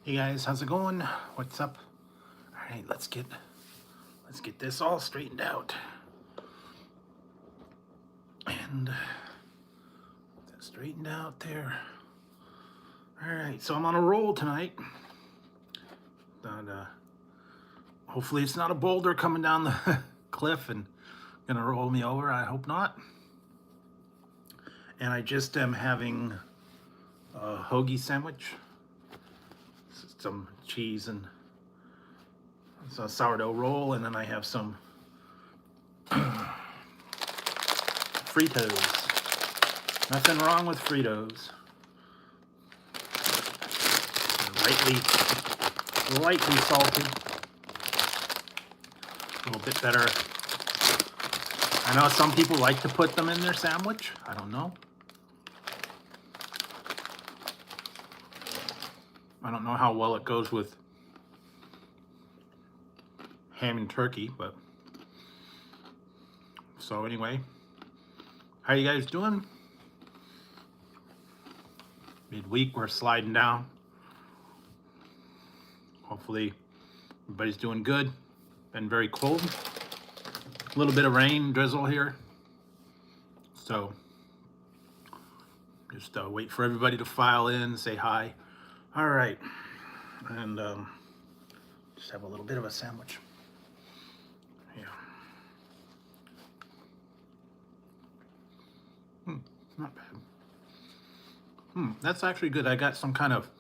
Hey guys, how's it going? What's up? All right, let's get this all straightened out. And that's straightened out there. All right, so I'm on a roll tonight. And hopefully it's not a boulder coming down the cliff and gonna roll me over. I hope not. And I just am having a hoagie sandwich, some cheese and a sourdough roll, and then I have some Fritos. Nothing wrong with Fritos. Lightly salted. A little bit better. I know some people like to put them in their sandwich. I don't know. I don't know how well it goes with ham and turkey, but so anyway, how you guys doing? Midweek, we're sliding down. Hopefully everybody's doing good. Been very cold. A little bit of rain, drizzle here. So just wait for everybody to file in, say hi. All right, and just have a little bit of a sandwich. Yeah. Not bad. That's actually good. I got some kind of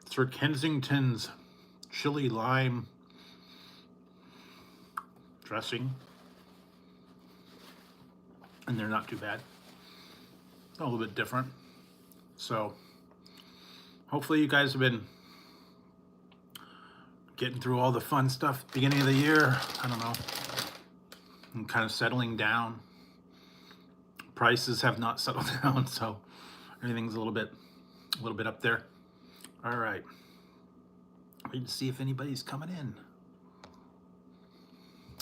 Sir Kensington's chili lime dressing, and they're not too bad. A little bit different. So hopefully you guys have been getting through all the fun stuff at the beginning of the year. I don't know. And kind of settling down. Prices have not settled down, so everything's a little bit up there. All right. Wait to see if anybody's coming in.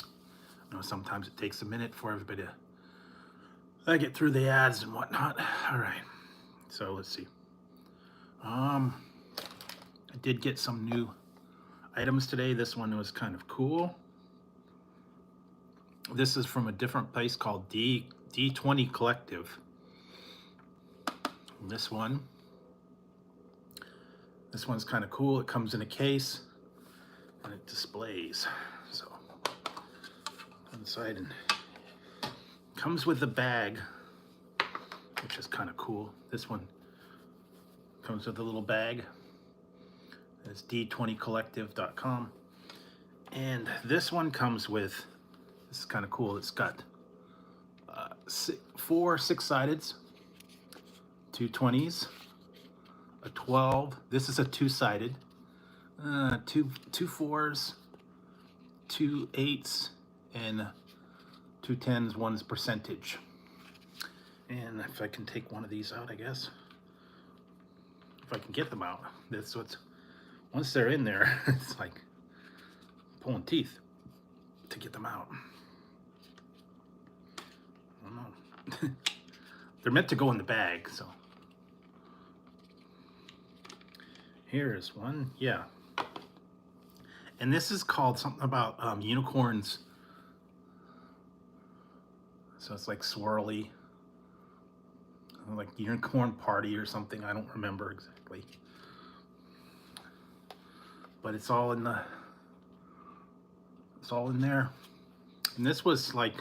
I know sometimes it takes a minute for everybody to get through the ads and whatnot. All right. So let's see. I did get some new items today. This one was kind of cool. This is from a different place called D20 Collective. And this one's kind of cool. It comes in a case and it displays. So inside and comes with a bag, which is kind of cool. This one comes with a little bag. It's d20collective.com. And this one comes with, this is kind of cool. It's got 4 6-sideds, 2 20s, a 12. This is a 2-sided, 2 4s, 2 8s, and 2 10s. One's percentage. And if I can take one of these out, I guess. If I can get them out. That's what's, once they're in there, it's like pulling teeth to get them out. I don't know. They're meant to go in the bag, so. Here's one, yeah. And this is called something about unicorns. So it's like swirly, like unicorn party or something. I don't remember exactly. But it's all in there. And this was like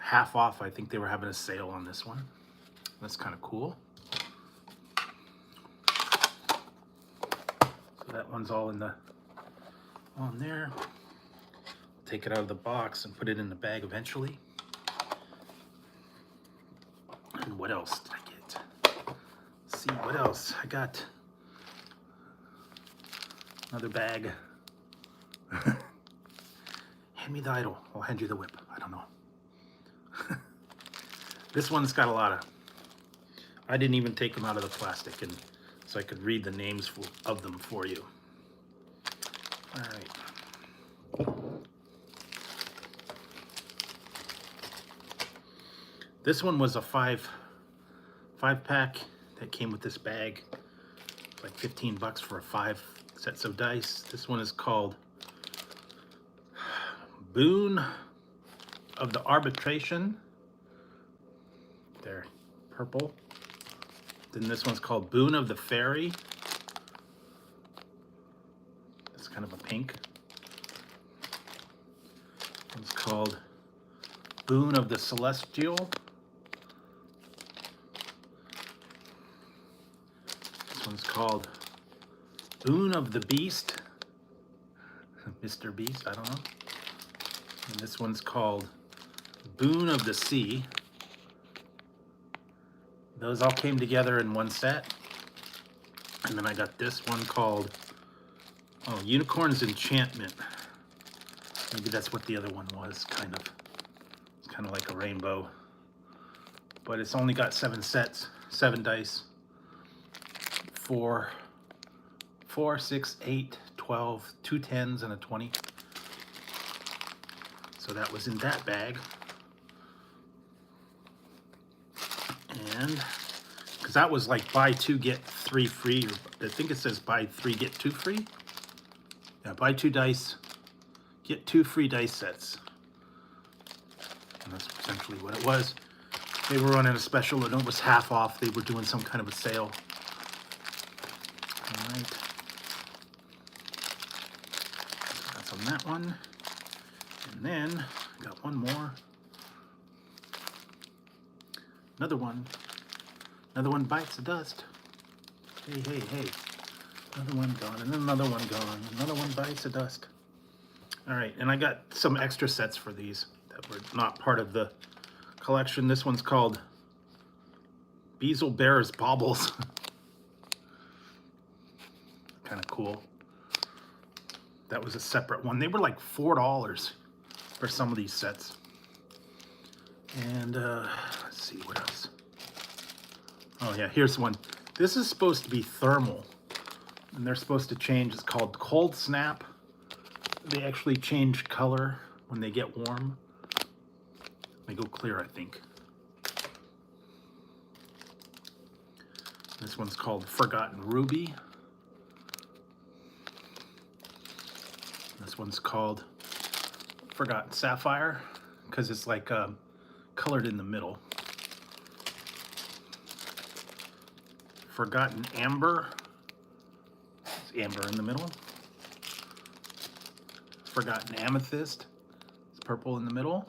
half off. I think they were having a sale on this one. That's kind of cool. So that one's all on there. Take it out of the box and put it in the bag eventually. And what else did I get? Let's see what else I got. Another bag. Hand me the idol. I'll hand you the whip. I don't know. This one's got a lot of, I didn't even take them out of the plastic, and so I could read the names of them for you. All right. This one was a five pack that came with this bag. like 15 bucks for 5 sets of dice. This one is called Boon of the Arbitration. They're purple. Then this one's called Boon of the Fairy. It's kind of a pink. It's called Boon of the Celestial. This one's called Boon of the Beast. Mr. Beast, I don't know. And this one's called Boon of the Sea. Those all came together in one set. And then I got this one called, oh, Unicorn's Enchantment. Maybe that's what the other one was, kind of. It's kind of like a rainbow. But it's only got 7 sets, 7 dice. 4, 6, 8, 12, 2 10s, and a 20. So that was in that bag. And because that was like buy 2 get 3 free. I think it says buy 3 get 2 free. Yeah, buy 2 dice, get 2 free dice sets. And that's essentially what it was. They were running a special, and it was half off. They were doing some kind of a sale. All right. So that's on that one. And then I got one more. Another one. Another one bites the dust. Hey, hey, hey. Another one gone, and then another one gone. Another one bites the dust. All right, and I got some extra sets for these that were not part of the collection. This one's called Beazle Bear's Baubles. Kind of cool. That was a separate one. They were like $4 for some of these sets. And let's see what else. Oh yeah, here's one. This is supposed to be thermal, and they're supposed to change. It's called Cold Snap. They actually change color when they get warm. They go clear, I think. This one's called Forgotten Ruby. This one's called Forgotten Sapphire, because it's like colored in the middle. Forgotten Amber. It's amber in the middle. Forgotten Amethyst. It's purple in the middle.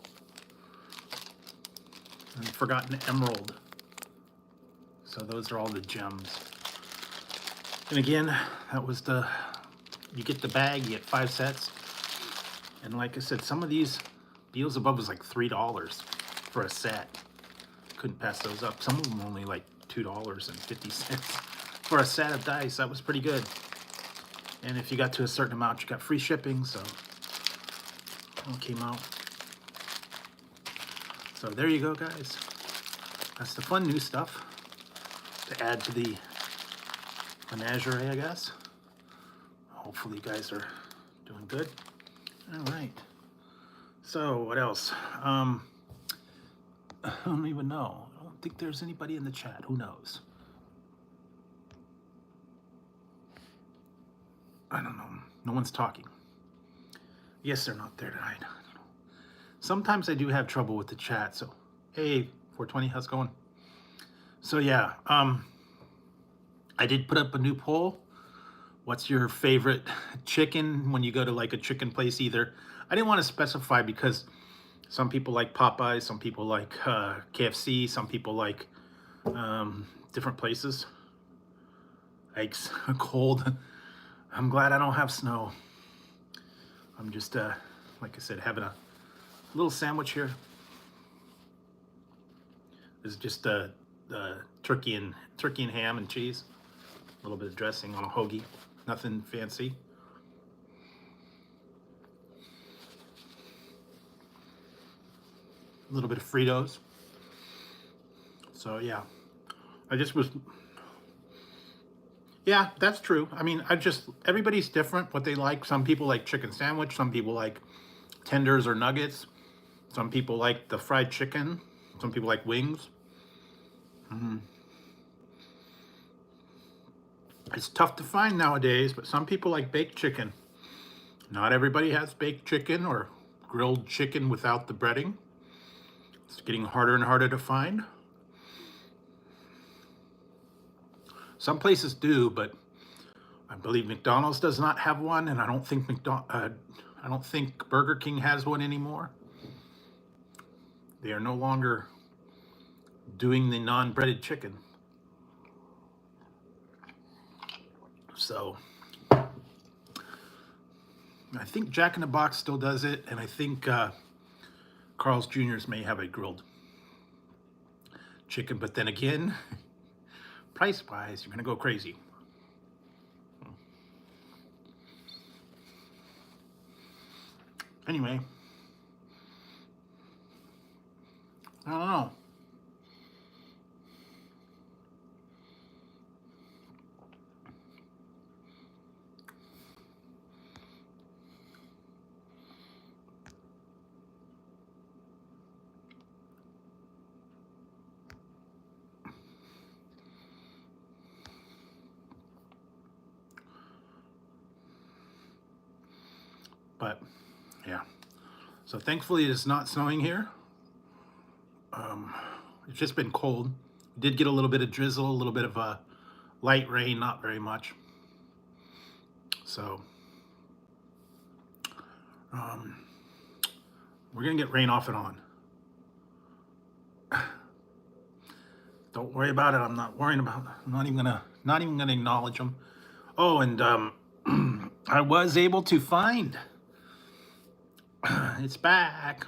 And Forgotten Emerald. So those are all the gems. And again, that was the, you get the bag, you get 5 sets. And like I said, some of these deals above was like $3 for a set. Couldn't pass those up. Some of them were only like $2.50 for a set of dice. That was pretty good. And if you got to a certain amount, you got free shipping, so it all came out. So there you go, guys. That's the fun new stuff to add to the menagerie, I guess. Hopefully you guys are doing good. All right. So what else? I don't even know. I don't think there's anybody in the chat. Who knows? I don't know. No one's talking. Yes, they're not there tonight. I don't know. Sometimes I do have trouble with the chat. So, hey, 420, how's it going? So yeah, I did put up a new poll. What's your favorite chicken when you go to like a chicken place? Either, I didn't want to specify because some people like Popeyes, some people like KFC, some people like different places. Yikes, cold. I'm glad I don't have snow. I'm just, like I said, having a little sandwich here. This is just turkey and ham and cheese. A little bit of dressing on a hoagie. Nothing fancy. A little bit of Fritos. So yeah, I just was, yeah, that's true. I mean, everybody's different what they like. Some people like chicken sandwich. Some people like tenders or nuggets. Some people like the fried chicken. Some people like wings. It's tough to find nowadays, but some people like baked chicken. Not everybody has baked chicken or grilled chicken without the breading. It's getting harder and harder to find. Some places do, but I believe McDonald's does not have one, and I don't think Burger King has one anymore. They are no longer doing the non-breaded chicken. So I think Jack in the Box still does it, and I think Carl's Jr.'s may have a grilled chicken, but then again, price-wise, you're gonna go crazy. Anyway, I don't know. But yeah, so thankfully it's not snowing here. It's just been cold. Did get a little bit of drizzle, a little bit of a light rain, not very much. So we're gonna get rain off and on. Don't worry about it. I'm not worrying about it. I'm not even gonna acknowledge them. Oh, and I was able to find. It's back.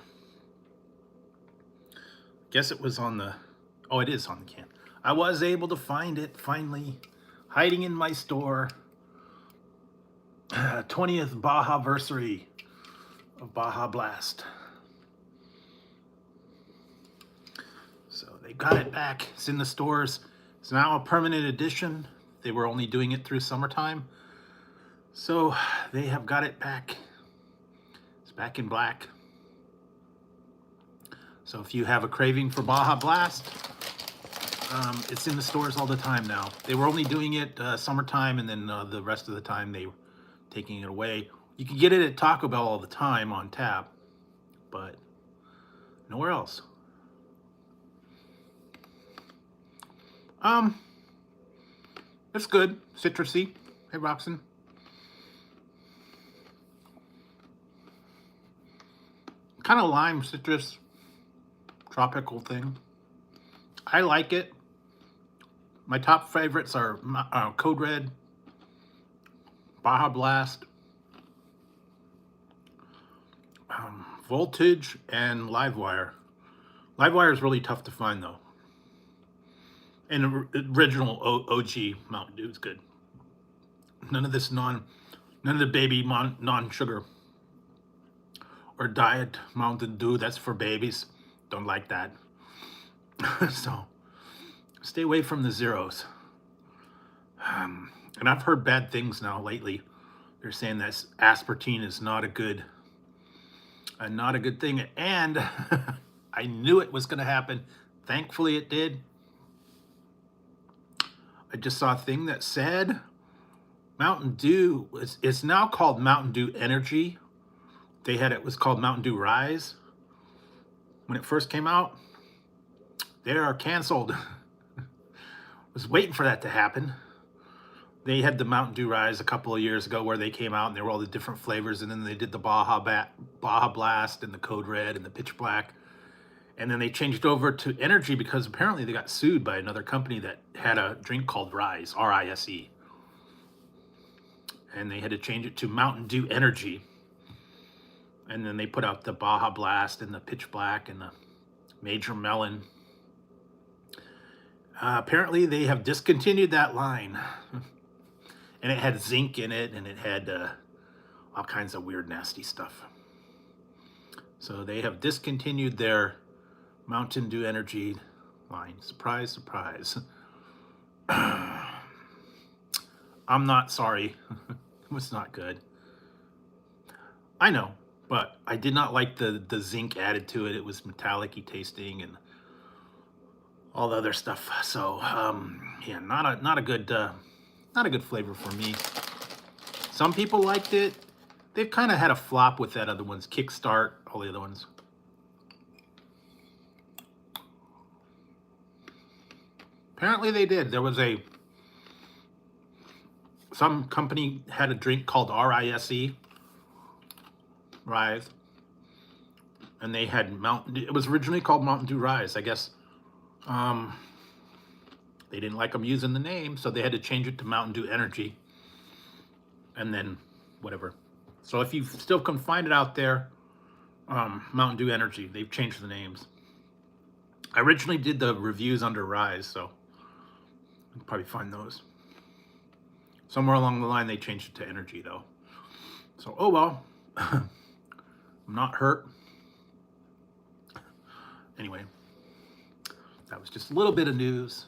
Guess it was on the. Oh, it is on the can. I was able to find it finally, hiding in my store. 20th Baja-versary of Baja Blast. So they got it back. It's in the stores. It's now a permanent edition. They were only doing it through summertime. So they have got it back. It's back in black. So if you have a craving for Baja Blast, it's in the stores all the time now. They were only doing it summertime, and then the rest of the time they were taking it away. You can get it at Taco Bell all the time on tap, but nowhere else. It's good. Citrusy. Hey, Roxon. Kind of lime, citrus, tropical thing. I like it. My top favorites are Code Red, Baja Blast, Voltage, and Livewire. Livewire is really tough to find though. And original OG Mountain Dew is good. None of the baby non-sugar or diet Mountain Dew. That's for babies. Don't like that. So stay away from the zeros. And I've heard bad things now lately. They're saying that aspartame is not a good thing. And I knew it was going to happen. Thankfully, it did. I just saw a thing that said Mountain Dew it's now called Mountain Dew Energy. It was called Mountain Dew Rise when it first came out. They are canceled. Was waiting for that to happen. They had the Mountain Dew Rise a couple of years ago where they came out and there were all the different flavors, and then they did the Baja Blast and the Code Red and the Pitch Black. And then they changed over to Energy because apparently they got sued by another company that had a drink called Rise, R-I-S-E. And they had to change it to Mountain Dew Energy. And then they put out the Baja Blast and the Pitch Black and the Major Melon. Apparently they have discontinued that line. And it had zinc in it, and it had all kinds of weird, nasty stuff. So they have discontinued their Mountain Dew Energy line. Surprise, surprise. I'm not sorry. It was not good. I know, but I did not like the zinc added to it. It was metallic-y tasting and all the other stuff. So yeah, not a good Not a good flavor for me. Some people liked it. They've kind of had a flop with that other ones. Kickstart, all the other ones. Apparently they did. There was some company had a drink called RISE, Rise. And they had it was originally called Mountain Dew Rise. I guess they didn't like them using the name, so they had to change it to Mountain Dew Energy. And then whatever. So if you still can find it out there, Mountain Dew Energy, they've changed the names. I originally did the reviews under Rise, so you can probably find those. Somewhere along the line, they changed it to Energy, though. So, oh well. I'm not hurt. Anyway, that was just a little bit of news.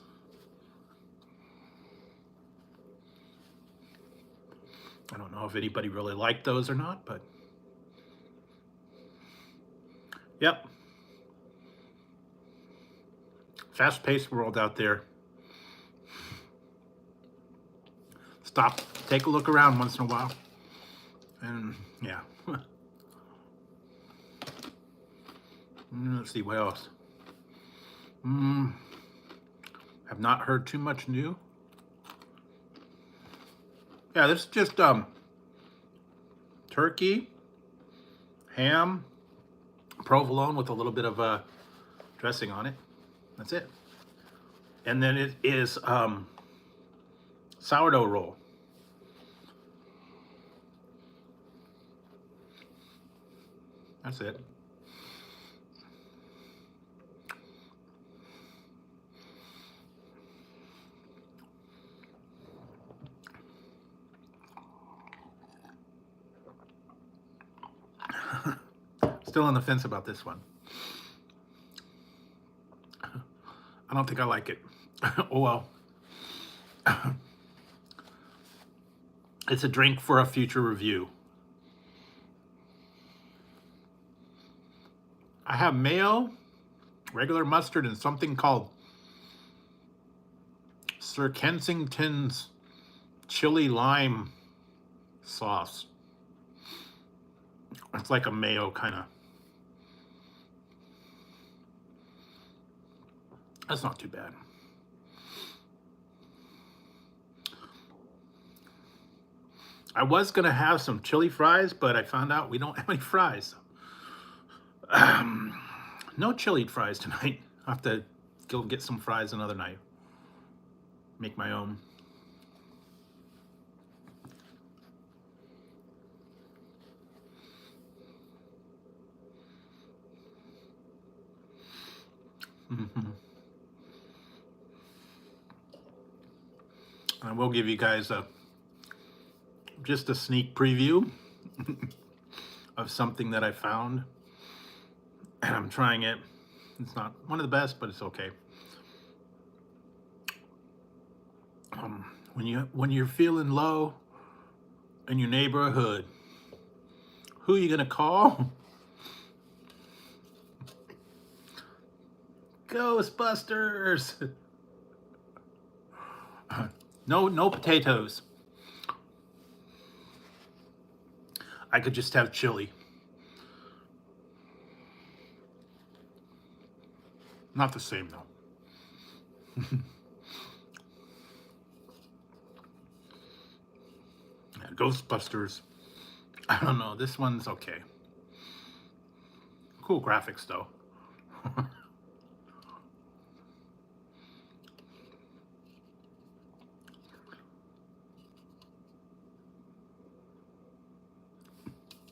I don't know if anybody really liked those or not, but yep. Fast-paced world out there. Stop, take a look around once in a while. And yeah. Let's see, what else? Have not heard too much new. Yeah, this is just turkey, ham, provolone with a little bit of dressing on it. That's it. And then it is sourdough roll. That's it. Still on the fence about this one. I don't think I like it. Oh well. It's a drink for a future review. I have mayo, regular mustard, and something called Sir Kensington's chili lime sauce. It's like a mayo kind of. That's not too bad. I was gonna have some chili fries, but I found out we don't have any fries. No chili fries tonight. I'll have to go get some fries another night. Make my own. I will give you guys just a sneak preview of something that I found, and I'm trying it. It's not one of the best, but it's okay. When you're feeling low in your neighborhood, who are you gonna call? Ghostbusters. No potatoes. I could just have chili. Not the same though. Yeah, Ghostbusters. I don't know. This one's okay. Cool graphics though.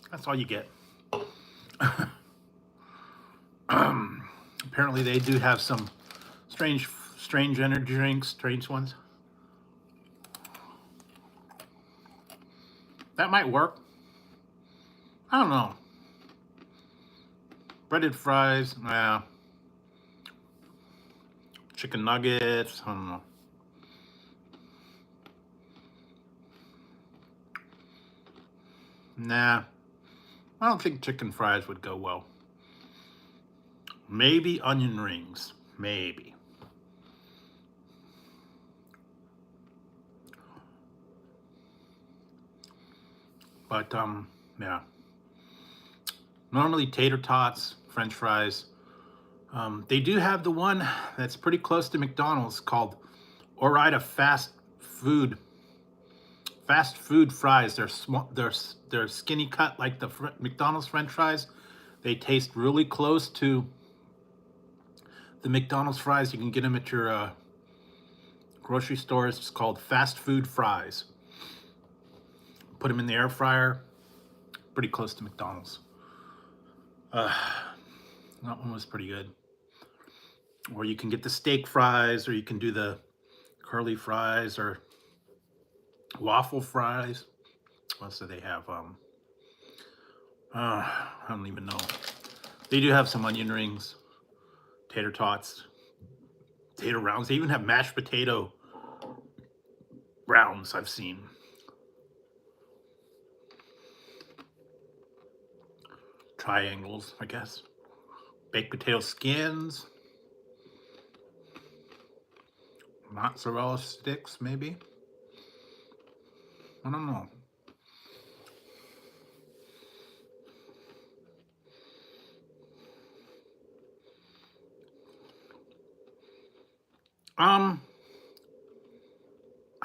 That's all you get. Apparently they do have some strange energy drinks, strange ones. That might work. I don't know. Breaded fries, yeah. Chicken nuggets, I don't know. Nah, I don't think chicken fries would go well. Maybe onion rings, maybe. But yeah. Normally tater tots, French fries. They do have the one that's pretty close to McDonald's called Ore-Ida fast food fries. They're small, they're skinny cut like the McDonald's French fries. They taste really close to the McDonald's fries. You can get them at your grocery stores. It's called fast food fries. Put them in the air fryer. Pretty close to McDonald's. That one was pretty good. Or you can get the steak fries, or you can do the curly fries or waffle fries. What else do they have? I don't even know. They do have some onion rings, tater tots, tater rounds. They even have mashed potato rounds I've seen. Triangles, I guess. Baked potato skins. Mozzarella sticks, maybe. I don't know. I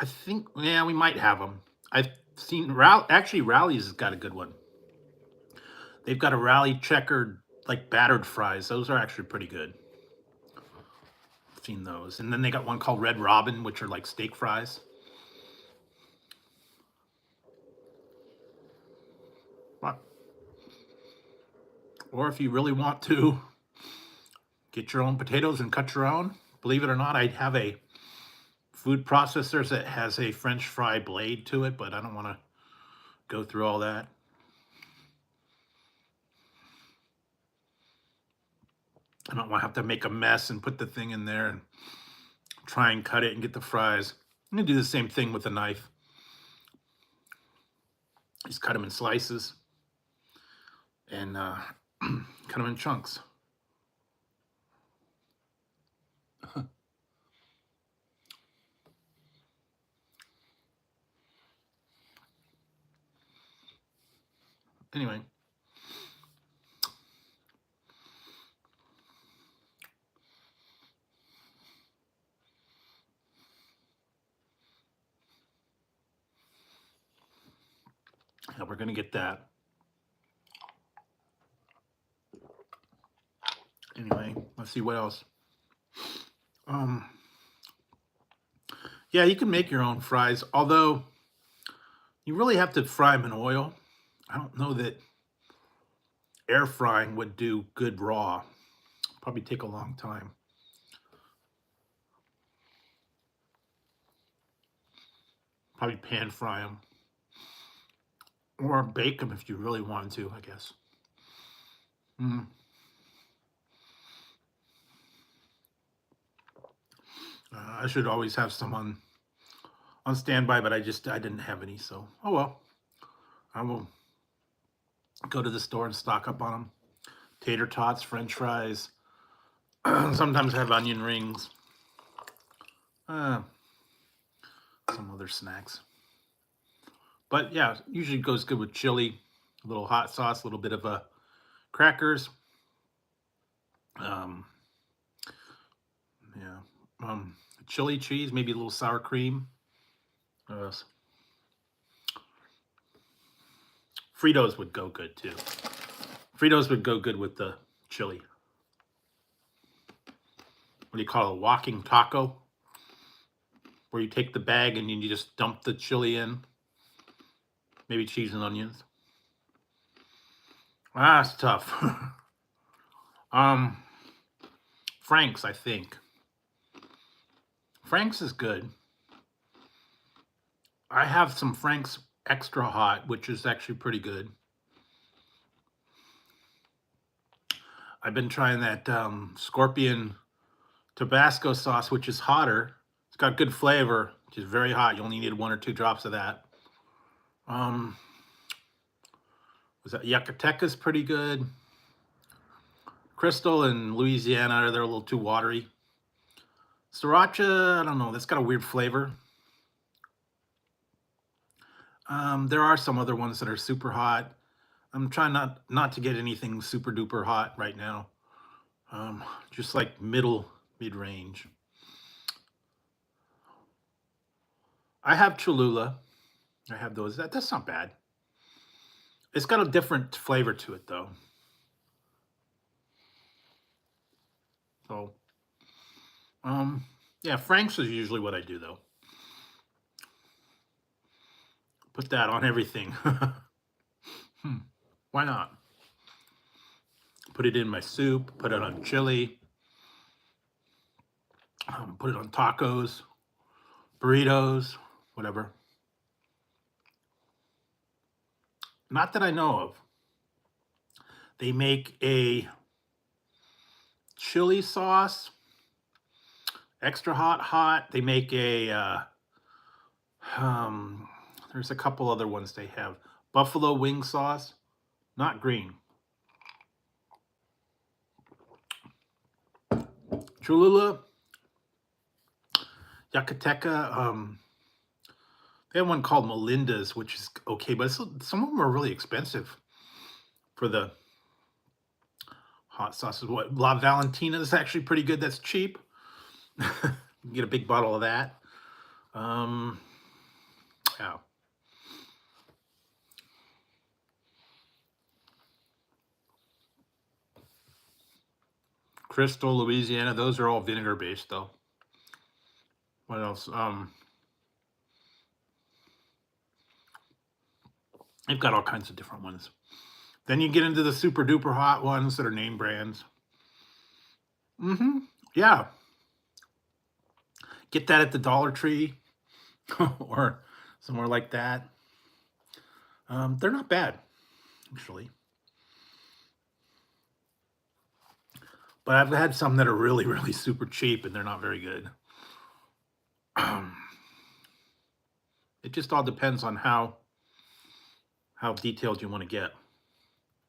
think, yeah, we might have them. I've seen, actually, Rally's has got a good one. They've got a Rally checkered, like battered fries. Those are actually pretty good. I've seen those. And then they got one called Red Robin, which are like steak fries. But, or if you really want to get your own potatoes and cut your own, believe it or not, I have a food processor that has a French fry blade to it, but I don't want to go through all that. I don't want to have to make a mess and put the thing in there and try and cut it and get the fries. I'm going to do the same thing with a knife. Just cut them in slices and cut them in chunks. Anyway. Yeah, we're going to get that. Anyway, let's see what else. Yeah, you can make your own fries, although you really have to fry them in oil. I don't know that air frying would do good raw. Probably take a long time. Probably pan fry them. Or bake them if you really wanted to, I guess. I should always have some on standby, but I didn't have any, so oh well. I will go to the store and stock up on them. Tater tots, French fries. Sometimes I have onion rings. Some other snacks. But yeah, usually goes good with chili, a little hot sauce, a little bit of crackers. Chili cheese, maybe a little sour cream. Fritos would go good too. Fritos would go good with the chili. What do you call it? A walking taco? Where you take the bag and you just dump the chili in. Maybe cheese and onions. It's tough. Frank's, I think. Frank's is good. I have some Frank's Extra Hot, which is actually pretty good. I've been trying that Scorpion Tabasco sauce, which is hotter. It's got good flavor, which is very hot. You only need 1 or 2 drops of that. Was that Yucateca's pretty good. Crystal and Louisiana, they're a little too watery. Sriracha, I don't know, that's got a weird flavor. There are some other ones that are super hot. I'm trying not to get anything super duper hot right now. Just like mid-range. I have Cholula. I have those. That's not bad. It's got a different flavor to it though. So, yeah, Frank's is usually what I do though. Put that on everything. Why not? Put it in my soup. Put it on chili. Put it on tacos, burritos, whatever. Not that I know of. They make a chili sauce, extra hot. They make a, there's a couple other ones they have. Buffalo wing sauce, not green. Cholula, Yucateca, they have one called Melinda's, which is okay, but some of them are really expensive for the hot sauces. What, La Valentina is actually pretty good. That's cheap. You can get a big bottle of that. Yeah. Crystal, Louisiana, those are all vinegar based though. What else? They've got all kinds of different ones. Then you get into the super duper hot ones that are name brands. Yeah. Get that at the Dollar Tree or somewhere like that. They're not bad, actually. But I've had some that are really, really super cheap and they're not very good. It just all depends on how detailed you want to get,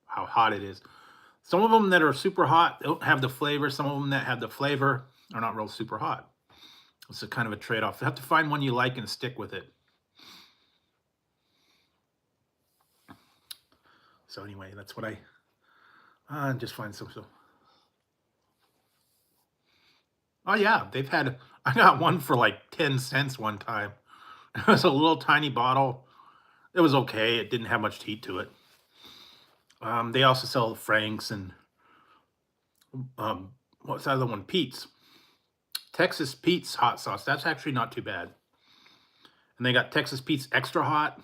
how hot it is. Some of them that are super hot don't have the flavor. Some of them that have the flavor are not real super hot. It's a kind of a trade-off. You have to find one you like and stick with it. So anyway, that's what I just find some. Oh yeah, they've had. I got one for like 10 cents one time. It was a little tiny bottle. It was okay. It didn't have much heat to it. They also sell Frank's and what's the other one? Pete's. Texas Pete's hot sauce. That's actually not too bad. And they got Texas Pete's extra hot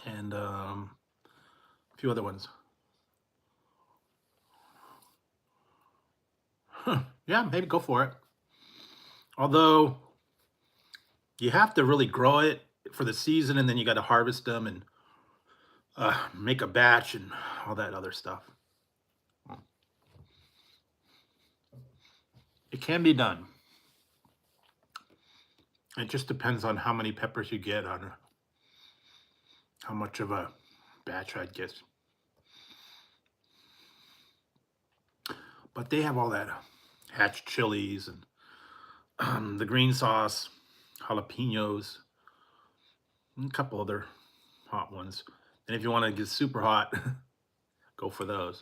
and a few other ones. Yeah, maybe go for it. Although you have to really grow it for the season, and then you got to harvest them and make a batch and all that other stuff. It can be done. It just depends on how many peppers you get, on how much of a batch I'd get. But they have all that hatch chilies and the green sauce, jalapenos, and a couple other hot ones. And if you want to get super hot, go for those.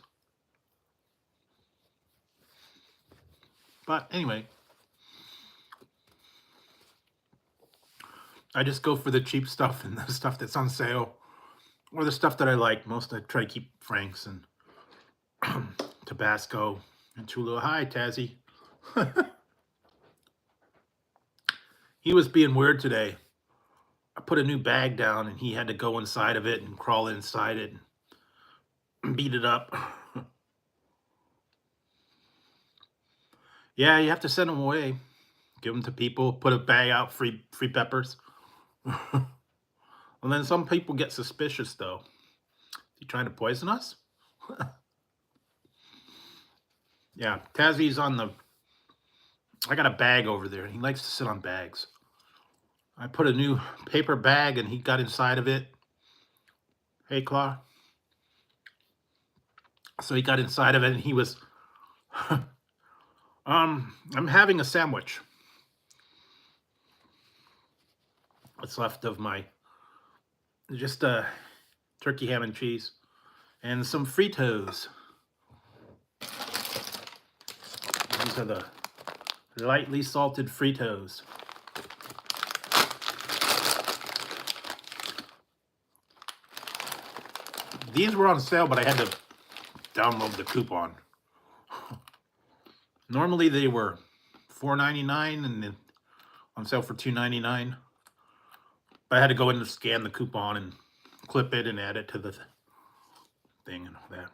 But anyway, I just go for the cheap stuff and the stuff that's on sale, or the stuff that I like. Most I try to keep Frank's and Tabasco and Cholula. Hi, Tazzy. He was being weird today. I put a new bag down and he had to go inside of it and crawl inside it and beat it up. Yeah, you have to send them away. Give them to people. Put a bag out, free peppers. And then some people get suspicious, though. You trying to poison us? Yeah, Tazzy's on the... I got a bag over there. He likes to sit on bags. I put a new paper bag and he got inside of it. Hey, Claw. So he got inside of it and he was... I'm having a sandwich. What's left of my just turkey ham and cheese, and some Fritos. These are the lightly salted Fritos. These were on sale, but I had to download the coupon. Normally they were $4.99 and then on sale for $2.99. But I had to go in and scan the coupon and clip it and add it to the thing and all that.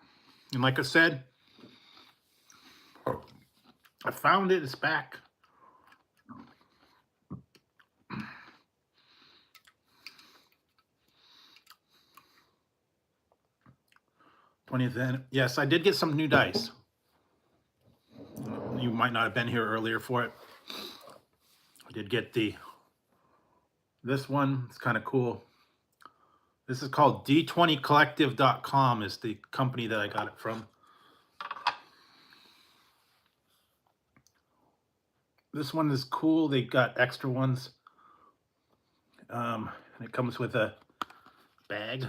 And like I said, I found it. It's back. Yes, I did get some new dice. You might not have been here earlier for it. I did get this one. It's kind of cool. This is called D20collective.com is the company that I got it from. This one is cool. They got extra ones. It comes with a bag.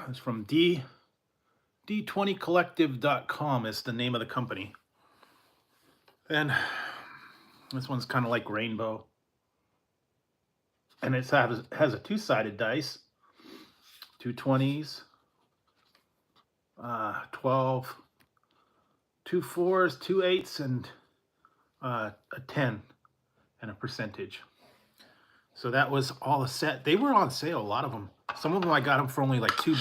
It's from D20collective.com is the name of the company. And this one's kind of like rainbow. And it has a two-sided dice. 2 20s, 12, 2 4s, 2 8s, and a 10 and a percentage. So that was all a set. They were on sale, a lot of them. Some of them I got them for only like $2,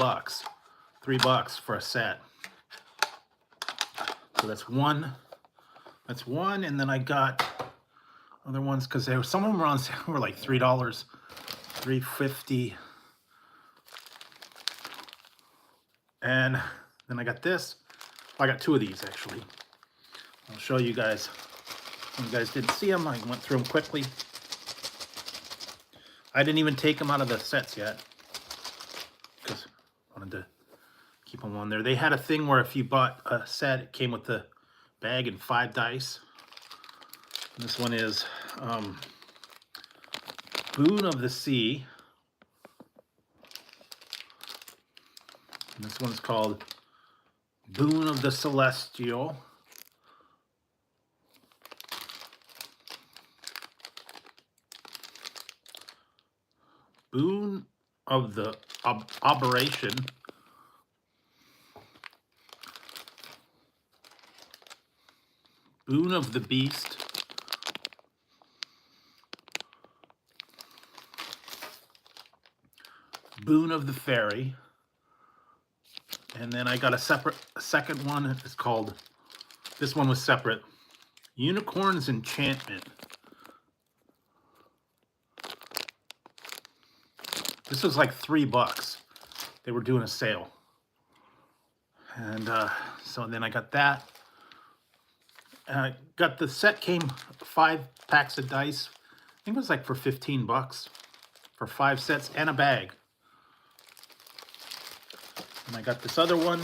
$3 for a set. So that's one. That's one, and then I got other ones because some of them were on sale were like $3, $3.50. And then I got this. I got 2 of these actually. I'll show you guys. Some of you guys didn't see them. I went through them quickly. I didn't even take them out of the sets yet because I wanted to keep them on there. They had a thing where if you bought a set, it came with the bag and 5 dice. And this one is Boon of the Sea. And this one's called Boon of the Celestial. Boon of the Aberration. Boon of the Beast. Boon of the Fairy. And then I got a second one. It's called, this one was separate. Unicorn's Enchantment. This was like $3. They were doing a sale. And so then I got that. Got the set, came 5 packs of dice. I think it was like for $15 for 5 sets and a bag. And I got this other one.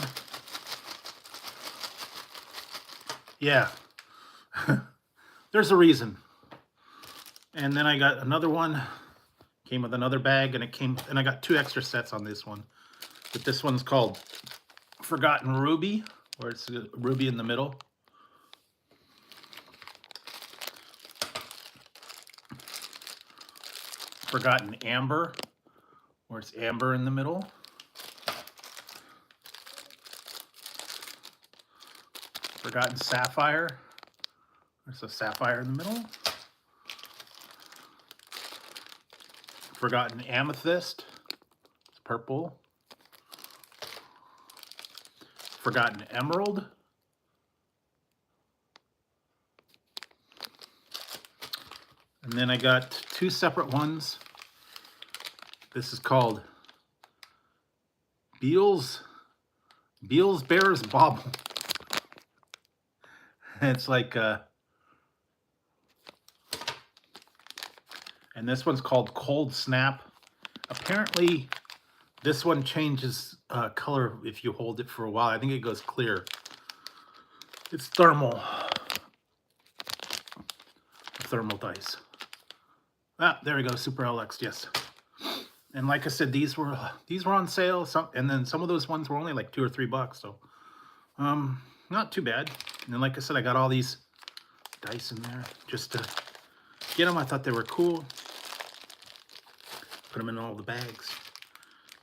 Yeah. There's a reason. And then I got another one. Came with another bag, and I got 2 extra sets on this one. But this one's called Forgotten Ruby, where it's a ruby in the middle. Forgotten Amber, where it's amber in the middle. Forgotten Sapphire, there's a sapphire in the middle. Forgotten Amethyst, it's purple. Forgotten Emerald. And then I got 2 separate ones. This is called Beals Bears Bobble. It's like and this one's called Cold Snap. Apparently this one changes color if you hold it for a while. I think it goes clear. It's thermal dice. Ah, there we go, Super LX, yes. And like I said, these were on sale. And then some of those ones were only like $2 or $3. So, not too bad. And then, like I said, I got all these dice in there just to get them. I thought they were cool. Put them in all the bags.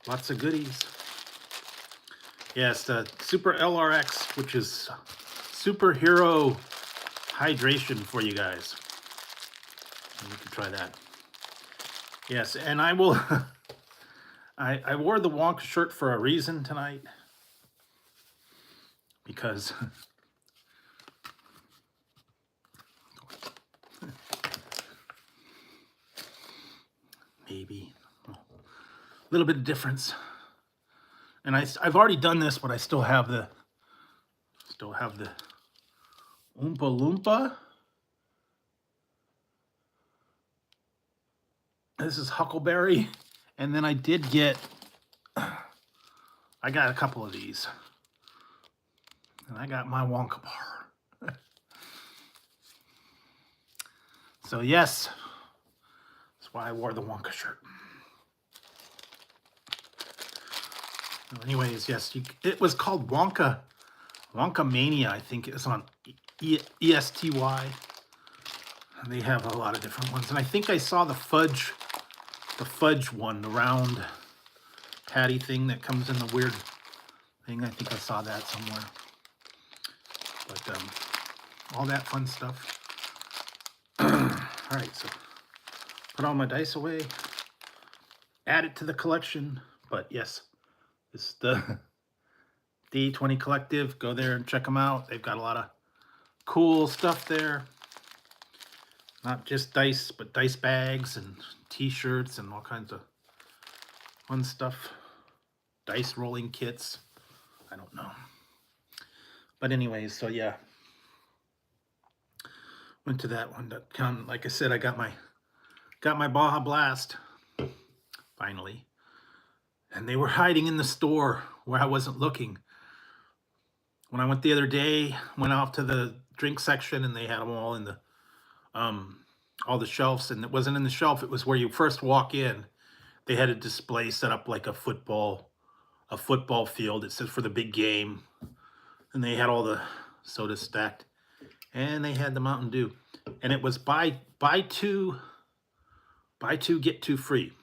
Lots of goodies. Yes, the Super LRX, which is superhero hydration for you guys. And you can try that. Yes, and I will. I wore the Wonka shirt for a reason tonight. Because maybe a little bit of difference. And I've already done this, but I still have the Oompa Loompa. This is Huckleberry. And then I did get, I got a couple of these. And I got my Wonka bar. So yes, that's why I wore the Wonka shirt. So anyways, yes, it was called Wonka Mania, I think. It's on ESTY. And they have a lot of different ones. And I think I saw the fudge one, the round patty thing that comes in the weird thing. I think I saw that somewhere. But all that fun stuff. All right, so put all my dice away. Add it to the collection. But yes, this is the D20 Collective. Go there and check them out. They've got a lot of cool stuff there. Not just dice, but dice bags and t-shirts and all kinds of fun stuff. Dice rolling kits. I don't know. But anyways, so yeah. Went to that one.com. Like I said, I got my Baja Blast finally. And they were hiding in the store where I wasn't looking. When I went the other day, went off to the drink section and they had them all in the all the shelves, and it wasn't in the shelf. It was where you first walk in. They had a display set up like a football field. It says for the big game, and they had all the sodas stacked, and they had the Mountain Dew, and it was buy two get two free.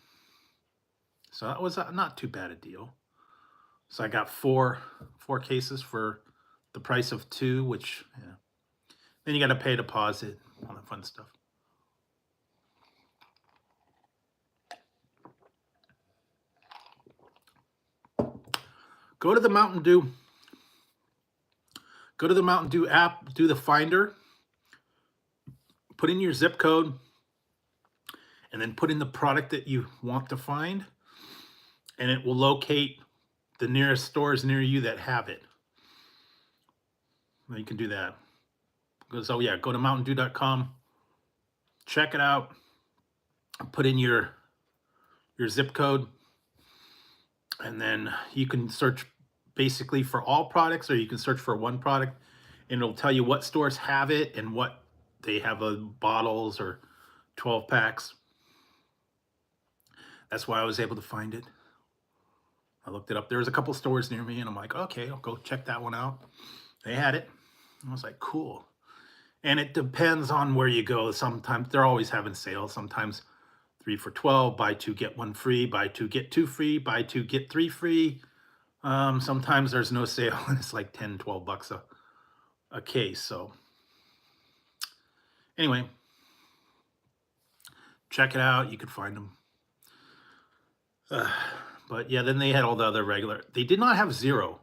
So that was not too bad a deal. So I got four cases for the price of two, which yeah. Then you got to pay a deposit, all that fun stuff. Go to the Mountain Dew. Go to the Mountain Dew app, do the finder, put in your zip code, and then put in the product that you want to find, and it will locate the nearest stores near you that have it. Well, you can do that. So yeah, go to mountaindew.com, check it out, put in your zip code, and then you can search basically for all products, or you can search for one product, and it'll tell you what stores have it and what they have bottles or 12 packs. That's why I was able to find it. I looked it up. There was a couple stores near me, and I'm like, okay, I'll go check that one out. They had it. I was like, cool. And it depends on where you go. Sometimes they're always having sales. Sometimes 3 for $12, buy 2 get 1 free, buy 2 get 2 free, buy 2 get 3 free. Sometimes there's no sale and it's like $10-12 a case. So anyway, check it out. You could find them. But yeah, then they had all the other regular. They did not have Zero.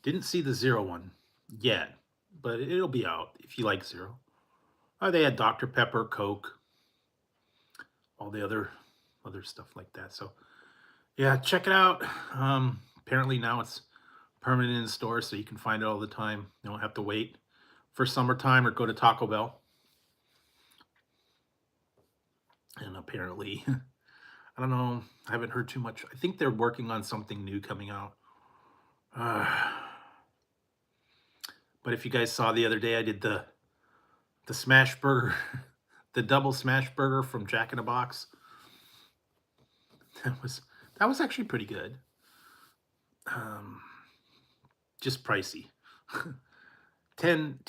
Didn't see the Zero one yet, but it'll be out if you like Zero. They had Dr. Pepper, Coke, all the other stuff like that. So yeah, check it out. Apparently now it's permanent in stores, so you can find it all the time. You don't have to wait for summertime or go to Taco Bell. And apparently, I don't know, I haven't heard too much. I think they're working on something new coming out. But if you guys saw the other day, I did the smash burger, the double smash burger from Jack in the Box. That was actually pretty good. Just pricey. 10,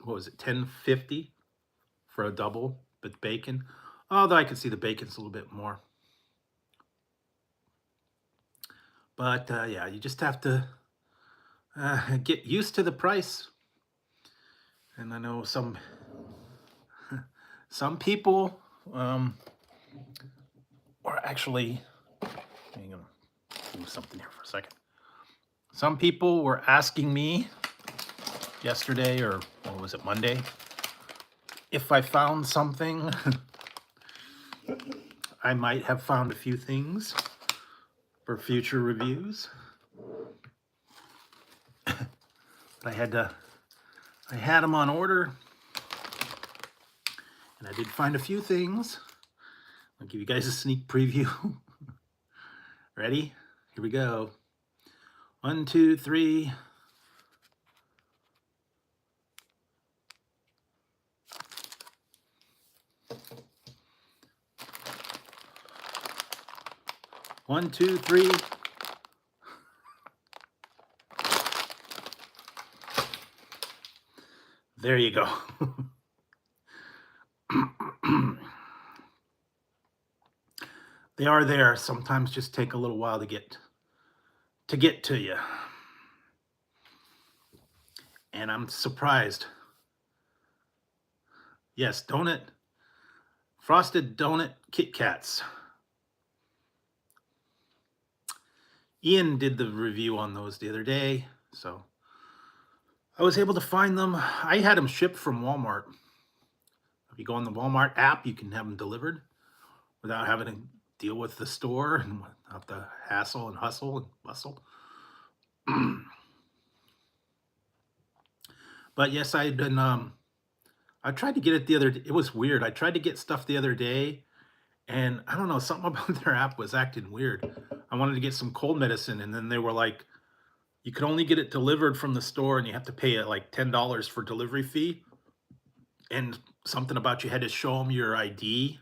what was it, 10.50 for a double with bacon. Although I can see the bacon's a little bit more. But yeah, you just have to get used to the price. And I know some people are actually, I'm gonna do something here for a second. Some people were asking me yesterday, or what was it, Monday, if I found something. I might have found a few things for future reviews. I had them on order, and I did find a few things. I'll give you guys a sneak preview. Ready? Here we go. 1, 2, 3. One, two, three. There you go. They are there. Sometimes just take a little while to get to you. And I'm surprised. Yes, donut, frosted donut Kit Kats. Ian did the review on those the other day, so I was able to find them. I had them shipped from Walmart. If you go on the Walmart app, you can have them delivered without having to deal with the store and without the hassle and hustle and bustle. But yes, I had been, I tried to get it the other day. It was weird. I tried to get stuff the other day, and I don't know, something about their app was acting weird. I wanted to get some cold medicine, and then they were like, you could only get it delivered from the store, and you have to pay like $10 for delivery fee. And something about you had to show them your ID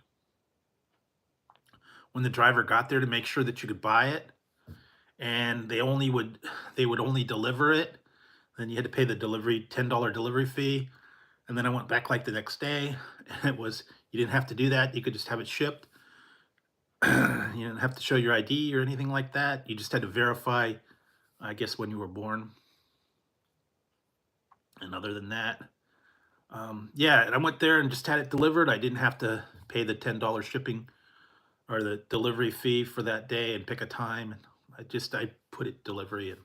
when the driver got there to make sure that you could buy it. And they would only deliver it. Then you had to pay the $10 delivery fee. And then I went back like the next day, and it was, you didn't have to do that. You could just have it shipped. You didn't have to show your ID or anything like that. You just had to verify, I guess, when you were born. And other than that, yeah, and I went there and just had it delivered. I didn't have to pay the $10 shipping or the delivery fee for that day and pick a time. And I put it delivery, and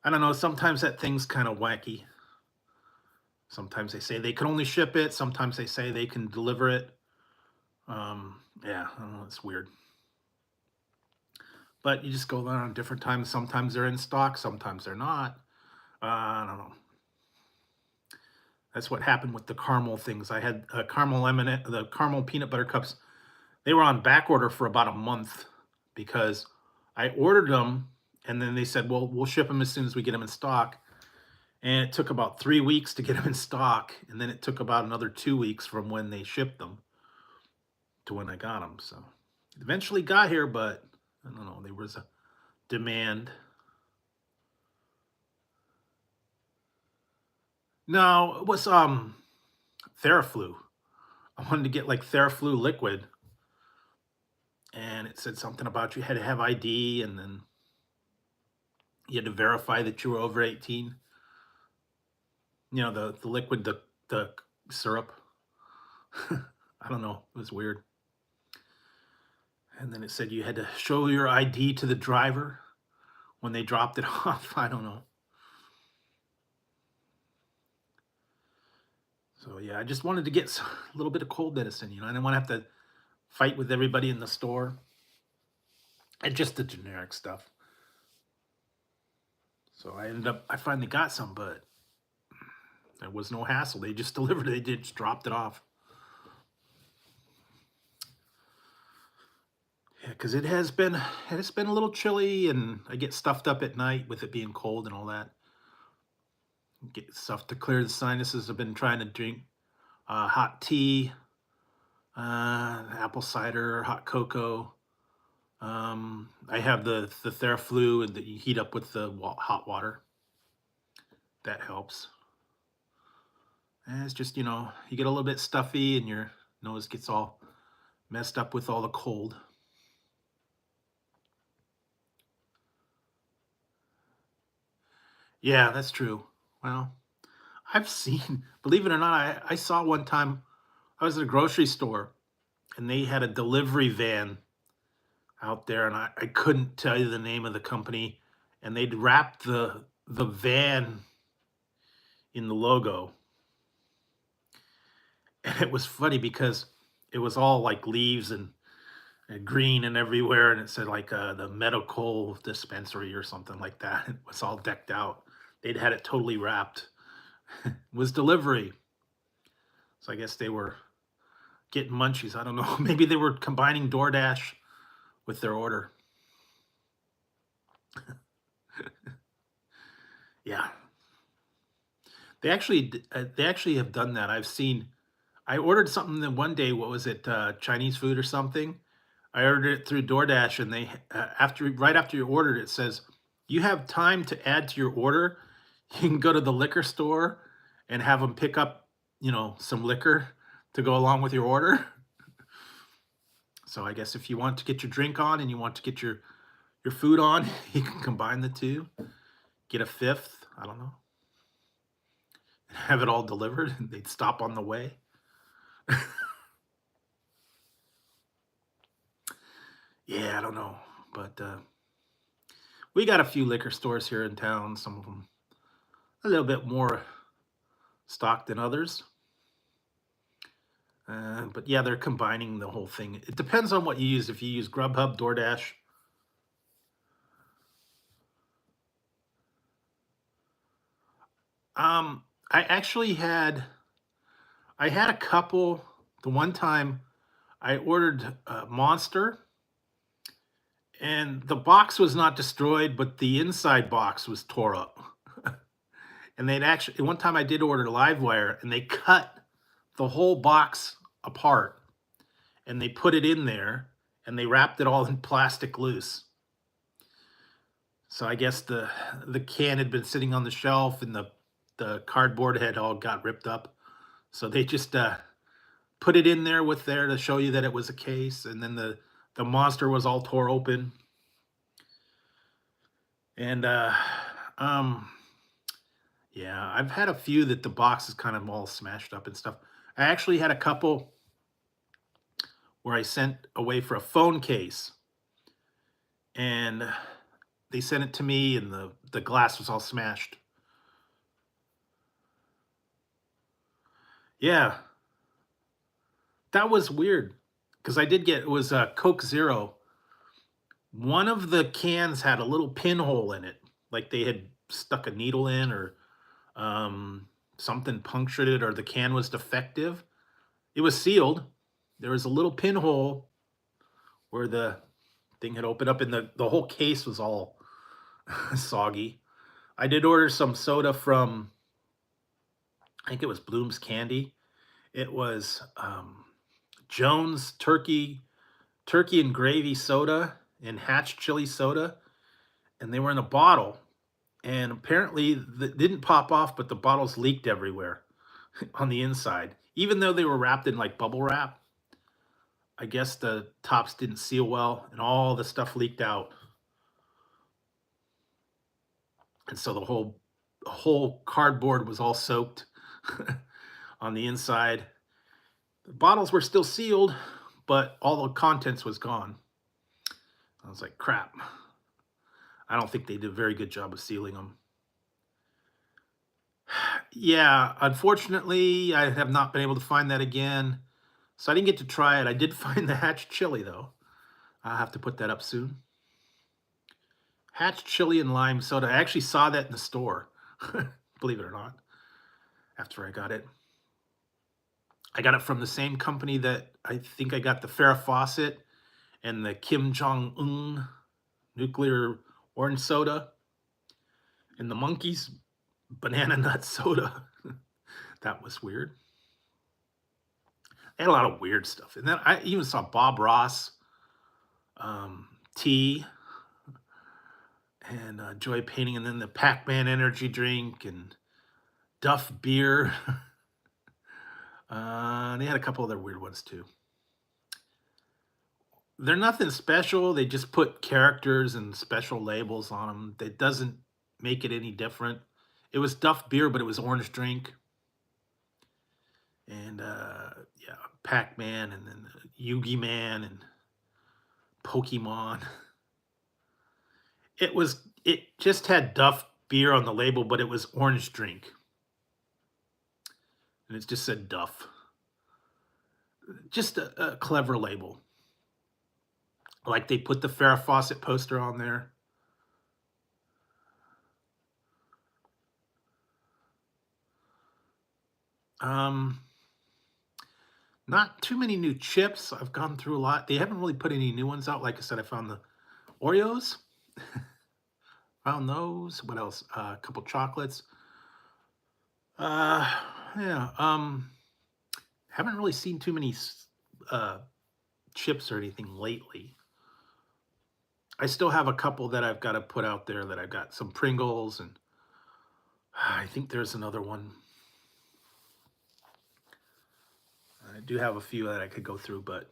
I don't know, sometimes that thing's kind of wacky. Sometimes they say they can only ship it. Sometimes they say they can deliver it. Yeah, I don't know, it's weird. But you just go there on different times. Sometimes they're in stock, sometimes they're not. I don't know. That's what happened with the caramel things. I had caramel M&M, the caramel peanut butter cups. They were on back order for about a month because I ordered them, and then they said, well, we'll ship them as soon as we get them in stock. And it took about 3 weeks to get them in stock, and then it took about another 2 weeks from when they shipped them to when I got them. So it eventually got here, but I don't know, there was a demand. No, it was Theraflu. I wanted to get like Theraflu liquid, and it said something about you had to have ID, and then you had to verify that you were over 18. You know, the liquid, the syrup. I don't know, it was weird. And then it said you had to show your ID to the driver when they dropped it off. I don't know. So yeah, I just wanted to get a little bit of cold medicine, you know. I didn't want to have to fight with everybody in the store. And just the generic stuff. So I finally got some, but there was no hassle. They just delivered it. They just dropped it off. Yeah, because it's been a little chilly, and I get stuffed up at night with it being cold and all that. Get stuff to clear the sinuses. I've been trying to drink hot tea, apple cider, hot cocoa. I have the Theraflu that you heat up with the hot water. That helps. And it's just, you get a little bit stuffy and your nose gets all messed up with all the cold. Yeah, that's true. Well, I've seen, believe it or not, I saw one time I was at a grocery store and they had a delivery van out there, and I couldn't tell you the name of the company, and they'd wrapped the van in the logo. And it was funny because it was all like leaves and green and everywhere, and it said like the medical dispensary or something like that. It was all decked out. They'd had it totally wrapped. It was delivery. So I guess they were getting munchies. I don't know. Maybe they were combining DoorDash with their order. Yeah. They actually have done that. I ordered something the one day, what was it, Chinese food or something? I ordered it through DoorDash, and they right after you ordered it, it says, "You have time to add to your order. You can go to the liquor store and have them pick up, some liquor to go along with your order." So I guess if you want to get your drink on and you want to get your food on, you can combine the two, get a fifth, I don't know, and have it all delivered, and they'd stop on the way. Yeah, I don't know, but we got a few liquor stores here in town, some of them a little bit more stocked than others. But yeah, they're combining the whole thing. It depends on what you use. If you use Grubhub, DoorDash. Um, I had a couple. The one time I ordered Monster, and the box was not destroyed, but the inside box was tore up. And they'd actually, one time I did order Livewire, and they cut the whole box apart, and they put it in there, and they wrapped it all in plastic loose. So I guess the can had been sitting on the shelf, and the cardboard had all got ripped up. So they just put it in there with there to show you that it was a case, and then the monster was all tore open. And um yeah, I've had a few that the box is kind of all smashed up and stuff. I actually had a couple where I sent away for a phone case, and they sent it to me, and the glass was all smashed. Yeah, that was weird because I did get, it was a Coke Zero. One of the cans had a little pinhole in it, like they had stuck a needle in, or um, something punctured it, or the can was defective. It was sealed. There was a little pinhole where the thing had opened up, and the whole case was all soggy. I did order some soda from, I think it was Bloom's Candy. It was Jones turkey and gravy soda and Hatch chili soda, and they were in a bottle. And apparently, that didn't pop off, but the bottles leaked everywhere on the inside, even though they were wrapped in like bubble wrap. I guess the tops didn't seal well, and all the stuff leaked out, and so the whole cardboard was all soaked on the inside. The bottles were still sealed, but all the contents was gone. I was like, crap. I don't think they did a very good job of sealing them. Yeah, unfortunately, I have not been able to find that again. So I didn't get to try it. I did find the Hatch chili, though. I'll have to put that up soon. Hatch chili and lime soda. I actually saw that in the store, believe it or not, after I got it. I got it from the same company that I think I got the Farrah Fawcett and the Kim Jong-un nuclear orange soda and the Monkeys banana nut soda. That was weird. They had a lot of weird stuff. And then I even saw Bob Ross tea and Joy Painting, and then the Pac-Man energy drink and Duff beer. They had a couple other weird ones too. They're nothing special. They just put characters and special labels on them. That doesn't make it any different. It was Duff beer, but it was orange drink. And yeah, Pac-Man, and then Yugi Man and Pokemon. It just had Duff beer on the label, but it was orange drink. And it just said Duff. Just a clever label. Like they put the Farrah Fawcett poster on there. Not too many new chips. I've gone through a lot. They haven't really put any new ones out. Like I said, I found the Oreos. Found those. What else? A couple chocolates. Yeah. Haven't really seen too many chips or anything lately. I still have a couple that I've got to put out there. That I've got some Pringles, and I think there's another one. I do have a few that I could go through, but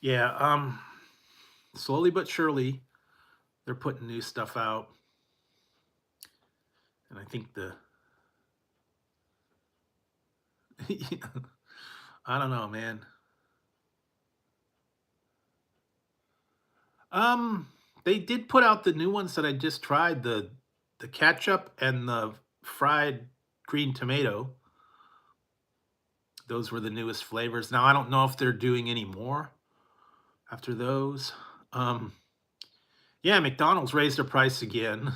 yeah, slowly but surely, they're putting new stuff out. And I think I don't know, man. They did put out the new ones that I just tried, the ketchup and the fried green tomato. Those were the newest flavors. Now I don't know if they're doing any more after those. Yeah, McDonald's raised their price again.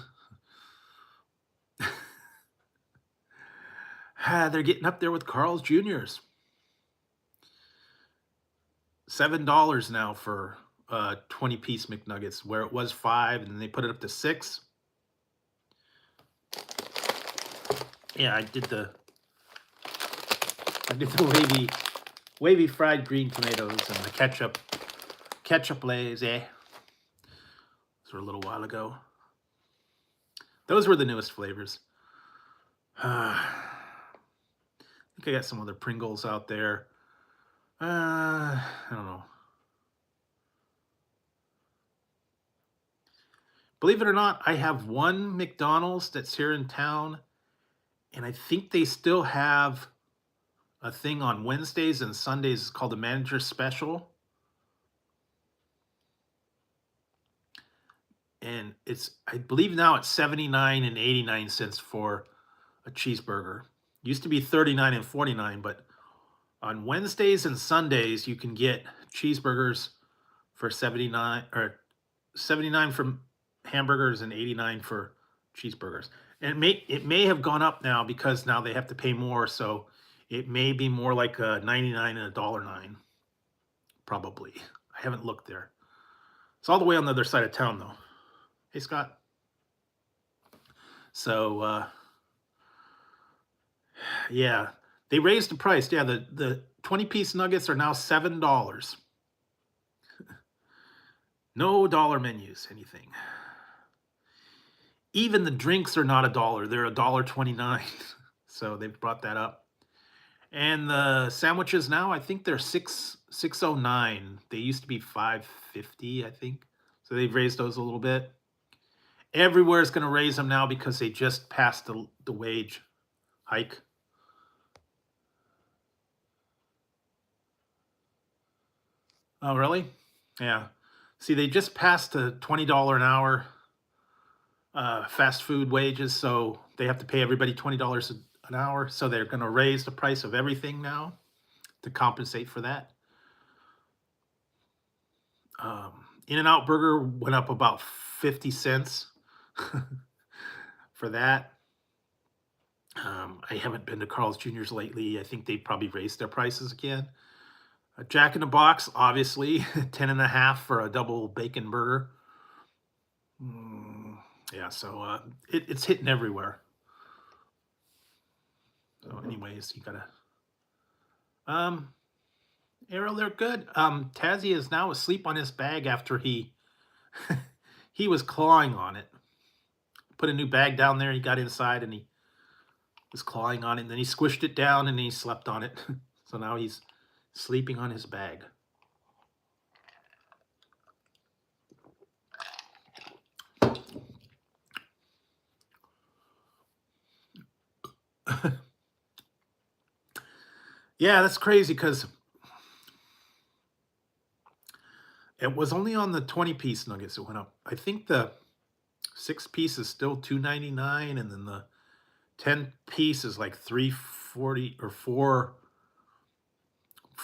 They're getting up there with Carl's Jr.'s. $7 now for 20-piece McNuggets, where it was $5, and then they put it up to $6. Yeah, I did the wavy fried green tomatoes and the ketchup lays. Those were a little while ago. Those were the newest flavors. I think I got some other Pringles out there. I don't know. Believe it or not, I have one McDonald's that's here in town, and I think they still have a thing on Wednesdays and Sundays called the Manager Special. And I believe now it's 79 and 89 cents for a cheeseburger. Used to be 39 and 49, but on Wednesdays and Sundays you can get cheeseburgers for 79 for hamburgers and 89 for cheeseburgers. And it may have gone up now because now they have to pay more, so it may be more like a 99 and a $1.09, probably. I haven't looked there. It's all the way on the other side of town, though. Hey, Scott. So, yeah, they raised the price. Yeah, the 20-piece nuggets are now $7. No dollar menus, anything. Even the drinks are not $1. They're $1.29. So they've brought that up. And the sandwiches now, I think they're $6.09. They used to be $5.50, I think. So they've raised those a little bit. Everywhere is going to raise them now because they just passed the wage hike. Oh, really? Yeah. See, they just passed the $20 an hour fast food wages, so they have to pay everybody $20 an hour. So they're going to raise the price of everything now to compensate for that. In-N-Out Burger went up about 50 cents for that. I haven't been to Carl's Jr.'s lately. I think they probably raised their prices again. Jack in the Box, obviously, 10.5 for a double bacon burger. Yeah, so it's hitting everywhere. So anyways, you gotta Ariel, they're good. Tazzy is now asleep on his bag after he he was clawing on it. Put a new bag down there. He got inside and he was clawing on it. And then he squished it down and he slept on it. So now he's sleeping on his bag. Yeah, that's crazy because it was only on the 20-piece nuggets it went up. I think the 6-piece is still $2.99, and then the 10-piece is like $3.40 or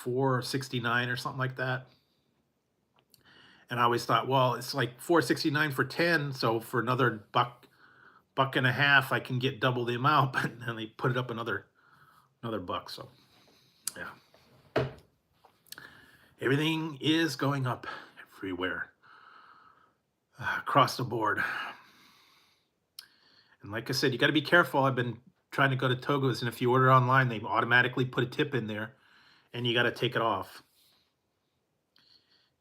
$4.69 or something like that. And I always thought, well, it's like $4.69 for 10, so for another buck and a half, I can get double the amount. But then they put it up another buck. So yeah, everything is going up everywhere, across the board. And like I said, you got to be careful. I've been trying to go to Togo's, and if you order online, they automatically put a tip in there, and you got to take it off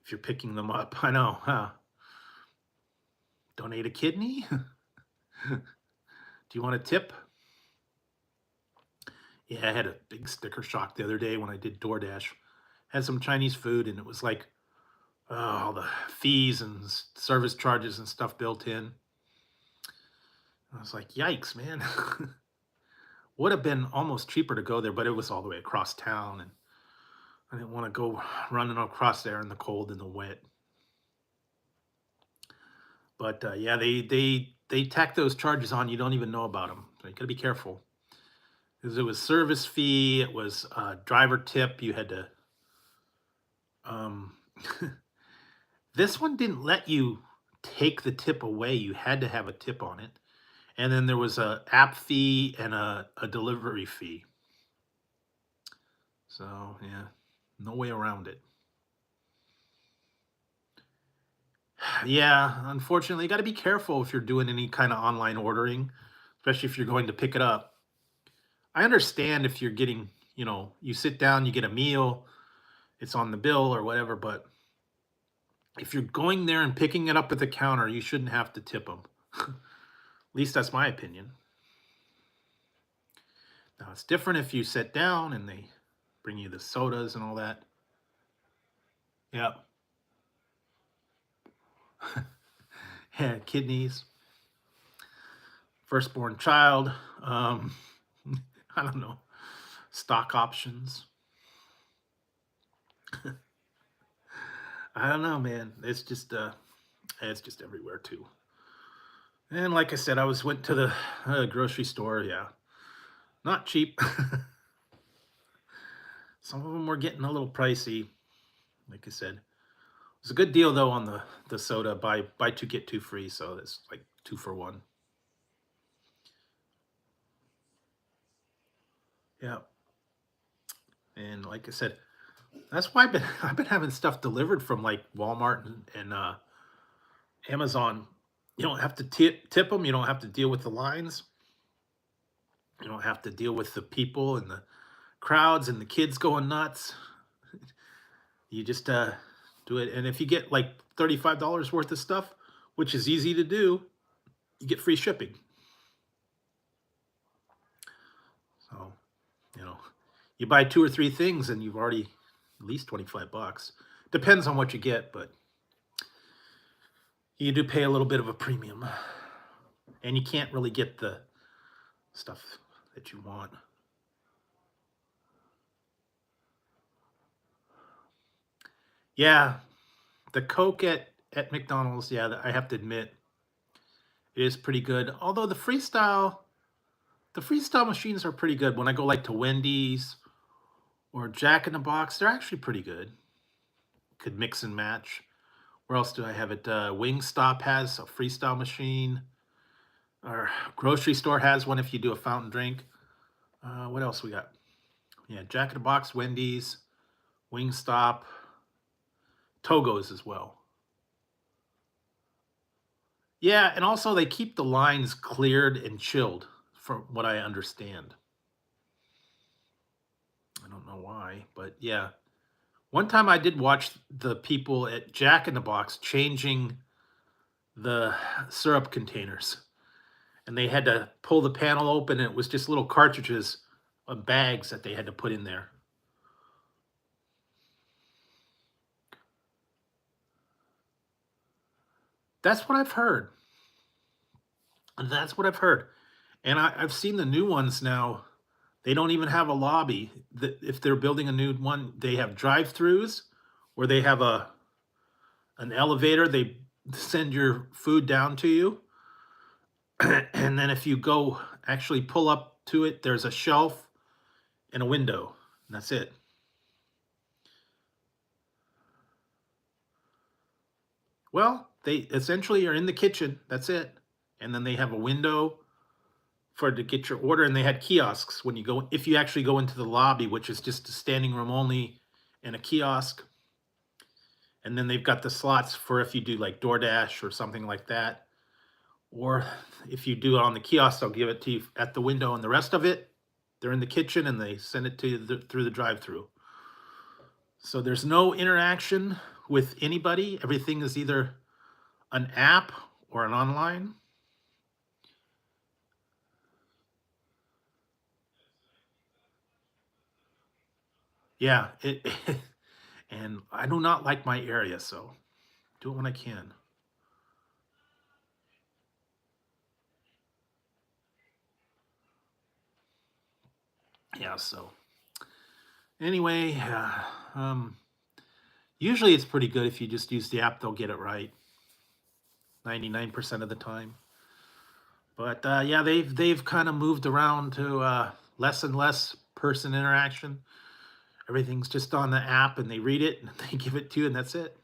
if you're picking them up. I know, huh? Donate a kidney? Do you want a tip? Yeah, I had a big sticker shock the other day when I did DoorDash. Had some Chinese food, and it was like all the fees and service charges and stuff built in. I was like, yikes, man. Would have been almost cheaper to go there, but it was all the way across town, and I didn't want to go running across there in the cold and the wet. But yeah, they tack those charges on. You don't even know about them. So you got to be careful. Because it was service fee, it was driver tip. You had to. This one didn't let you take the tip away. You had to have a tip on it. And then there was a app fee and a delivery fee. So yeah, no way around it. Yeah, unfortunately, you got to be careful if you're doing any kind of online ordering, especially if you're going to pick it up. I understand if you're getting, you sit down, you get a meal, it's on the bill or whatever, but if you're going there and picking it up at the counter, you shouldn't have to tip them. At least that's my opinion. Now, it's different if you sit down and they bring you the sodas and all that. Yeah. Yeah, kidneys, firstborn child, I don't know, stock options. I don't know, man. It's just everywhere too. And like I said, went to the grocery store. Yeah, not cheap. Some of them were getting a little pricey. Like I said, it was a good deal though on the soda. Buy two get two free, so it's like 2 for 1. Yeah, and like I said, that's why I've been having stuff delivered from like Walmart and Amazon. You don't have to tip them. You don't have to deal with the lines. You don't have to deal with the people and the crowds and the kids going nuts. You just do it. And if you get like $35 worth of stuff, which is easy to do, you get free shipping. So, you know, you buy 2 or 3 things and you've already at least 25 bucks. Depends on what you get, but you do pay a little bit of a premium. And you can't really get the stuff that you want. Yeah, the Coke at McDonald's, yeah, I have to admit, it is pretty good. Although the freestyle machines are pretty good. When I go like to Wendy's or Jack in the Box, they're actually pretty good. Could mix and match. Where else do I have it? Wingstop has a freestyle machine. Or grocery store has one if you do a fountain drink. What else we got? Yeah, Jack in the Box, Wendy's, Wingstop, Togo's as well. Yeah, and also they keep the lines cleared and chilled, from what I understand. I don't know why, but yeah. One time I did watch the people at Jack in the Box changing the syrup containers, and they had to pull the panel open, and it was just little cartridges of bags that they had to put in there. That's what I've heard. That's what I've heard. And I've seen the new ones now. They don't even have a lobby. If they're building a new one, they have drive-throughs where they have an elevator. They send your food down to you. And then if you go actually pull up to it, there's a shelf and a window. And that's it. Well, they essentially are in the kitchen. That's it. And then they have a window for to get your order, and they had kiosks when you go, if you actually go into the lobby, which is just a standing room only and a kiosk. And then they've got the slots for if you do like DoorDash or something like that. Or if you do it on the kiosk, they'll give it to you at the window, and the rest of it, they're in the kitchen and they send it to you through the drive-through. So there's no interaction with anybody. Everything is either an app or an online. Yeah, and I do not like my area, so do it when I can. Yeah, so anyway, usually it's pretty good if you just use the app, they'll get it right 99% of the time. But yeah, they've kind of moved around to less and less person interaction. Everything's just on the app, and they read it and they give it to you, and that's it.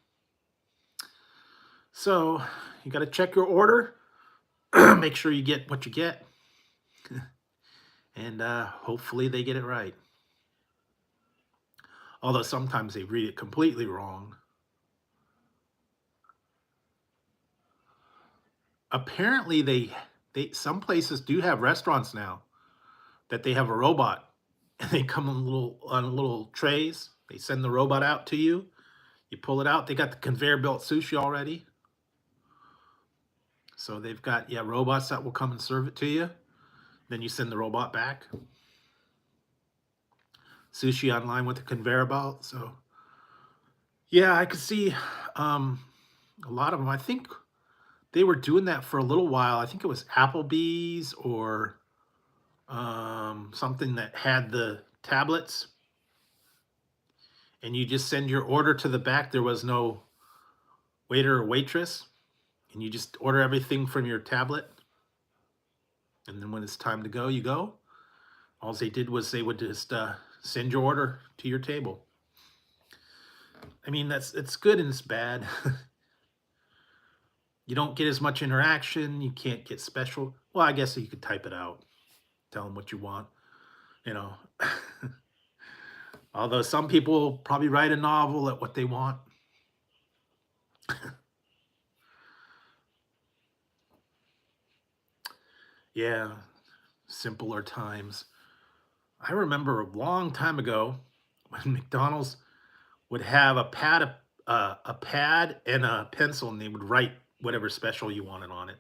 So you got to check your order, make sure you get what you get, and hopefully they get it right. Although sometimes they read it completely wrong. Apparently, they some places do have restaurants now that they have a robot, and they come on little trays. They send the robot out to you. You pull it out. They got the conveyor belt sushi already. So they've got, yeah, robots that will come and serve it to you. Then you send the robot back. Sushi online with the conveyor belt. So yeah, I could see a lot of them. I think they were doing that for a little while. I think it was Applebee's or something that had the tablets, and you just send your order to the back. There was no waiter or waitress, and you just order everything from your tablet. And then when it's time to go, you go. All they did was they would just send your order to your table. I mean, it's good and it's bad. You don't get as much interaction. You can't get special. Well, I guess you could type it out, tell them what you want, you know. Although some people probably write a novel at what they want. Yeah, simpler times. I remember a long time ago when McDonald's would have a pad and a pencil, and they would write whatever special you wanted on it.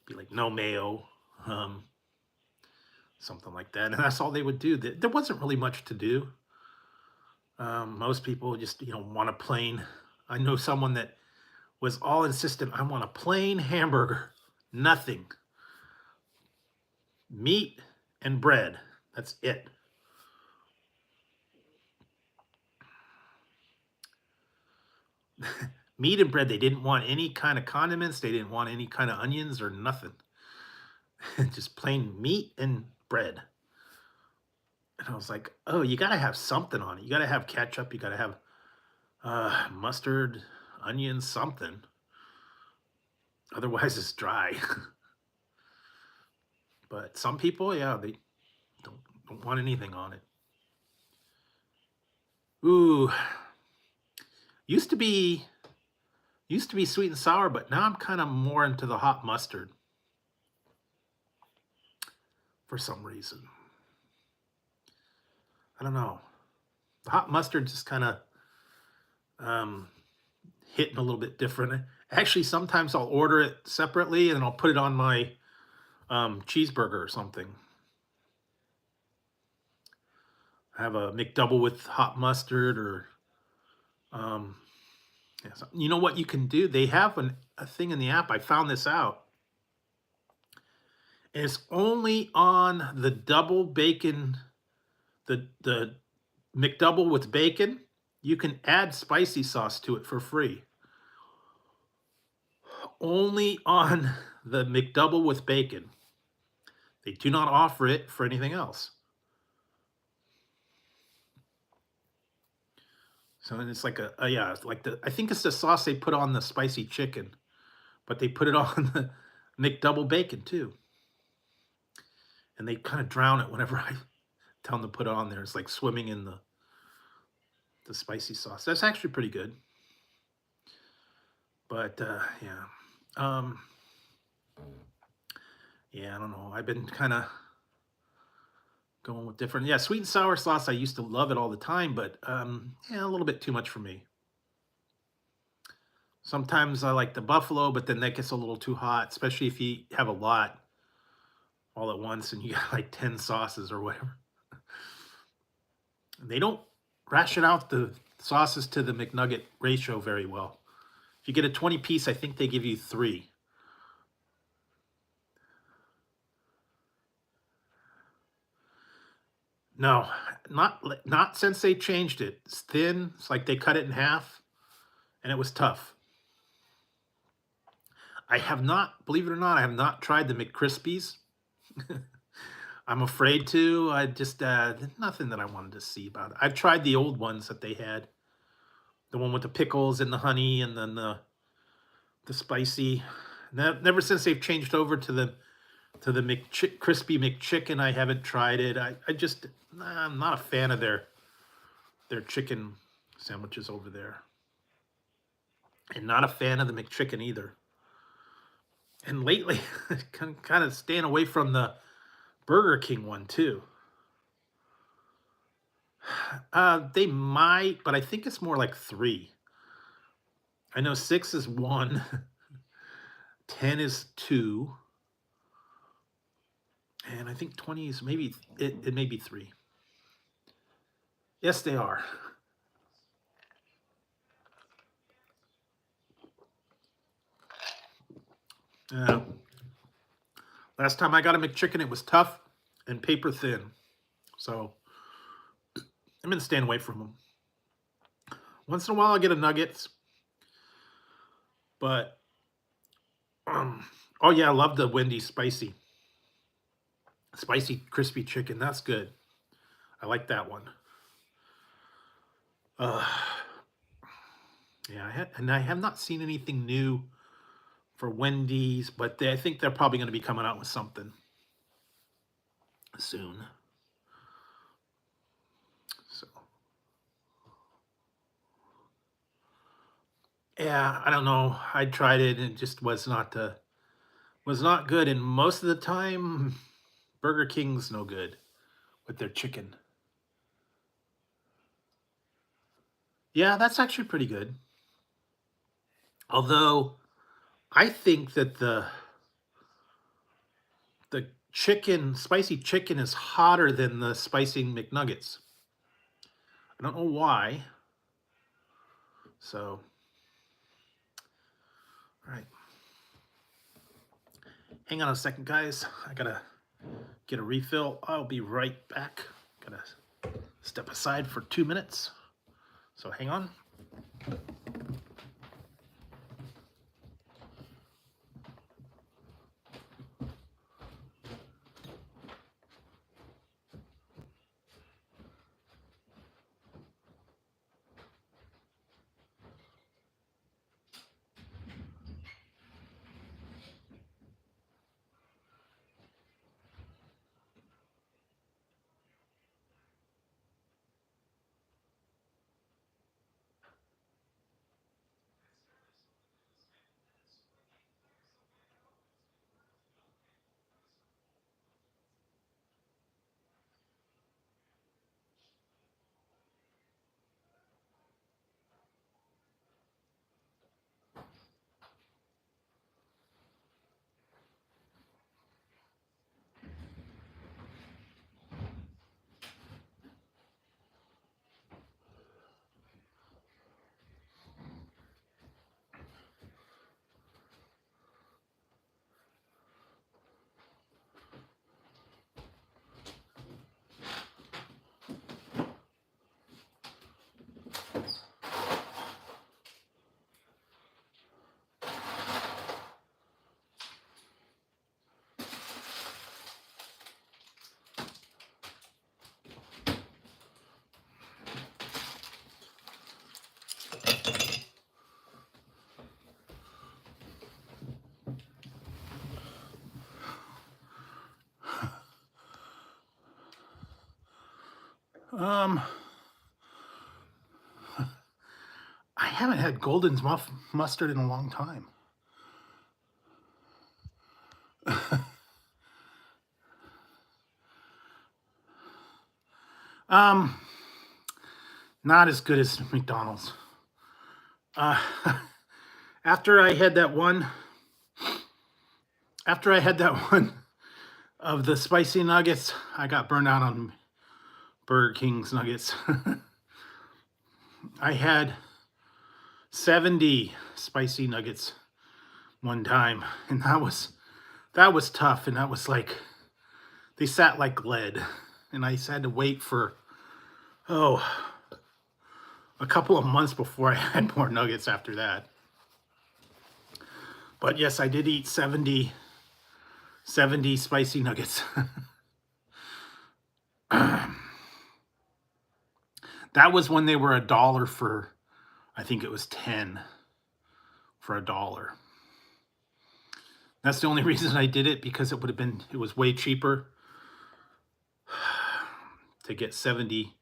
Be like no mayo, um, something like that, and that's all they would do. There wasn't really much to do. Most people just want a plain. I know someone that was all insistent. I want a plain hamburger, nothing, meat and bread. That's it. Meat and bread. They didn't want any kind of condiments. They didn't want any kind of onions or nothing. Just plain meat and bread. And I was like, oh, you got to have something on it. You got to have ketchup. You got to have mustard, onions, something. Otherwise, it's dry. But some people, yeah, they don't want anything on it. Ooh, used to be sweet and sour, but now I'm kind of more into the hot mustard for some reason. I don't know. hot mustard just kind of hitting a little bit different. Actually, sometimes I'll order it separately and I'll put it on my cheeseburger or something. I have a McDouble with hot mustard or yeah, so, you know what you can do? They have a thing in the app. I found this out. And it's only on the double bacon, the McDouble with bacon. You can add spicy sauce to it for free. Only on the McDouble with bacon. They do not offer it for anything else. So it's like yeah, it's like I think it's the sauce they put on the spicy chicken, but they put it on the McDouble bacon too. And they kind of drown it whenever I tell them to put it on there. It's like swimming in the spicy sauce. That's actually pretty good. But yeah. Yeah, I don't know. I've been kind of going with different. Yeah, sweet and sour sauce. I used to love it all the time, but yeah, a little bit too much for me. Sometimes I like the buffalo, but then that gets a little too hot, especially if you have a lot all at once and you got like 10 sauces or whatever. They don't ration out the sauces to the McNugget ratio very well. If you get a 20 piece, I think they give you 3. No, not since they changed it. It's thin. It's like they cut it in half, and it was tough. I have not, believe it or not, I have not tried the McCrispies. I'm afraid to. I just nothing that I wanted to see about it. I've tried the old ones that they had, the one with the pickles and the honey, and then the spicy. Never since they've changed over to the crispy McChicken, I haven't tried it. I'm not a fan of their chicken sandwiches over there, and not a fan of the McChicken either. And lately, kind of staying away from the Burger King one too. They might, but I think it's more like 3. I know 6 is 1, 10 is 2, and I think 20 is maybe it may be 3. Yes, they are. Last time I got a McChicken, it was tough and paper thin. So I'm gonna stand away from them. Once in a while, I get a nuggets, but oh yeah, I love the Wendy's spicy crispy chicken. That's good. I like that one. Yeah, I have not seen anything new for Wendy's, but I think they're probably going to be coming out with something soon. So, yeah, I don't know. I tried it and it just was not good. And most of the time, Burger King's no good with their chicken. Yeah, that's actually pretty good. Although I think that the spicy chicken is hotter than the spicy McNuggets. I don't know why. So, all right. Hang on a second, guys. I gotta get a refill. I'll be right back. Gotta step aside for 2 minutes. So hang on. Um, I haven't had Golden's mustard in a long time. um, Not as good as McDonald's. Uh, after I had that one, after I had that one of the spicy nuggets, I got burned out on Burger King's nuggets. I had 70 spicy nuggets one time, and that was tough, and that was like, they sat like lead, and I had to wait for a couple of months before I had more nuggets after that. But yes, I did eat 70 spicy nuggets. That was when they were $1 for, I think it was 10 for $1. That's the only reason I did it, because it was way cheaper to get 70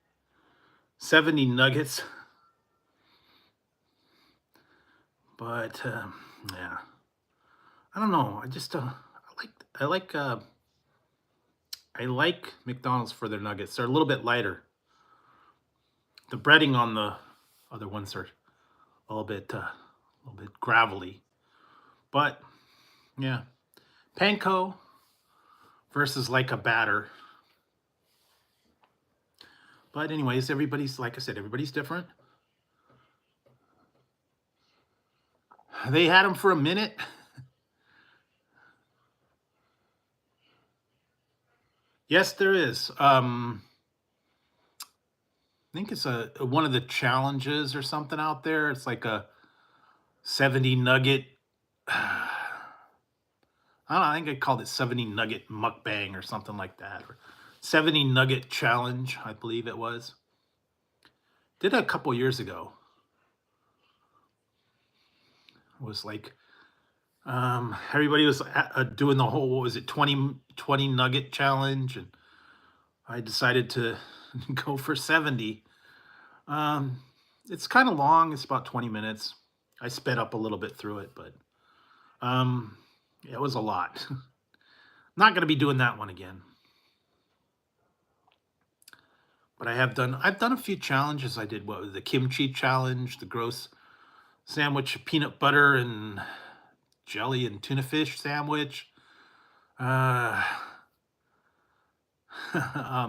nuggets. But yeah, I don't know. I just I like McDonald's for their nuggets. They're a little bit lighter. The breading on the other ones are a little bit gravelly. But yeah, panko versus like a batter. But anyways, like I said, everybody's different. They had them for a minute. Yes, there is. I think it's one of the challenges or something out there. It's like a 70 nugget. I don't know, I think I called it 70 nugget mukbang or something like that. Or 70 nugget challenge, I believe it was. Did it a couple years ago. It was like everybody was doing the whole, what was it, 20 nugget challenge, and I decided to go for 70. It's kind of long. It's about 20 minutes. I sped up a little bit through it, but it was a lot. Not going to be doing that one again. But I've done a few challenges. I did the kimchi challenge, the gross sandwich, peanut butter and jelly and tuna fish sandwich.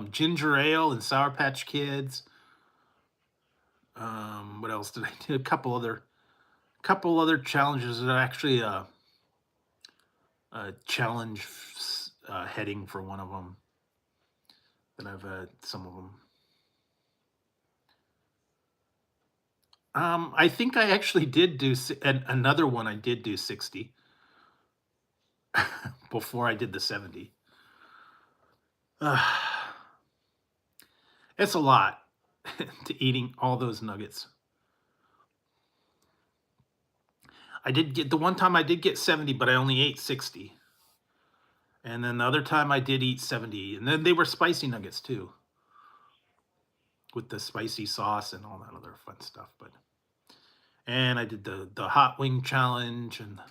Ginger ale and Sour Patch Kids. What else did I do? A couple other challenges that are actually a challenge heading for one of them. That I've had some of them. I think I actually did do another one. I did do 60 before I did the 70. It's a lot to eating all those nuggets. I did get the one time I did get 70, but I only ate 60. And then the other time I did eat 70, and then they were spicy nuggets too, with the spicy sauce and all that other fun stuff. And I did the hot wing challenge and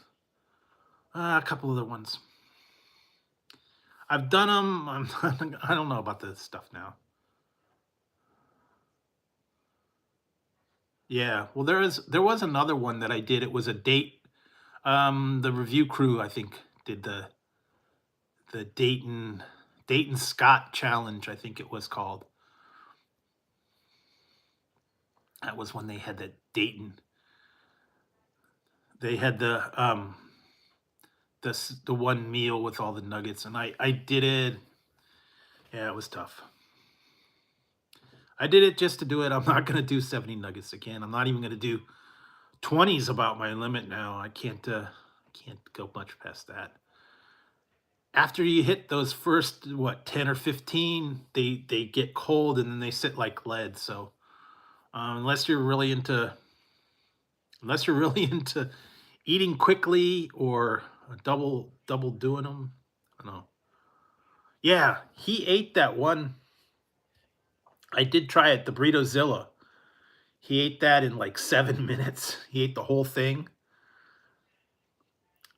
a couple other ones. I've done them. I don't know about this stuff now. Yeah, well, there was another one that I did. It was a date. The review crew, I think, did the Dayton Scott challenge, I think it was called. That was when they had the Dayton. They had the one meal with all the nuggets, and I did it. Yeah, it was tough. I did it just to do it. I'm not going to do 70 nuggets again. I'm not even going to do 20s. About my limit now. I can't go much past that. After you hit those first 10 or 15, they get cold and then they sit like lead. So unless you're really into eating quickly or double doing them, I don't know. Yeah, he ate that one I did try it, the Burritozilla. He ate that in like 7 minutes. He ate the whole thing.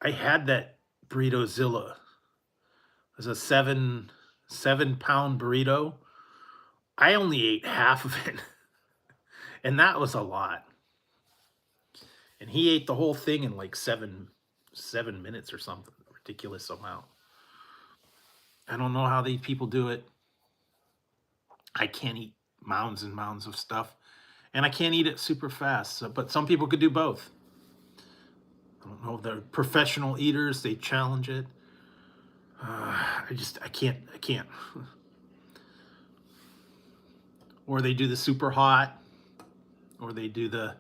I had that Burritozilla. It was a seven pound burrito. I only ate half of it, and that was a lot. And he ate the whole thing in like seven minutes or something. Ridiculous amount. I don't know how these people do it. I can't eat mounds and mounds of stuff, and I can't eat it super fast. So, but some people could do both. I don't know. They're professional eaters. They challenge it. I can't. Or they do the super hot, or they do the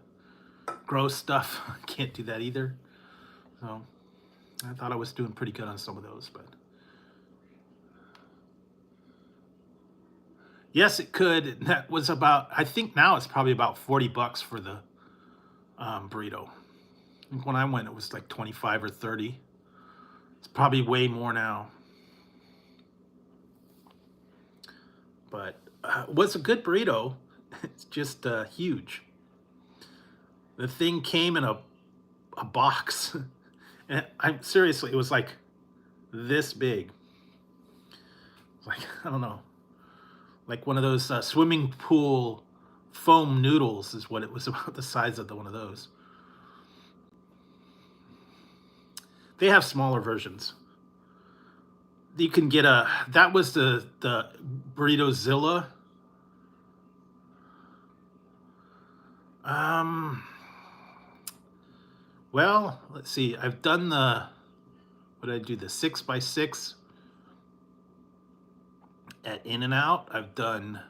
gross stuff. I can't do that either. So I thought I was doing pretty good on some of those, but yes, it could. And that was about, I think now it's probably about $40 for the burrito. I think when I went, it was like 25 or 30. It's probably way more now. But it was a good burrito. It's just huge. The thing came in a box. And I'm seriously, it was like this big. Like, I don't know. Like one of those swimming pool foam noodles is what it was, about the size of one of those. They have smaller versions. You can get that was the Burritozilla. Well, let's see. I've done what did I do? The 6x6 at In-N-Out. I've done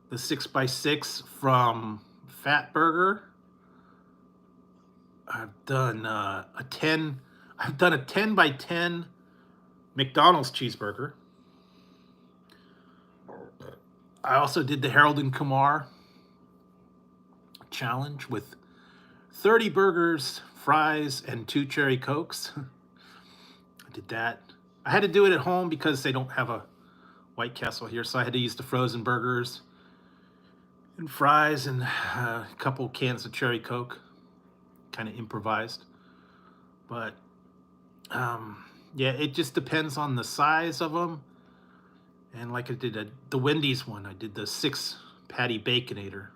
the 6x6 from Fat Burger. I've done a 10. I've done a 10x10 McDonald's cheeseburger. I also did the Harold and Kumar challenge with 30 burgers, fries, and 2 cherry cokes. I did that. I had to do it at home because they don't have a White Castle here, so I had to use the frozen burgers and fries and a couple cans of cherry coke. Kind of improvised. But yeah, it just depends on the size of them. And like I did the Wendy's one, I did the 6 patty baconator.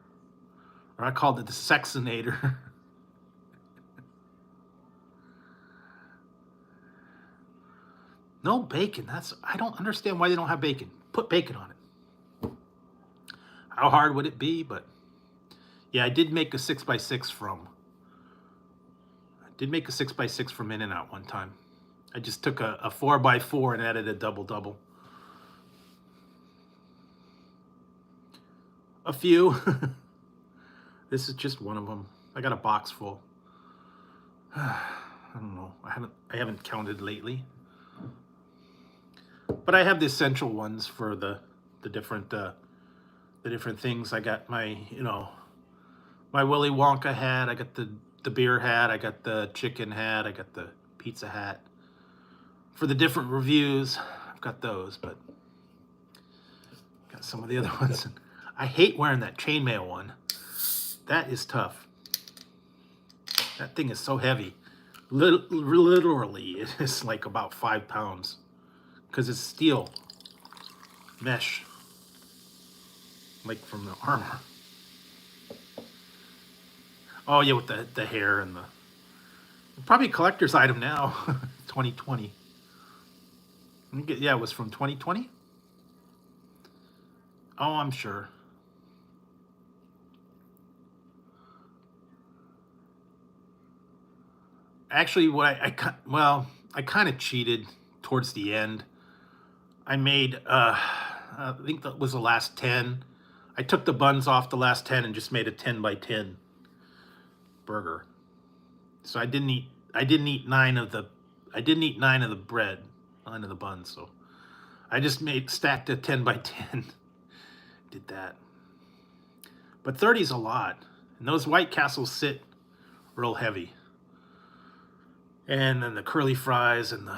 Or I called it the Sexinator. No bacon. I don't understand why they don't have bacon. Put bacon on it. How hard would it be? But yeah, I did make a 6x6 from In-N-Out one time. I just took a 4x4 and added a double-double. A few. This is just one of them. I got a box full. I don't know. I haven't counted lately. But I have the essential ones for the different things. I got my, my Willy Wonka hat. I got the beer hat. I got the chicken hat. I got the pizza hat. For the different reviews, I've got those, but got some of the other ones. I hate wearing that chainmail one. That is tough. That thing is so heavy. Literally, it is like about 5 pounds. Because it's steel mesh, like from the armor. Oh yeah, with the hair and probably a collector's item now. 2020. Yeah, it was from 2020. Oh, I'm sure. Actually, what I kind of cheated towards the end. I made, I think that was the last 10. I took the buns off the last 10 and just made a 10x10 burger. So I didn't eat 9 of the bread, 9 of the buns. So I just stacked a 10x10. Did that. But 30 is a lot. And those White Castles sit real heavy. And then the curly fries and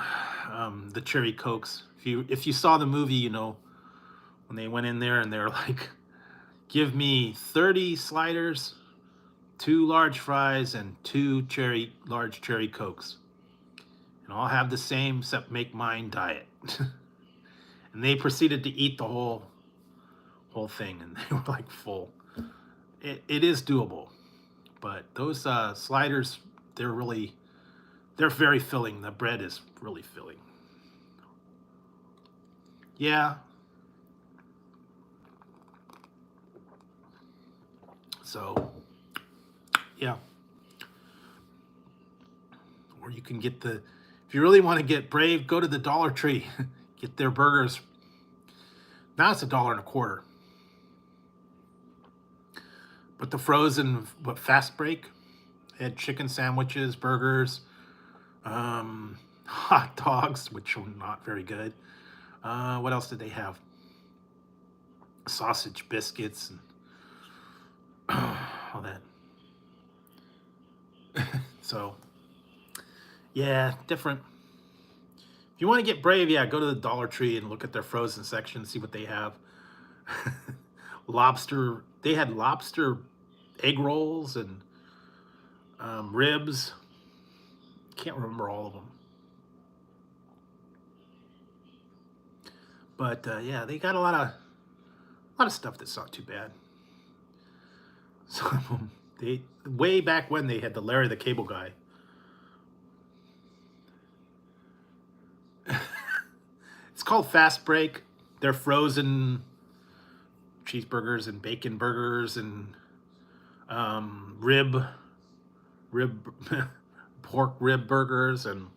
the cherry cokes. If you saw the movie, when they went in there and they were like, Give me 30 sliders, 2 large fries, and 2 large cherry Cokes. And I'll have the same, except make mine diet. And they proceeded to eat the whole thing, and they were like full. It is doable, but those sliders, they're very filling. The bread is really filling. Yeah. So, yeah. Or you can get if you really want to get brave, go to the Dollar Tree. Get their burgers. Now it's $1.25. But the frozen, fast break, they had chicken sandwiches, burgers, hot dogs, which were not very good. What else did they have? Sausage biscuits and all that. So, yeah, different. If you want to get brave, yeah, go to the Dollar Tree and look at their frozen section, see what they have. Lobster. They had lobster egg rolls and ribs. Can't remember all of them. But yeah, they got a lot of stuff that's not too bad. Some of them, way back when they had the Larry the Cable Guy. It's called Fast Break. They're frozen cheeseburgers and bacon burgers and pork rib burgers, and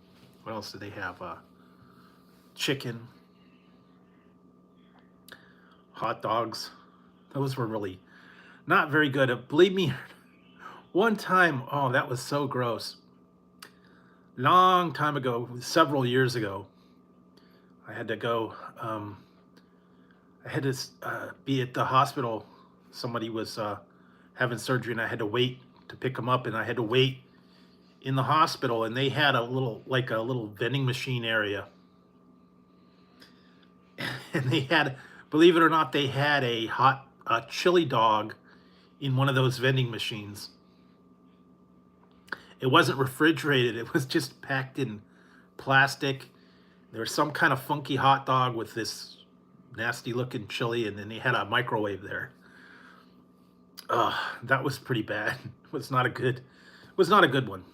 what else do they have? Chicken, hot dogs. Those were really not very good. Believe me, one time, oh, that was so gross. Long time ago, several years ago, I had to go. I had to be at the hospital. Somebody was having surgery, and I had to wait to pick them up, and I had to wait in the hospital, and they had a little vending machine area. And they had, believe it or not, they had a chili dog in one of those vending machines. It wasn't refrigerated. It was just packed in plastic. There was some kind of funky hot dog with this nasty looking chili, and then they had a microwave there. That was pretty bad. It was not a good one.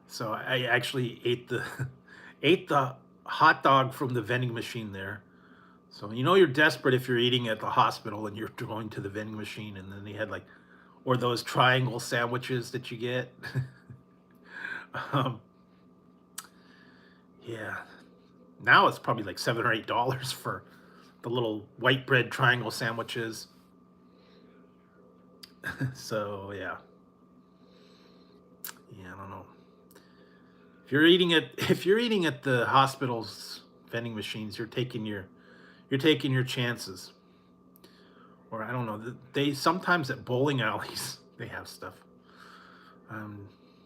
So I actually ate the hot dog from the vending machine there. So you're desperate if you're eating at the hospital and you're going to the vending machine, and then they had or those triangle sandwiches that you get. Yeah. Now it's probably like $7 or $8 for the little white bread triangle sandwiches. So yeah. Yeah, I don't know. If you're eating at the hospital's vending machines, you're taking your chances. Or I don't know. They sometimes at bowling alleys they have stuff. I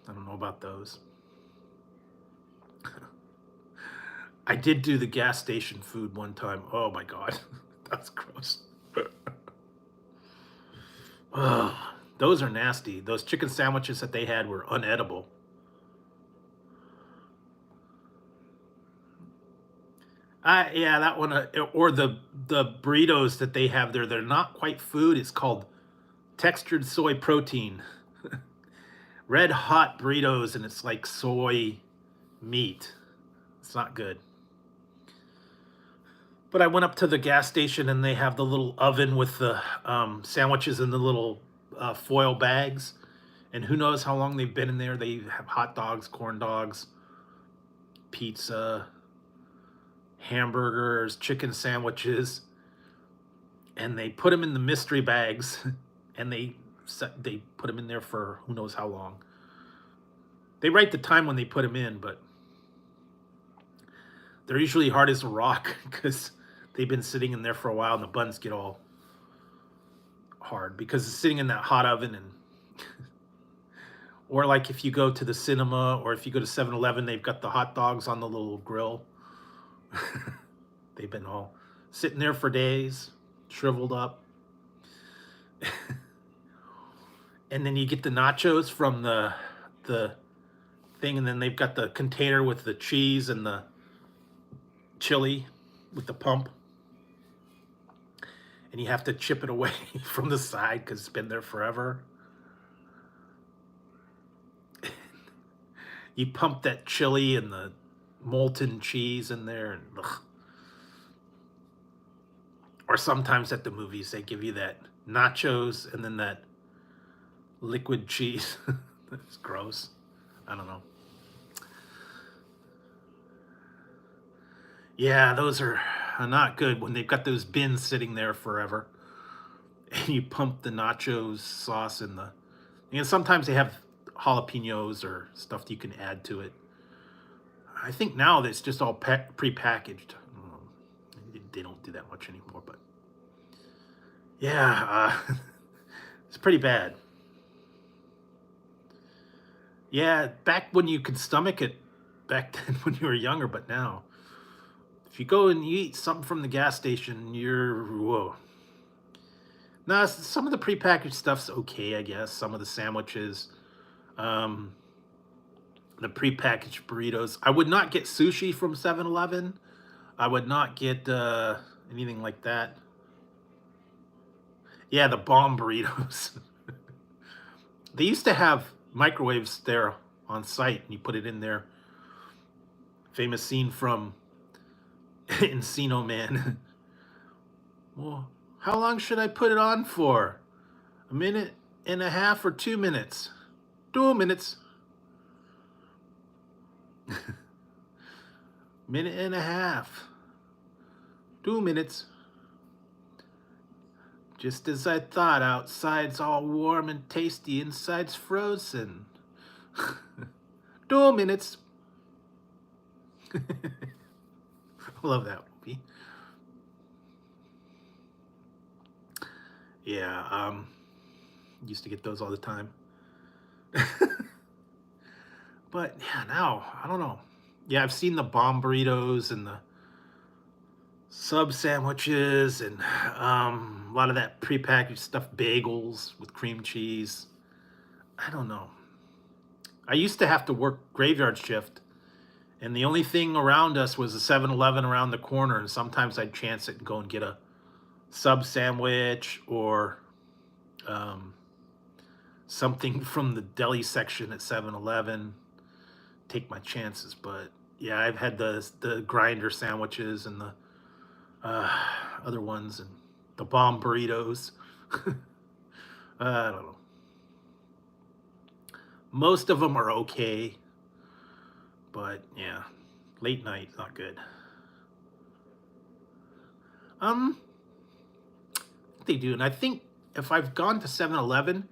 don't know about those. I did do the gas station food one time. Oh my God, that's gross. Those are nasty. Those chicken sandwiches that they had were unedible. Yeah, that one. Or the burritos that they have there. They're not quite food. It's called textured soy protein. Red hot burritos, and it's like soy meat. It's not good. But I went up to the gas station, and they have the little oven with the sandwiches in the little foil bags. And who knows how long they've been in there. They have hot dogs, corn dogs, pizza, hamburgers, chicken sandwiches. And they put them in the mystery bags, and they put them in there for who knows how long. They write the time when they put them in, but they're usually hard as a rock because they've been sitting in there for a while, and the buns get all hard because it's sitting in that hot oven. And Or like if you go to the cinema or if you go to 7-Eleven, they've got the hot dogs on the little grill. They've been all sitting there for days, shriveled up. And then you get the nachos from the thing, and then they've got the container with the cheese and the chili with the pump. And you have to chip it away from the side because it's been there forever. You pump that chili and the molten cheese in there, and ugh. Or sometimes at the movies they give you that nachos and then that liquid cheese. That's gross. I don't know. Yeah, those are not good when they've got those bins sitting there forever. And you pump the nachos sauce in the... And sometimes they have jalapenos or stuff that you can add to it. I think now it's just all pre-packaged. They don't do that much anymore, but... Yeah, it's pretty bad. Yeah, back when you could stomach it, back then when you were younger, but now... If you go and you eat something from the gas station, you're... Whoa. Now, some of the prepackaged stuff's okay, I guess. Some of the sandwiches, the prepackaged burritos. I would not get sushi from 7-Eleven. I would not get anything like that. Yeah, the bomb burritos. They used to have microwaves there on site, and you put it in there. Famous scene from Encino Man. Well, how long should I put it on for? A minute and a half or 2 minutes? 2 minutes. Minute and a half. 2 minutes. Just as I thought, outside's all warm and tasty, inside's frozen. 2 minutes. I love that movie. Yeah, used to get those all the time. But yeah, now, I don't know. Yeah, I've seen the bomb burritos and the sub sandwiches and a lot of that prepackaged stuff, bagels with cream cheese. I don't know. I used to have to work graveyard shift, and the only thing around us was a 7-Eleven around the corner, and sometimes I'd chance it and go and get a sub sandwich or something from the deli section at 7-Eleven. Take my chances, but yeah, I've had the grinder sandwiches and the other ones and the bomb burritos. I don't know. Most of them are okay, but yeah, late night not good. They do, and I think if I've gone to 7-Eleven,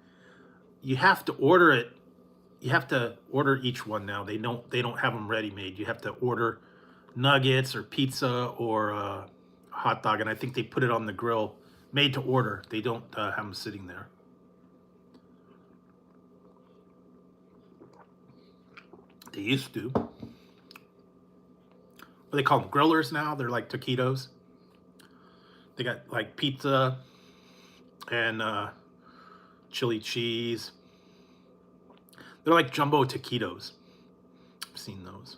you have to order it. You have to order each one now. They don't have them ready made. You have to order nuggets or pizza or a hot dog, and I think they put it on the grill, made to order. They don't have them sitting there. They used to. What do they call them? Grillers now? They're like taquitos. They got like pizza and chili cheese. They're like jumbo taquitos. I've seen those.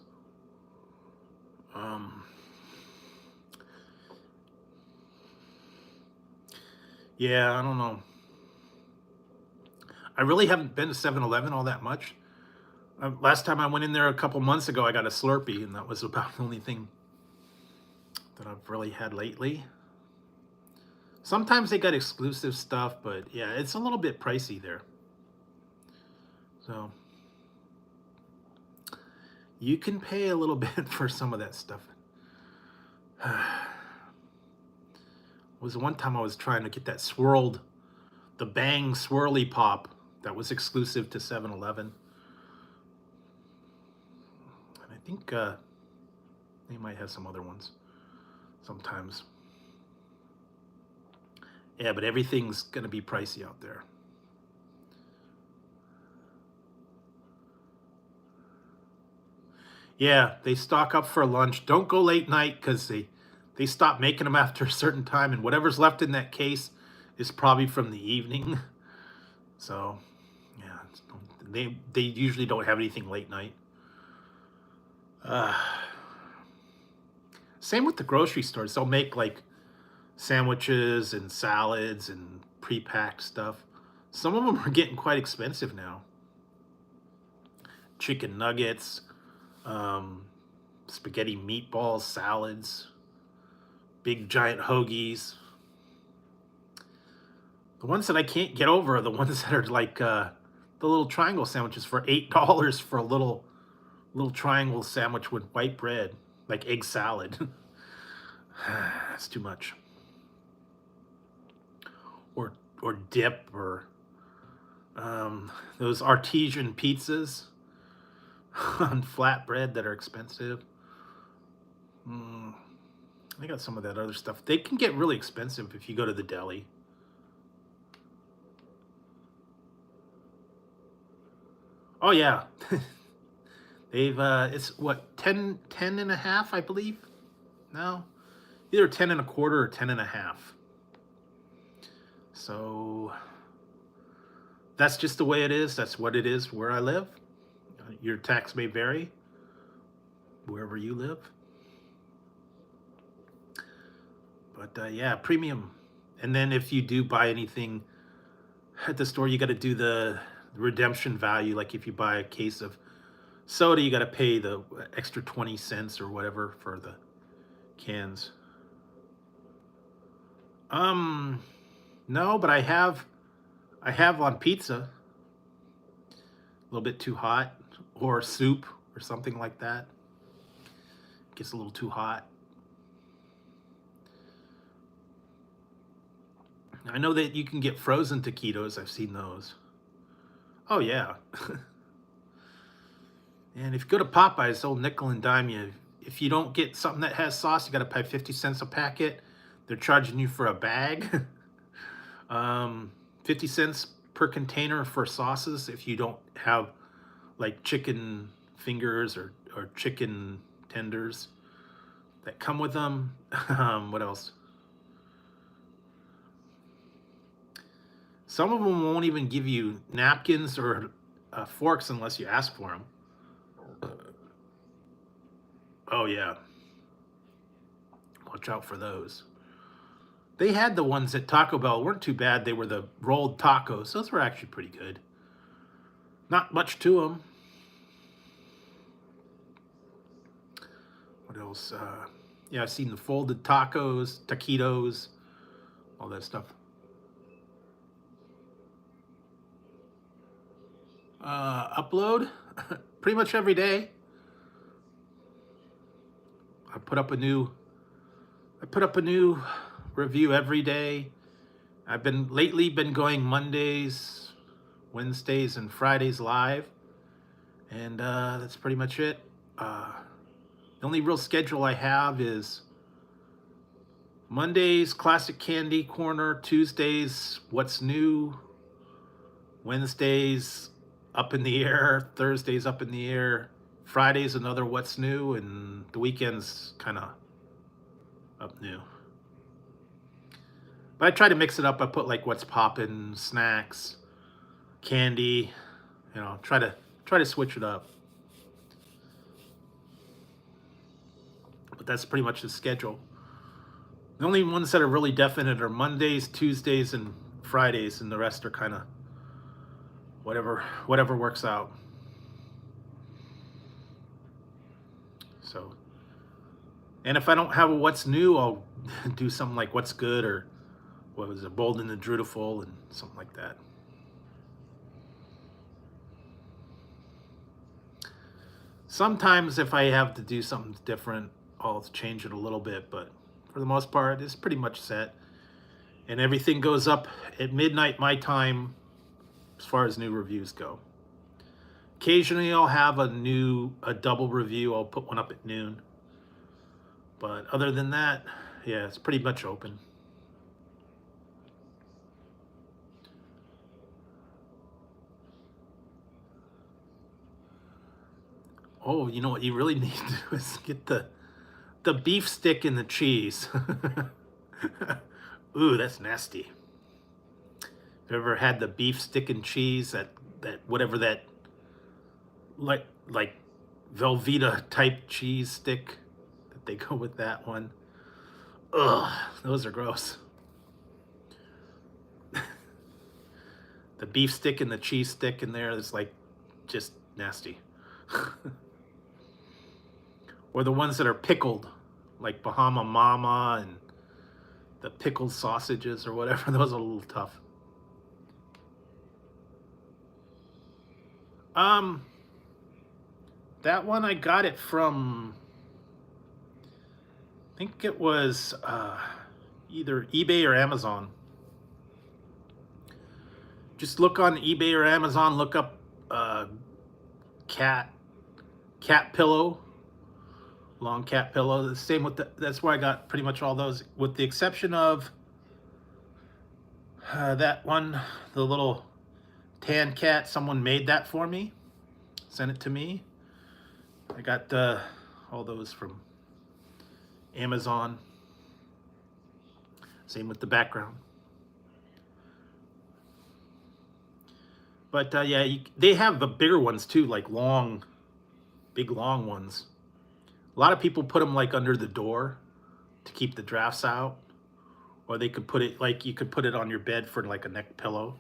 Yeah, I don't know. I really haven't been to 7-Eleven all that much. Last time I went in there a couple months ago, I got a Slurpee, and that was about the only thing that I've really had lately. Sometimes they got exclusive stuff, but yeah, it's a little bit pricey there. So you can pay a little bit for some of that stuff. Was one time I was trying to get that the Bang Swirly Pop that was exclusive to 7-Eleven. And I think they might have some other ones sometimes. Yeah, but everything's going to be pricey out there. Yeah, they stock up for lunch. Don't go late night because they stop making them after a certain time, and whatever's left in that case is probably from the evening. So, yeah, they usually don't have anything late night. Uh, Same with the grocery stores. They'll make like sandwiches and salads and pre-packed stuff. Some of them are getting quite expensive now. Chicken nuggets, um, spaghetti meatballs, salads, big giant hoagies. The ones that I can't get over are the ones that are like the little triangle sandwiches for $8 for a little triangle sandwich with white bread, like egg salad. That's too much. Or dip, or those artesian pizzas on flatbread that are expensive. I got some of that other stuff. They can get really expensive if you go to the deli. Oh yeah. They've it's what, 10 and a half, I believe. No, either 10 and a quarter or 10 and a half. So that's just the way it is. That's what it is where I live. Your tax may vary wherever you live. But yeah, premium. And then if you do buy anything at the store, you got to do the redemption value. Like if you buy a case of soda, you got to pay the extra 20 cents or whatever for the cans. No, but I have on pizza. A little bit too hot, or soup or something like that. Gets a little too hot. I know that you can get frozen taquitos. I've seen those. Oh yeah. And if you go to Popeyes, they'll nickel and dime you. If you don't get something that has sauce, you got to pay 50 cents a packet. They're charging you for a bag. 50 cents per container for sauces if you don't have like chicken fingers or chicken tenders that come with them. What else? Some of them won't even give you napkins or forks unless you ask for them. Oh yeah, watch out for those. They had the ones at Taco Bell, weren't too bad. They were the rolled tacos. Those were actually pretty good. Not much to them. What else? Yeah, I've seen the folded tacos, taquitos, all that stuff. Upload pretty much every day. I put up a new review every day. I've been lately going Mondays, Wednesdays, and Fridays live, and that's pretty much it. The only real schedule I have is Mondays, Classic Candy Corner, Tuesdays, What's New, Wednesdays, Up in the Air, Thursdays, Up in the Air, Fridays, another What's New, and the weekends kind of up new. But I try to mix it up. I put like what's poppin', snacks, candy, you know, try to switch it up. But that's pretty much the schedule. The only ones that are really definite are Mondays, Tuesdays, and Fridays, and the rest are kind of whatever works out. So, and if I don't have a what's new, I'll do something like what's good, or what was it, Bold and the Drewsfoodreviews, and something like that. Sometimes if I have to do something different, I'll change it a little bit, but for the most part, it's pretty much set. And everything goes up at midnight my time as far as new reviews go. Occasionally I'll have a double review. I'll put one up at noon. But other than that, yeah, it's pretty much open. Oh, you know what you really need to do is get the beef stick and the cheese. Ooh, that's nasty. Have you ever had the beef stick and cheese, that whatever that like Velveeta type cheese stick that they go with that one? Ugh, those are gross. The beef stick and the cheese stick in there is like just nasty. Or the ones that are pickled, like Bahama Mama and the pickled sausages or whatever. Those are a little tough. That one I got it from, I think it was either eBay or Amazon. Just look on eBay or Amazon, look up cat pillow, long cat pillow. The same with that's where I got pretty much all those, with the exception of that one, the little tan cat. Someone made that for me, sent it to me. I got all those from Amazon. Same with the background. But yeah, they have the bigger ones too, like long, big long ones. A lot of people put them like under the door to keep the drafts out, or they could put it like, you could put it on your bed for like a neck pillow.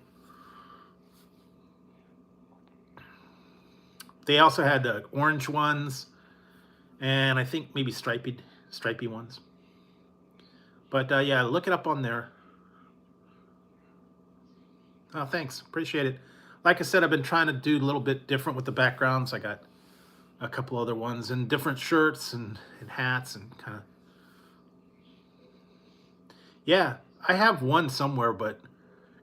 They also had the orange ones, and I think maybe stripy ones. But yeah, look it up on there. Oh, thanks, appreciate it. Like I said, I've been trying to do a little bit different with the backgrounds. I got a couple other ones and different shirts and hats and kind of. Yeah, I have one somewhere, but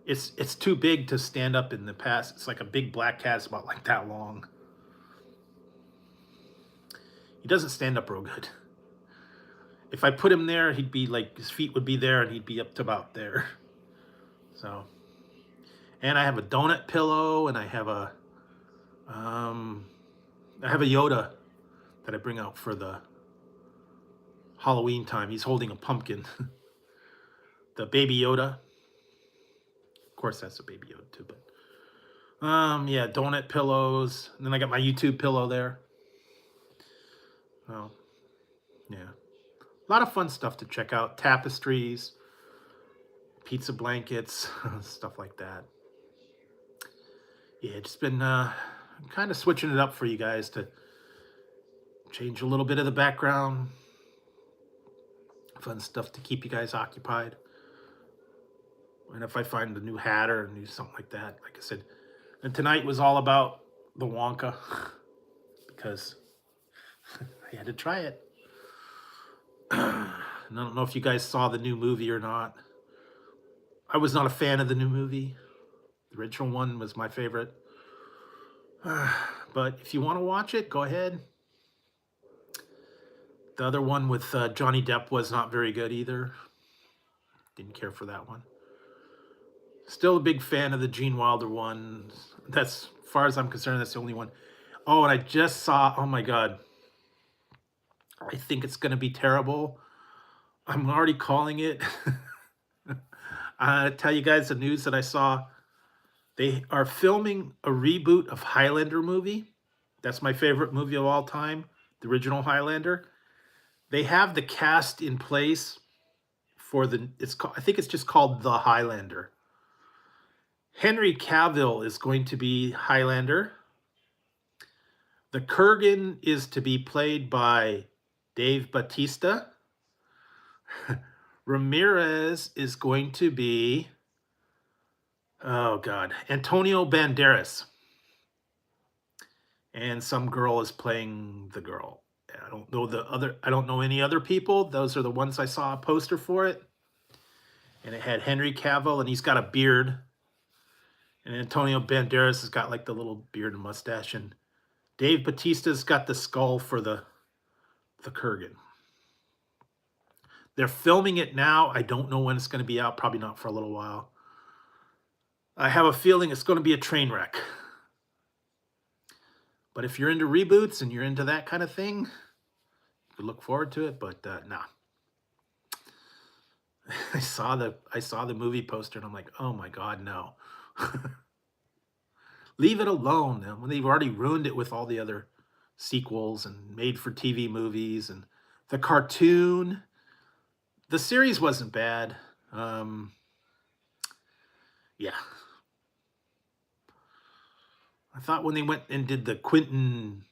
it's too big to stand up in the past. It's like a big black cat. It's about like that long. He doesn't stand up real good. If I put him there, he'd be like, his feet would be there and he'd be up to about there. So, and I have a donut pillow, and I have a Yoda that I bring out for the Halloween time. He's holding a pumpkin. The baby Yoda. Of course, that's a baby Yoda too, but yeah, donut pillows. And then I got my YouTube pillow there. Oh, yeah. A lot of fun stuff to check out. Tapestries, pizza blankets, stuff like that. Yeah, just been kind of switching it up for you guys to change a little bit of the background. Fun stuff to keep you guys occupied. And if I find a new hat or a new something like that, like I said, and tonight was all about the Wonka because I had to try it. And I don't know if you guys saw the new movie or not. I was not a fan of the new movie. The original one was my favorite. But if you want to watch it, go ahead. The other one with Johnny Depp was not very good either. Didn't care for that one. Still a big fan of the Gene Wilder one. That's, as far as I'm concerned, that's the only one. Oh, and I just saw, oh my God. I think it's going to be terrible. I'm already calling it. I'll tell you guys the news that I saw. They are filming a reboot of Highlander movie. That's my favorite movie of all time, the original Highlander. They have the cast in place for the, I think it's just called The Highlander. Henry Cavill is going to be Highlander. The Kurgan is to be played by Dave Bautista. Ramirez is going to be, oh God, Antonio Banderas. And some girl is playing the girl. I don't know I don't know any other people. Those are the ones I saw a poster for it. And it had Henry Cavill, and he's got a beard. And Antonio Banderas has got like the little beard and mustache. And Dave Bautista's got the skull for the Kurgan. They're filming it now. I don't know when it's going to be out. Probably not for a little while. I have a feeling it's going to be a train wreck. But if you're into reboots and you're into that kind of thing, you could look forward to it. But nah, I saw the movie poster and I'm like, oh my god, no. Leave it alone. When they've already ruined it with all the other sequels and made for TV movies and the cartoon. The series wasn't bad. Yeah. I thought when they went and did the Quentin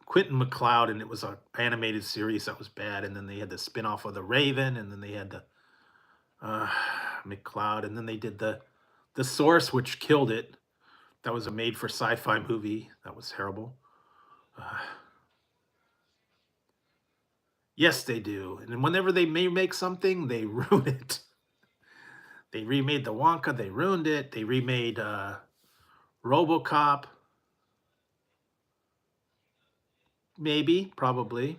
McLeod and it was an animated series, that was bad. And then they had the spin-off of the Raven, and then they had the McLeod, and then they did the Source, which killed it. That was a made for sci-fi movie. That was terrible. Yes, they do. And whenever they make something, they ruin it. They remade the Wonka, they ruined it. They remade RoboCop. Maybe, probably.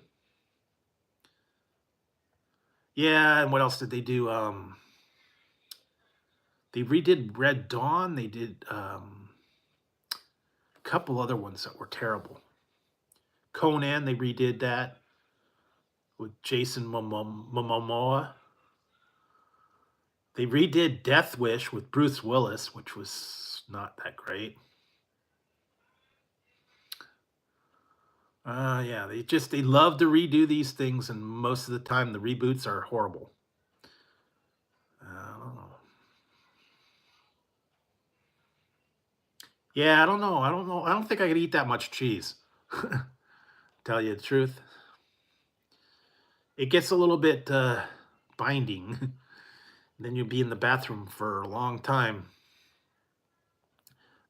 Yeah, and what else did they do? They redid Red Dawn. They did a couple other ones that were terrible. Conan, they redid that with Jason Momoa. They redid Death Wish with Bruce Willis, which was not that great. Yeah, they love to redo these things, and most of the time the reboots are horrible. I don't know. Yeah, I don't know. I don't think I could eat that much cheese. Tell you the truth. It gets a little bit binding. Then you'll be in the bathroom for a long time.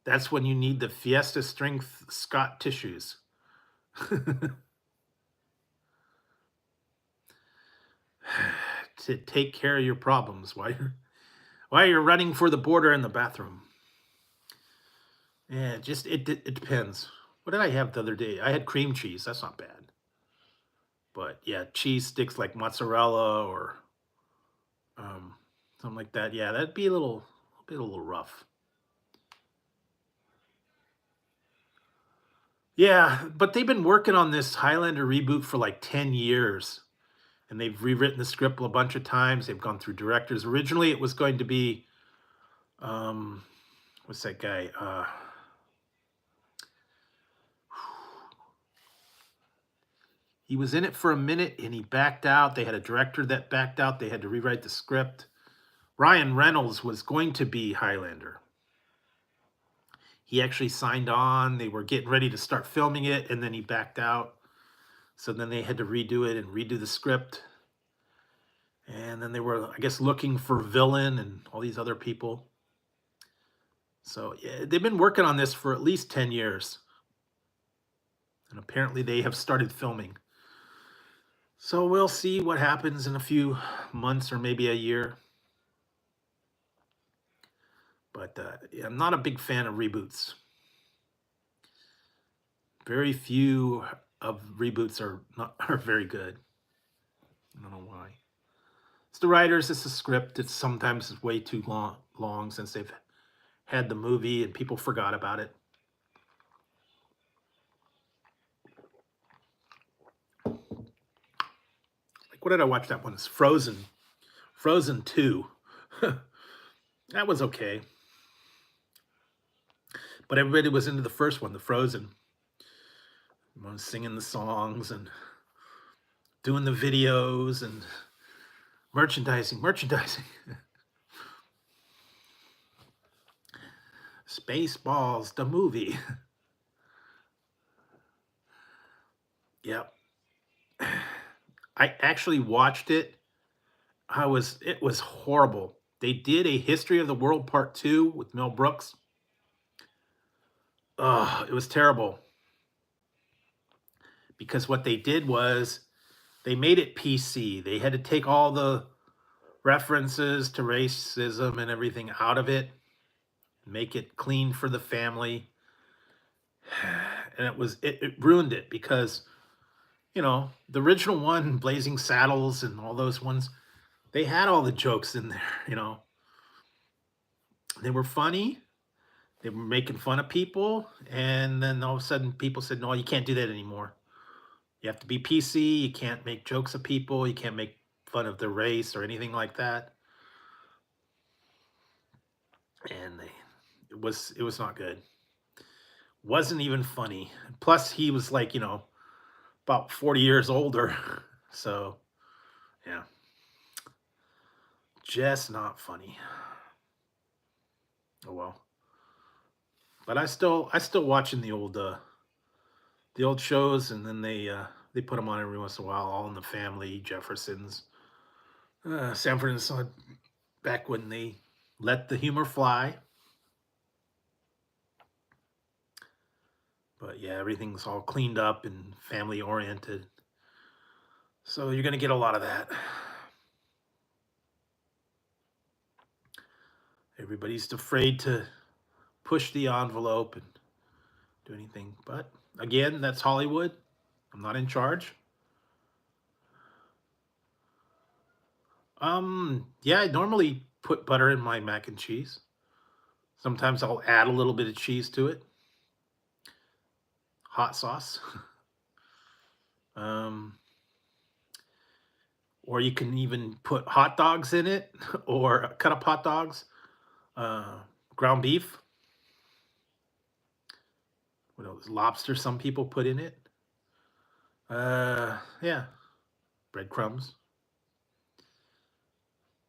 That's when you need the Fiesta Strength Scott tissues. To take care of your problems while you're running for the border in the bathroom. Yeah, it depends. What did I have the other day? I had cream cheese. That's not bad. But yeah, cheese sticks like mozzarella or something like that. Yeah, that'd be a little rough. Yeah, but they've been working on this Highlander reboot for like 10 years. And they've rewritten the script a bunch of times. They've gone through directors. Originally, it was going to be, what's that guy? He was in it for a minute and he backed out. They had a director that backed out. They had to rewrite the script. Ryan Reynolds was going to be Highlander. He actually signed on. They were getting ready to start filming it, and then he backed out. So then they had to redo it and redo the script. And then they were, I guess, looking for villain and all these other people. So yeah, they've been working on this for at least 10 years. And apparently they have started filming. So we'll see what happens in a few months or maybe a year. But yeah, I'm not a big fan of reboots. Very few of reboots are very good. I don't know why. It's the writers, it's the script. It's sometimes way too long since they've had the movie and people forgot about it. Like, what did I watch that one? It's Frozen. Frozen 2. That was okay. But everybody was into the first one, the Frozen. Everyone was singing the songs and doing the videos and merchandising. Spaceballs, the movie. Yep. I actually watched it. It was horrible. They did a History of the World Part 2 with Mel Brooks. It was terrible. Because what they did was they made it PC. They had to take all the references to racism and everything out of it, make it clean for the family. And it ruined it because, you know, the original one, Blazing Saddles and all those ones, they had all the jokes in there, you know. They were funny They were making fun of people, and then all of a sudden people said, "No, you can't do that anymore. You have to be PC, you can't make jokes of people, you can't make fun of their race or anything like that." And it was not good. Wasn't even funny. Plus he was like, about 40 years older. So, yeah, just not funny. Oh well. But I still watching the old shows, and then they put them on every once in a while. All in the Family, Jeffersons, Sanford and Son, back when they let the humor fly. But yeah, everything's all cleaned up and family oriented. So you're gonna get a lot of that. Everybody's afraid to push the envelope and do anything. But again, that's Hollywood. I'm not in charge. Yeah, I normally put butter in my mac and cheese. Sometimes I'll add a little bit of cheese to it. Hot sauce. um, or you can even put hot dogs in it, or cut up hot dogs, uh, ground beef. What else? Lobster. Some people put in it. Yeah, breadcrumbs.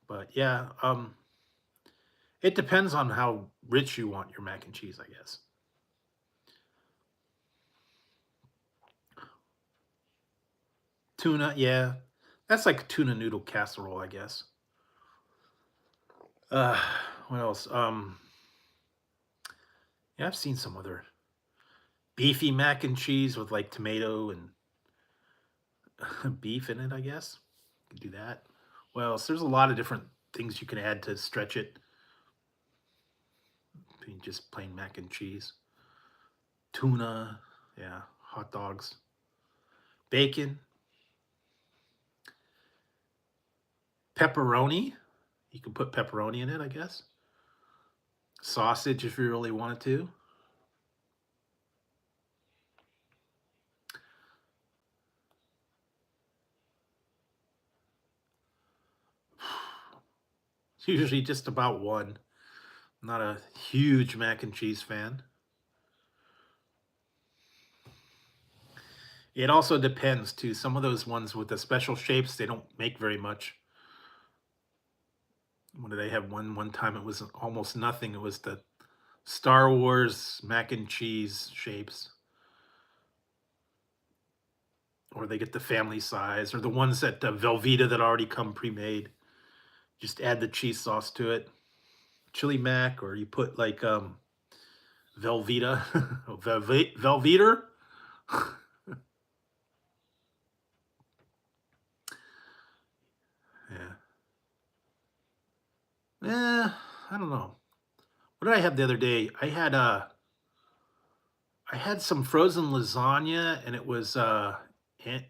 But yeah, it depends on how rich you want your mac and cheese, I guess. Tuna, yeah, that's like a tuna noodle casserole, I guess. Uh, what else? Yeah, I've seen some other beefy mac and cheese with like tomato and beef in it, I guess. You can do that. Well, so there's a lot of different things you can add to stretch it between just plain mac and cheese. Tuna, yeah, hot dogs, bacon, pepperoni. You can put pepperoni in it, I guess. Sausage if you really wanted to. It's usually just about one. I'm not a huge mac and cheese fan. It also depends too. Some of those ones with the special shapes, they don't make very much. What did I have one time? It was almost nothing. It was the Star Wars mac and cheese shapes, or they get the family size, or the ones that Velveeta that already come pre-made. Just add the cheese sauce to it, chili mac, or you put like Velveeta, Velveeta. Yeah. I don't know. What did I have the other day? I had some frozen lasagna, and it was An-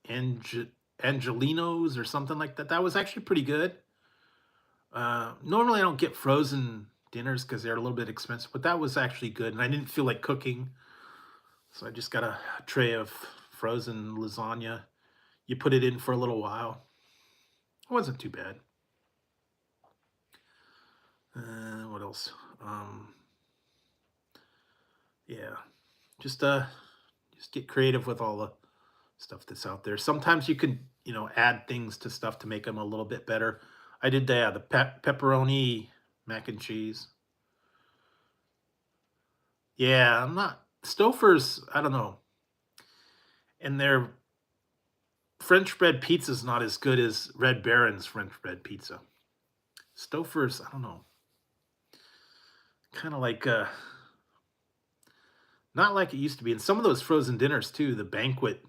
Ange- Angelinos or something like that. That was actually pretty good. Normally I don't get frozen dinners because they're a little bit expensive, but that was actually good, and I didn't feel like cooking, so I just got a tray of frozen lasagna. You put it in for a little while. It wasn't too bad. What else? Um, yeah, just just get creative with all the stuff that's out there. Sometimes you can, add things to stuff to make them a little bit better. I did the pepperoni mac and cheese. Yeah, I'm not Stouffer's. I don't know, and their French bread pizza is not as good as Red Baron's French bread pizza. Stouffer's, I don't know, kind of like not like it used to be. And some of those frozen dinners too, the banquet,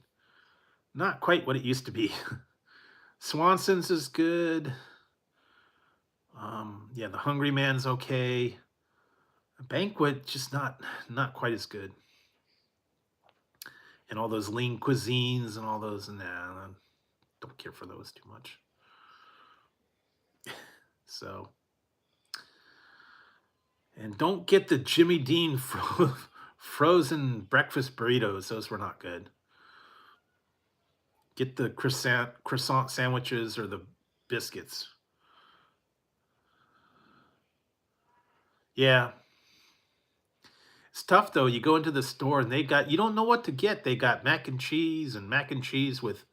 not quite what it used to be. Swanson's is good. Yeah, the Hungry Man's okay. Banquet just not quite as good. And all those lean cuisines and all those, nah, I don't care for those too much. So And don't get the Jimmy Dean frozen breakfast burritos. Those were not good. Get the croissant sandwiches or the biscuits. Yeah. It's tough though. You go into the store and you don't know what to get. They got mac and cheese with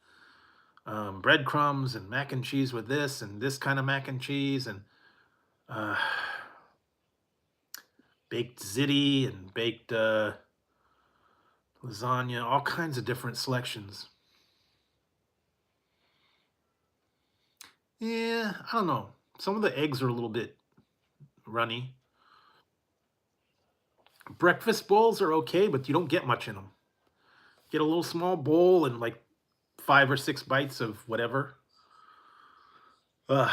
breadcrumbs and mac and cheese with this and this kind of mac and cheese and uh, baked ziti and baked lasagna, all kinds of different selections. Yeah, I don't know. Some of the eggs are a little bit runny. Breakfast bowls are okay, but you don't get much in them. Get a little small bowl and like 5 or 6 bites of whatever. Kind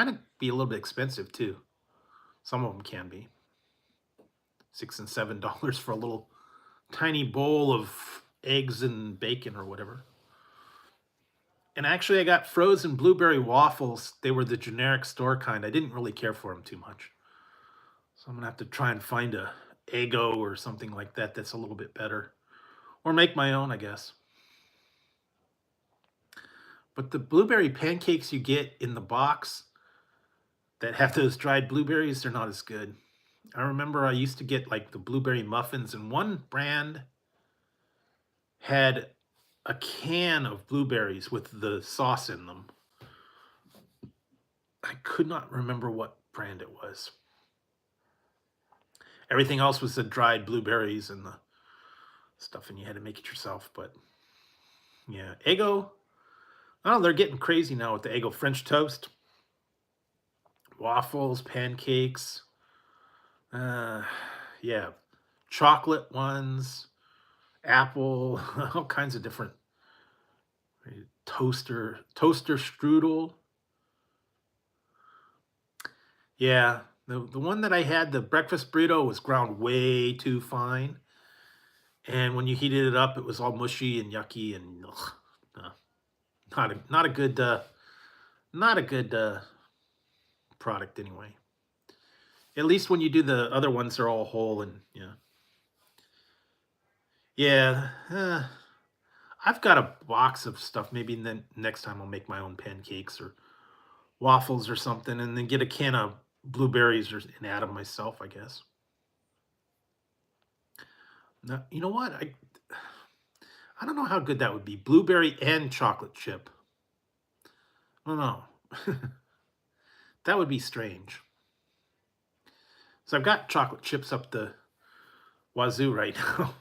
of be a little bit expensive too. Some of them can be $6 and $7 for a little tiny bowl of eggs and bacon or whatever. And actually, I got frozen blueberry waffles. They were the generic store kind. I didn't really care for them too much. So I'm gonna have to try and find a Eggo or something like that that's a little bit better. Or make my own, I guess. But the blueberry pancakes you get in the box that have those dried blueberries, they're not as good. I remember I used to get like the blueberry muffins, and one brand had a can of blueberries with the sauce in them. I could not remember what brand it was. Everything else was the dried blueberries and the stuff, and you had to make it yourself. But yeah, Eggo. Oh, they're getting crazy now with the Eggo French toast, waffles, pancakes. Yeah, chocolate ones, apple, all kinds of different toaster strudel. Yeah, the one that I had, the breakfast burrito, was ground way too fine, and when you heated it up, it was all mushy and yucky and ugh, no, not a good product anyway. At least when you do the other ones, they're all whole and yeah. Yeah, I've got a box of stuff. Maybe then next time I'll make my own pancakes or waffles or something, and then get a can of blueberries and add them myself, I guess. Now, you know what? I don't know how good that would be. Blueberry and chocolate chip. I don't know. That would be strange. So I've got chocolate chips up the wazoo right now.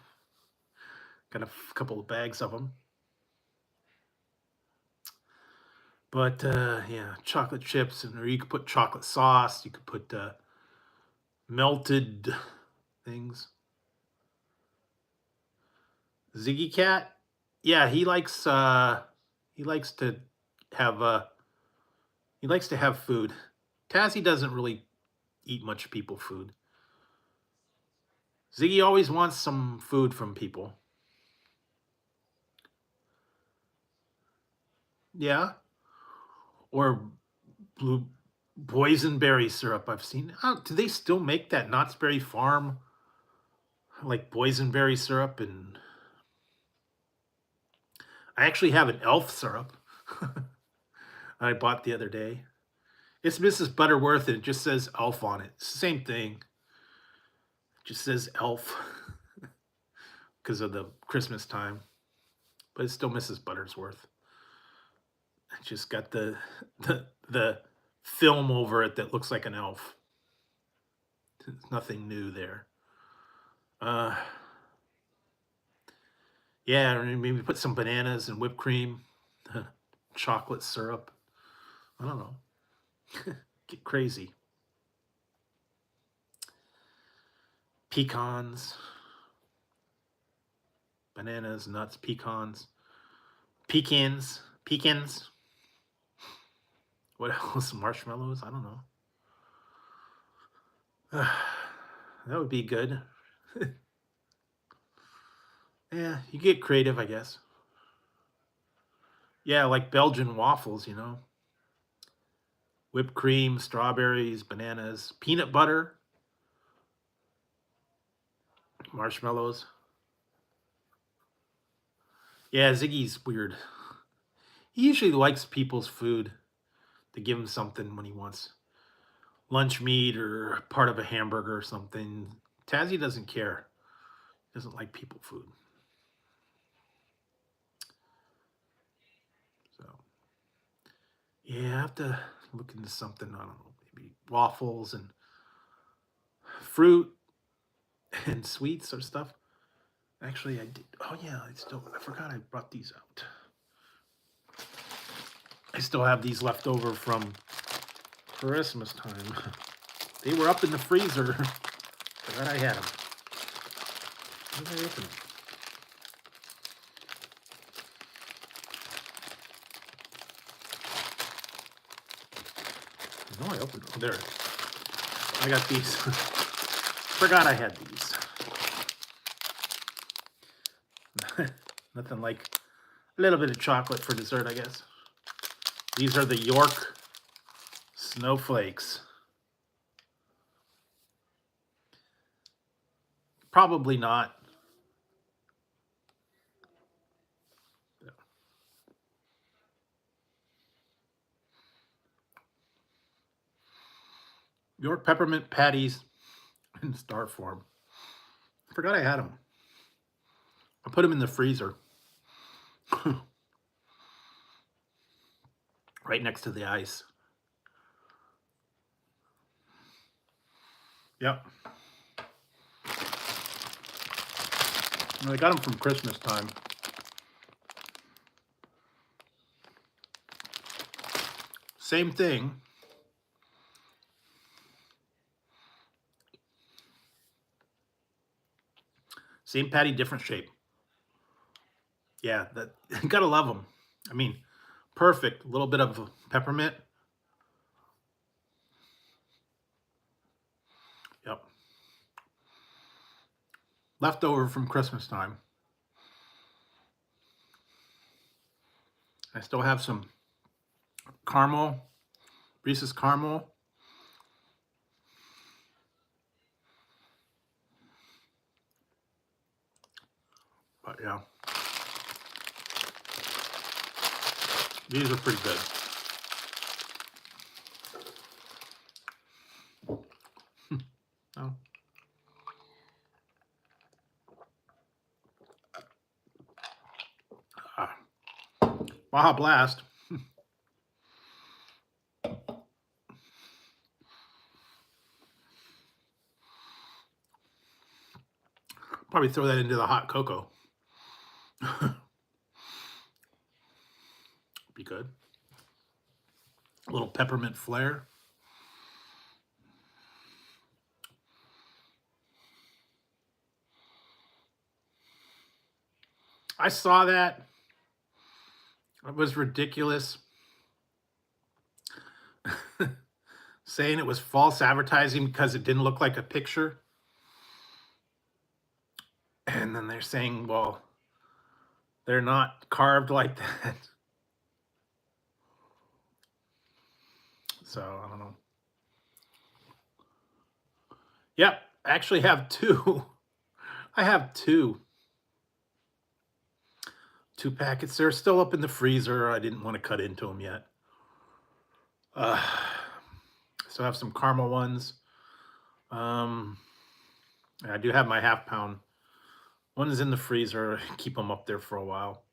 Got a couple of bags of them. But yeah, chocolate chips, or you could put chocolate sauce. You could put melted things. Ziggy Cat, yeah, he likes to have food. Tazzy doesn't really eat much people food. Ziggy always wants some food from people. Yeah, or blue boysenberry syrup. I've seen. Oh, do they still make that Knott's Berry Farm like boysenberry syrup? And I actually have an elf syrup I bought the other day. It's Mrs. Butterworth and it just says elf on it. It's the same thing. It just says elf because of the Christmas time. But it's still Mrs. Buttersworth. It just got the film over it that looks like an elf. There's nothing new there. Uh yeah, maybe put some bananas and whipped cream, chocolate syrup. I don't know. Get crazy. Pecans, bananas, nuts, pecans. What else? Marshmallows? I don't know. That would be good. Yeah, you get creative, I guess. Yeah, like Belgian waffles, whipped cream, strawberries, bananas, peanut butter, marshmallows. Yeah, Ziggy's weird. He usually likes people's food to give him something when he wants lunch meat or part of a hamburger or something. Tazzy doesn't care. Doesn't like people food. So, yeah, I have to look into something. I don't know, maybe waffles and fruit and sweets or stuff. Actually, I did. Oh yeah, I forgot I brought these out. I still have these left over from Christmas time. They were up in the freezer. Forgot I had them. How did I open them? No, I opened them. Oh, there. I got these. Forgot I had these. Nothing like a little bit of chocolate for dessert, I guess. These are the York snowflakes. Probably not. York peppermint patties in star form. Forgot I had them. I put them in the freezer. Right next to the ice. Yep. And I got them from Christmas time. Same thing. Same patty, different shape. Yeah, that gotta love them. I mean, perfect. A little bit of peppermint. Yep. Leftover from Christmas time. I still have some caramel, Reese's caramel. But yeah, these are pretty good. Oh. Baja Blast. Probably throw that into the hot cocoa. Be good. A little peppermint flair. I saw that. It was ridiculous. Saying it was false advertising because it didn't look like a picture. And then they're saying, well, they're not carved like that. So, I don't know. Yep, I actually have two. I have two. Two packets. They're still up in the freezer. I didn't want to cut into them yet. So I have some caramel ones. I do have my half-pound. One is in the freezer. Keep them up there for a while.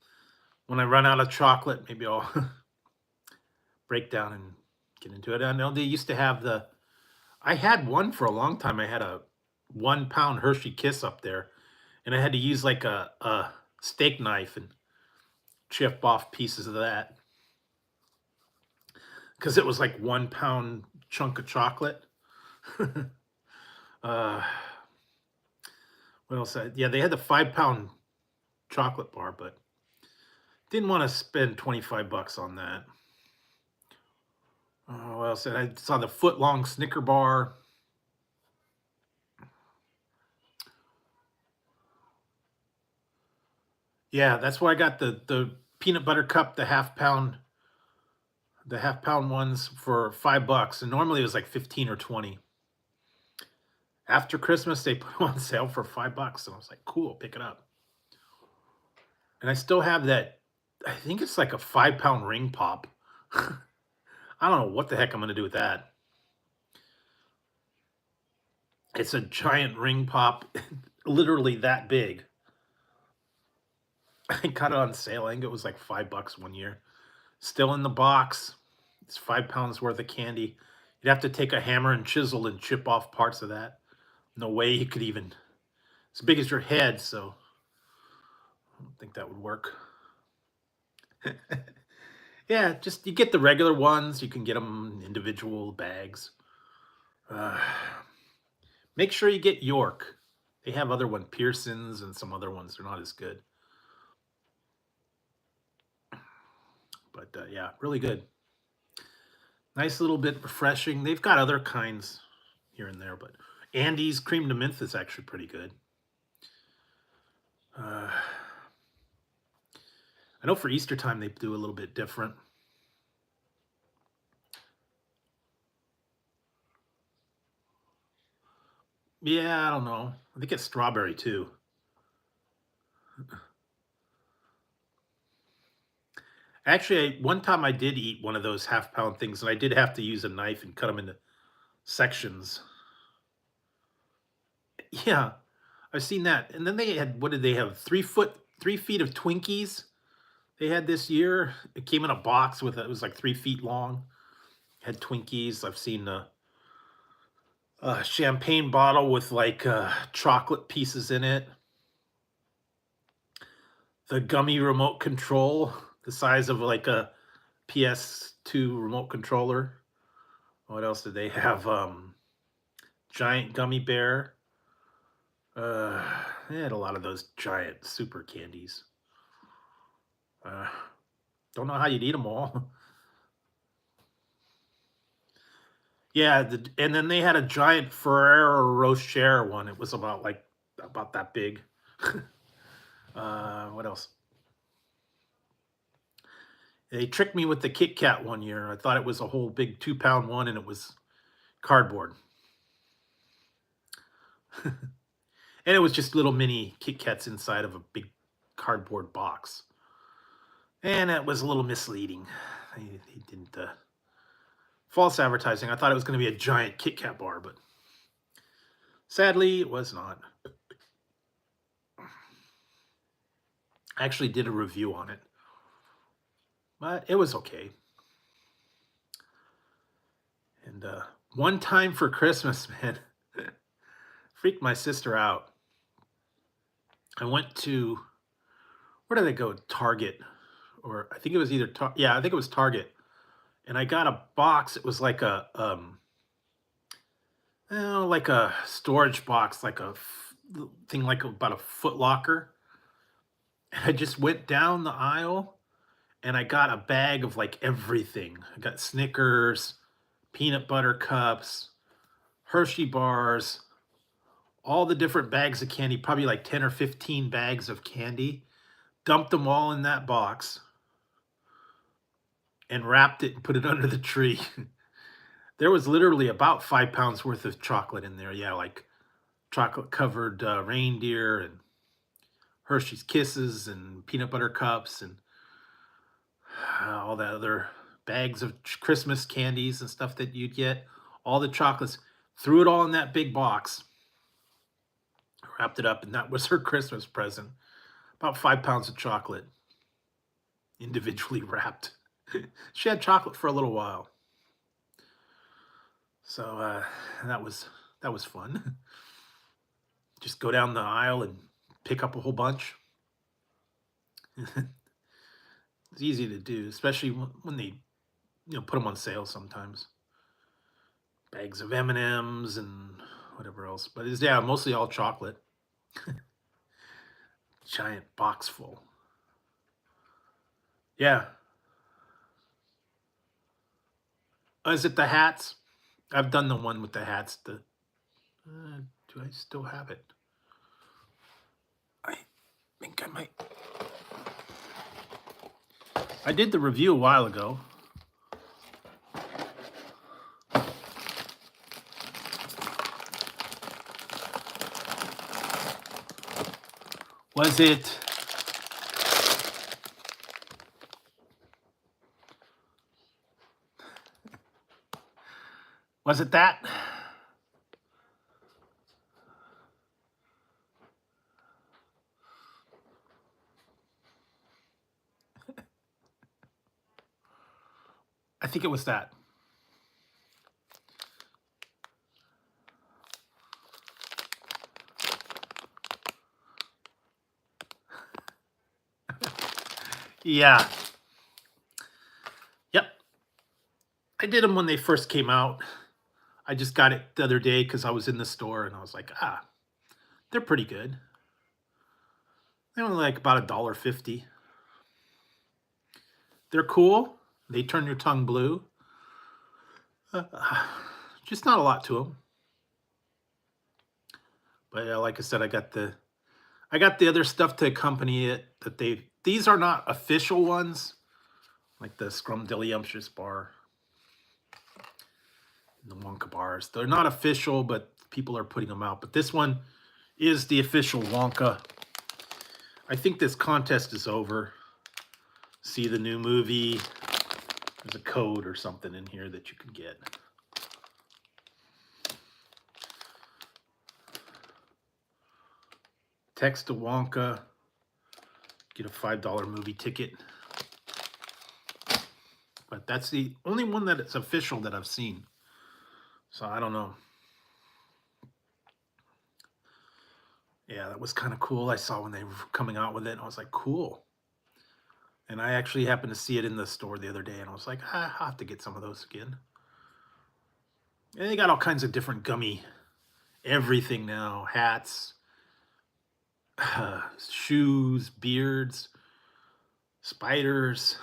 When I run out of chocolate, maybe I'll break down and get into it. I know they used to have I had one for a long time. I had a 1 pound Hershey Kiss up there, and I had to use like a steak knife and chip off pieces of that because it was like 1 pound chunk of chocolate. What else? Yeah, they had the 5 pound chocolate bar, but didn't want to spend 25 bucks on that. Oh, what else? I saw the foot long Snicker bar. Yeah, that's why I got the peanut butter cup, the half pound the half-pound ones for $5, and normally it was like 15 or 20. After Christmas, they put them on sale for $5, and I was like, cool, pick it up. And I still have that. I think it's like a 5-pound ring pop. I don't know what the heck I'm gonna do with that. It's a giant ring pop, literally that big. I got it on sale. I think it was like $5 one year. Still in the box. It's 5 pounds worth of candy. You'd have to take a hammer and chisel and chip off parts of that. No way you could even. It's as big as your head, so I don't think that would work. Yeah, just you get the regular ones. You can get them in individual bags. Uh, make sure you get York. They have other one, Pearson's, and some other ones. They're not as good. But yeah, really good. Nice little bit refreshing. They've got other kinds here and there, but Andy's cream de mint is actually pretty good. I know for Easter time they do a little bit different. Yeah, I don't know. I think it's strawberry too. Actually, one time I did eat one of those half-pound things, and I did have to use a knife and cut them into sections. Yeah, I've seen that. And then they had, what did they have? 3 feet of Twinkies they had this year. It came in a box with it was like 3 feet long. Had Twinkies. I've seen a champagne bottle with like chocolate pieces in it. The gummy remote control, the size of like a PS2 remote controller. What else did they have? Giant gummy bear. They had a lot of those giant super candies. Don't know how you'd eat them all. Yeah, and then they had a giant Ferrero Rocher one. It was about that big. What else? They tricked me with the Kit Kat one year. I thought it was a whole big 2-pound one, and it was cardboard. And it was just little mini Kit Kats inside of a big cardboard box. And it was a little misleading. He didn't false advertising. I thought it was going to be a giant Kit Kat bar, but sadly, it was not. I actually did a review on it, but it was okay. And one time for Christmas, man, freaked my sister out. I went to, where did I go? Target, or I think it was either yeah, I think it was Target, and I got a box. It was like like a storage box, like a thing like about a Foot Locker. And I just went down the aisle and I got a bag of like everything. I got Snickers, peanut butter cups, Hershey bars, all the different bags of candy, probably like 10 or 15 bags of candy. Dumped them all in that box and wrapped it and put it under the tree. There was literally about 5 pounds worth of chocolate in there. Yeah, like chocolate covered reindeer and Hershey's Kisses and peanut butter cups and all the other bags of Christmas candies and stuff that you'd get. All the chocolates. Threw it all in that big box. Wrapped it up, and that was her Christmas present. About 5 pounds of chocolate, individually wrapped. She had chocolate for a little while. So that was fun. Just go down the aisle and pick up a whole bunch. It's easy to do, especially when they, put them on sale sometimes. Bags of M&Ms and whatever else, but it's mostly all chocolate. Giant box full. Yeah. Is it the hats? I've done the one with the hats. Do I still have it? I think I might. I did the review a while ago. Was it that? I think it was that. Yeah. Yep. I did them when they first came out. I just got it the other day because I was in the store and I was like, they're pretty good. They're only like about $1.50. They're cool. They turn your tongue blue. Just not a lot to them. But yeah, like I said, I got the other stuff to accompany it. These are not official ones, like the Scrumdiddlyumptious bar, and the Wonka bars. They're not official, but people are putting them out. But this one is the official Wonka. I think this contest is over. See the new movie. There's a code or something in here that you can get. Text to Wonka. Get a $5 movie ticket. But that's the only one that it's official that I've seen. So I don't know. Yeah, that was kind of cool. I saw when they were coming out with it, and I was like, cool. And I actually happened to see it in the store the other day, and I was like, I'll have to get some of those again. And they got all kinds of different gummy everything now. Hats, shoes, beards, spiders,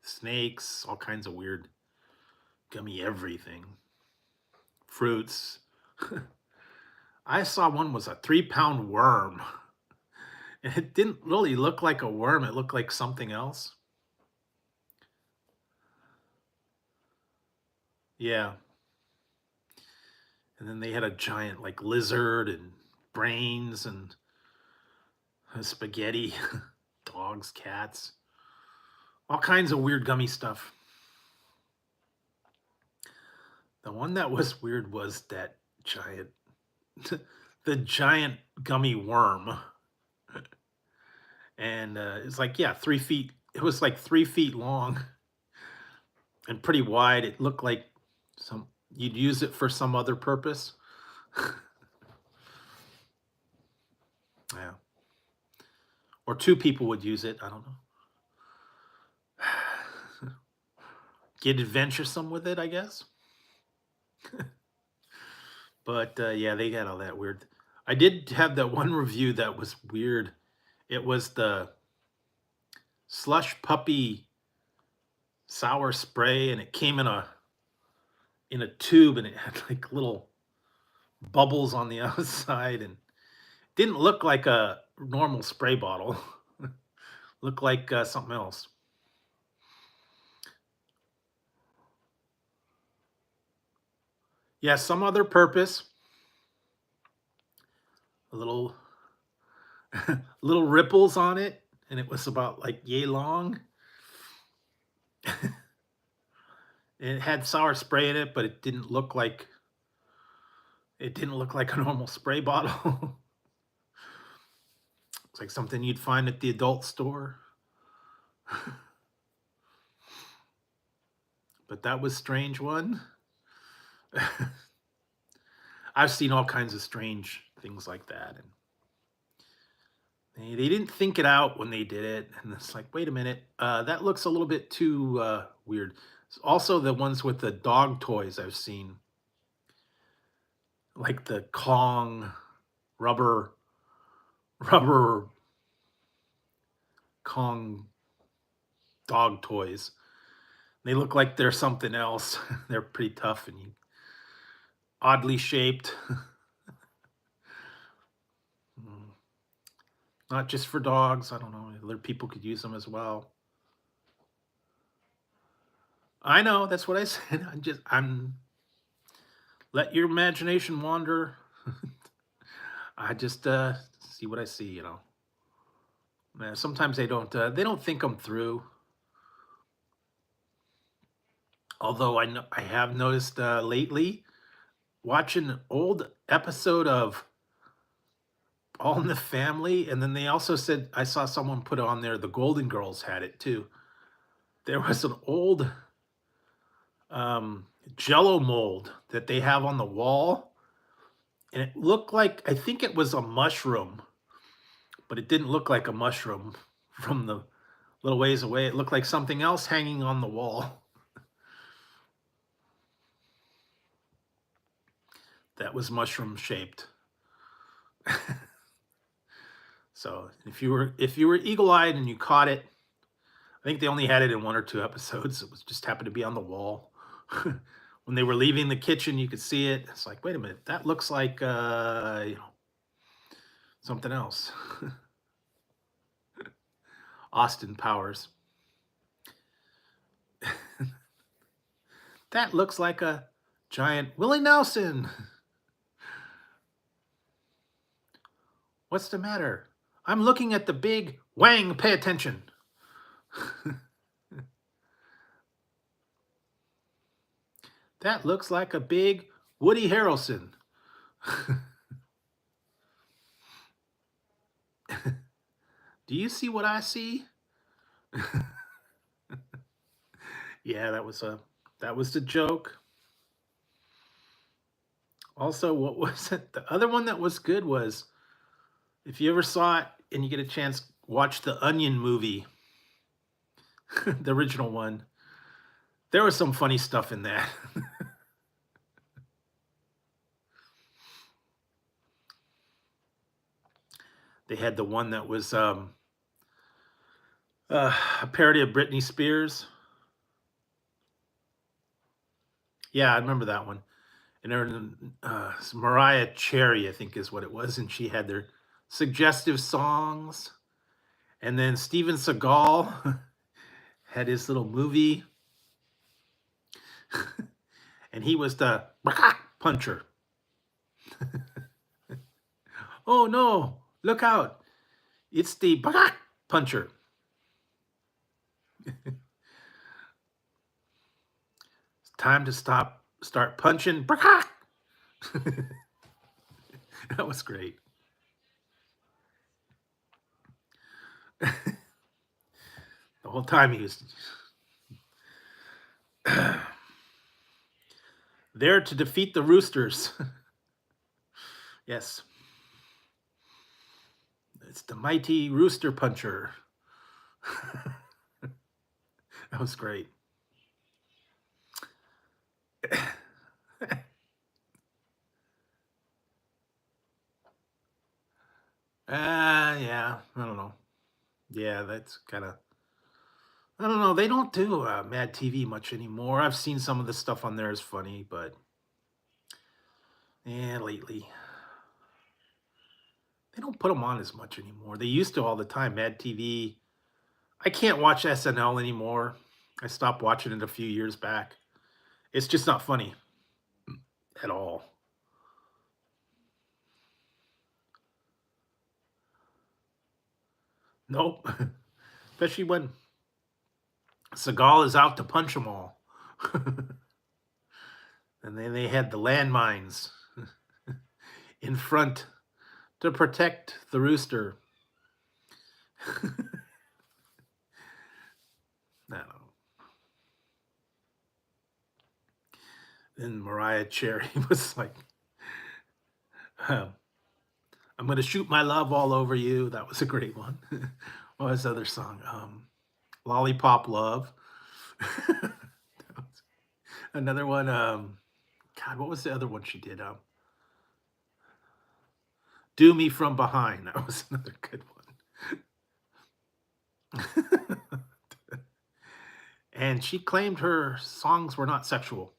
snakes, all kinds of weird gummy everything. Fruits. I saw one was a 3-pound worm. And it didn't really look like a worm. It looked like something else. Yeah. And then they had a giant like lizard and brains and spaghetti, dogs, cats, all kinds of weird gummy stuff. The one that was weird was that giant, the giant gummy worm. And it's like, yeah, 3 feet. It was like 3 feet long and pretty wide. It looked like you'd use it for some other purpose. Yeah. Or 2 people would use it. I don't know. Get adventuresome with it, I guess. But yeah, they got all that weird. I did have that one review that was weird. It was the slush puppy sour spray, and it came in a tube, and it had like little bubbles on the outside, and didn't look like a normal spray bottle. Looked like something else. Yeah, some other purpose. A little little ripples on it, and it was about like yay long. It had sour spray in it, but it didn't look like a normal spray bottle. It's like something you'd find at the adult store. But that was a strange one. I've seen all kinds of strange things like that, and they didn't think it out when they did it. And it's like, wait a minute, that looks a little bit too weird. Also, the ones with the dog toys I've seen, like the Kong rubber Kong dog toys. They look like they're something else. They're pretty tough and oddly shaped. Not just for dogs. I don't know. Other people could use them as well. I know. That's what I said. I'm let your imagination wander. I just see what I see, you know. Man, sometimes they don't think them through. Although I have noticed lately watching an old episode of All in the Family, and then they also said I saw someone put on there the Golden Girls had it too. There was an old Jello mold that they have on the wall, and it looked like I think it was a mushroom, but it didn't look like a mushroom from the little ways away. It looked like something else hanging on the wall that was mushroom shaped. So if you were eagle-eyed and you caught it, I think they only had it in one or two episodes. It was just happened to be on the wall. When they were leaving the kitchen, you could see it. It's like, wait a minute, that looks like something else. Austin Powers. That looks like a giant Willie Nelson. What's the matter? I'm looking at the big Wang. Pay attention. That looks like a big Woody Harrelson. Do you see what I see? Yeah, that was the joke. Also, what was it? The other one that was good was, if you ever saw it and you get a chance, watch the Onion movie, the original one. There was some funny stuff in that. They had the one that was a parody of Britney Spears. Yeah, I remember that one. And there Mariah Cherry, I think is what it was, and she had their suggestive songs. And then Steven Seagal had his little movie, and he was the puncher. Oh no, look out. It's the puncher. It's time to start punching. That was great. The whole time he was there to defeat the Roosters. Yes. It's the mighty Rooster Puncher. That was great. Yeah, I don't know. Yeah, that's kind of, I don't know. They don't do Mad TV much anymore. I've seen some of the stuff on there is funny, but yeah, lately they don't put them on as much anymore. They used to all the time. Mad TV. I can't watch SNL anymore. I stopped watching it a few years back. It's just not funny at all. Nope. Especially when Seagal is out to punch them all. And then they had the landmines in front to protect the rooster. I don't know. Then Mariah Cherry was like, I'm going to shoot my love all over you. That was a great one. What was the other song? Lollipop Love. Another one. God, what was the other one she did? Do Me From Behind. That was another good one. And she claimed her songs were not sexual.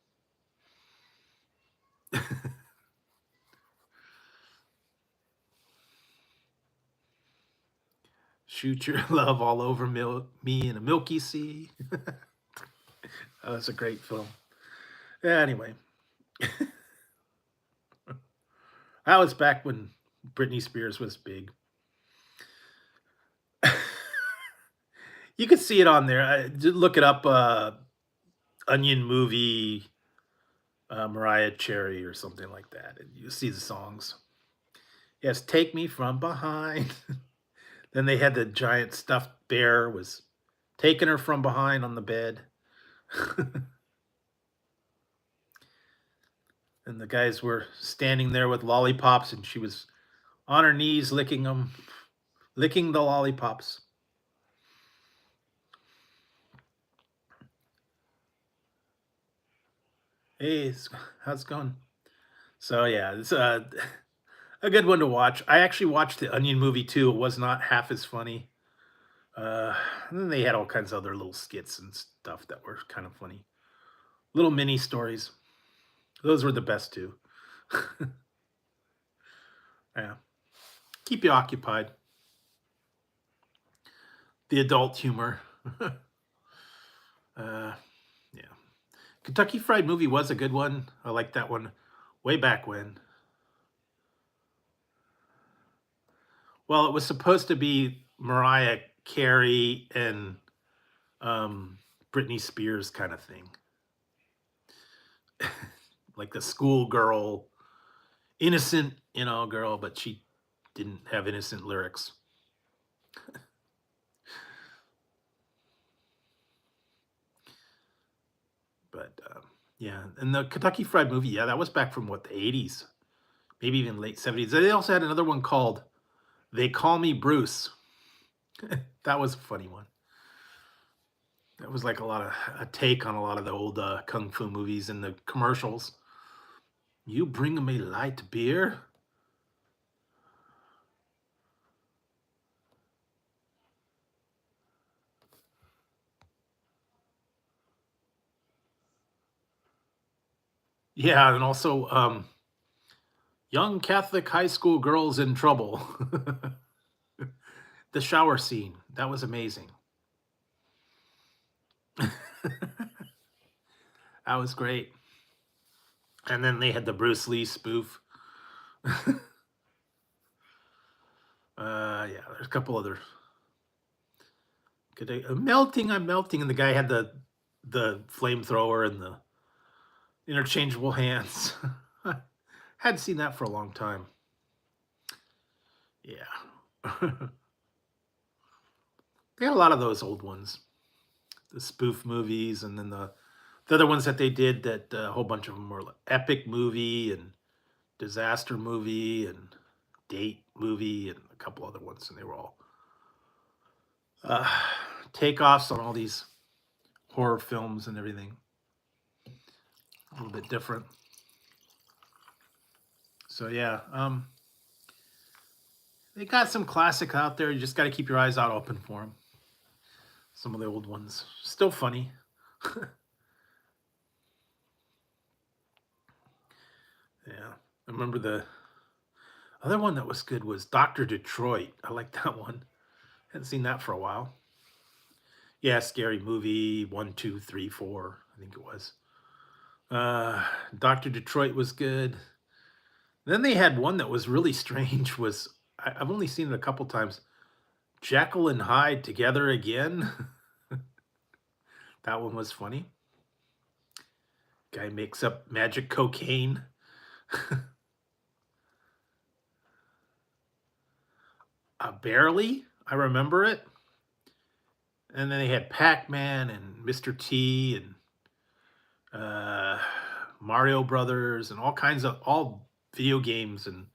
Shoot your love all over me in a milky sea. That was a great film. Yeah, anyway. That was back when Britney Spears was big. You could see it on there. Look it up, Onion movie, Mariah Cherry or something like that, and you see the songs. Yes, "Take Me From Behind." Then they had the giant stuffed bear was taking her from behind on the bed. And the guys were standing there with lollipops, and she was on her knees licking them, licking the lollipops. Hey, how's it going? So yeah, it's a good one to watch. I actually watched the Onion movie too. It was not half as funny. Uh, and then they had all kinds of other little skits and stuff that were kind of funny. Little mini stories. Those were the best too. Yeah. Keep you occupied. The adult humor. Yeah. Kentucky Fried Movie was a good one. I liked that one way back when. Well, it was supposed to be Mariah Carey and Britney Spears kind of thing. Like the schoolgirl, innocent, girl, but she didn't have innocent lyrics. But yeah, and the Kentucky Fried Movie, yeah, that was back from what, the 80s, maybe even late 70s. They also had another one called They Call Me Bruce. That was a funny one. That was like a take on a lot of the old kung fu movies and the commercials. You bring me light beer? Yeah, and also young Catholic high school girls in trouble. The shower scene, that was amazing. That was great. And then they had the Bruce Lee spoof. Yeah, there's a couple other. I'm melting, I'm melting, and the guy had the flamethrower and the interchangeable hands. Hadn't seen that for a long time. Yeah. They had a lot of those old ones, the spoof movies, and then the other ones that they did. That a whole bunch of them were like epic movie and disaster movie and date movie and a couple other ones, and they were all uh, takeoffs on all these horror films and everything. A little bit different. So yeah, they got some classics out there. You just got to keep your eyes out open for them. Some of the old ones, still funny. Yeah, I remember the other one that was good was Dr. Detroit. I like that one. Hadn't seen that for a while. Yeah, scary movie 1, 2, 3, 4. I think it was. Uh, Dr. Detroit was good. Then they had one that was really strange. I've only seen it a couple times. Jekyll and Hyde together again. That one was funny. Guy makes up magic cocaine. Barely. I remember it. And then they had Pac-Man and Mr. T and Mario Brothers and all video games and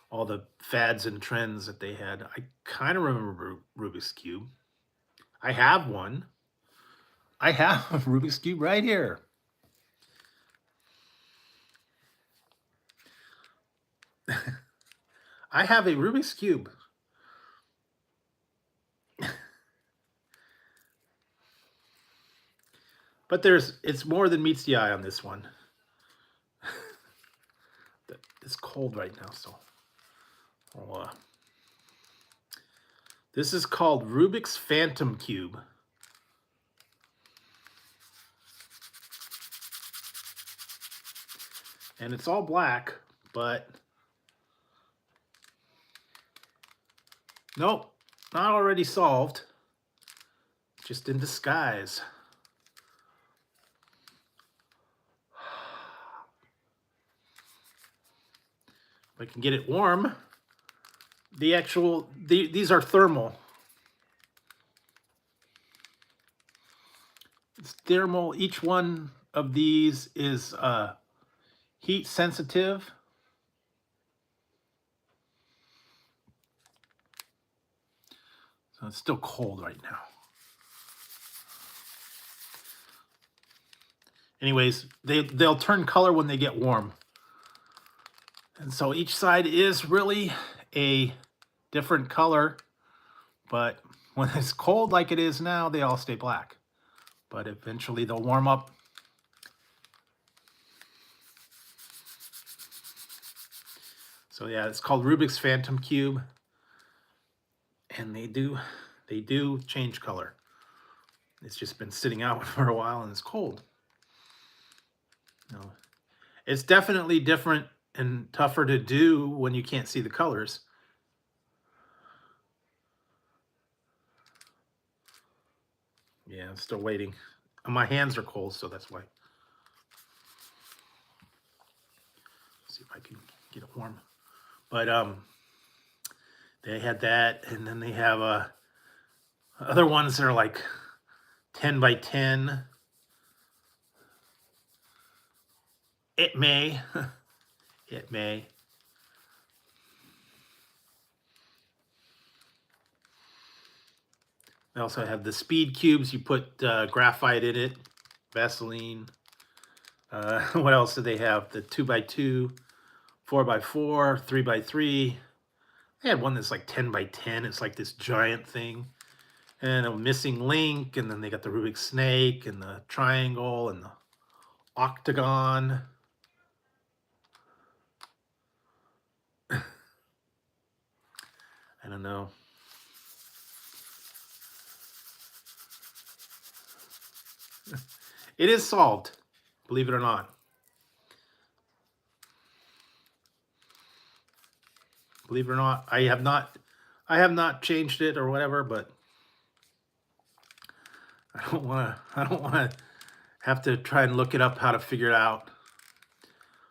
all the fads and trends that they had. I kind of remember Rubik's Cube. I have one. I have a Rubik's Cube right here. I have a Rubik's Cube. But it's more than meets the eye on this one. It's cold right now, so this is called Rubik's Phantom Cube. And it's all black, but nope, not already solved. just in disguise. If I can get it warm, these are thermal. It's thermal. Each one of these is heat sensitive. So it's still cold right now. Anyways, they'll turn color when they get warm. And so each side is really a different color, but when it's cold like it is now, they all stay black. But eventually they'll warm up. So yeah, it's called Rubik's Phantom Cube. And they do change color. It's just been sitting out for a while and it's cold. No, it's definitely different and tougher to do when you can't see the colors. Yeah, I'm still waiting. My hands are cold, so that's why. Let's see if I can get it warm. But they had that, and then they have other ones that are like 10 by 10. It may. It may. They also have the speed cubes. You put graphite in it, Vaseline. What else do they have? The 2x2, 4x4, 3x3. They had one that's like 10 by 10. It's like this giant thing. And a missing link. And then they got the Rubik's snake and the triangle and the octagon. I don't know. It is solved, believe it or not. Believe it or not, I have not changed it or whatever, but I don't want to have to try and look it up how to figure it out.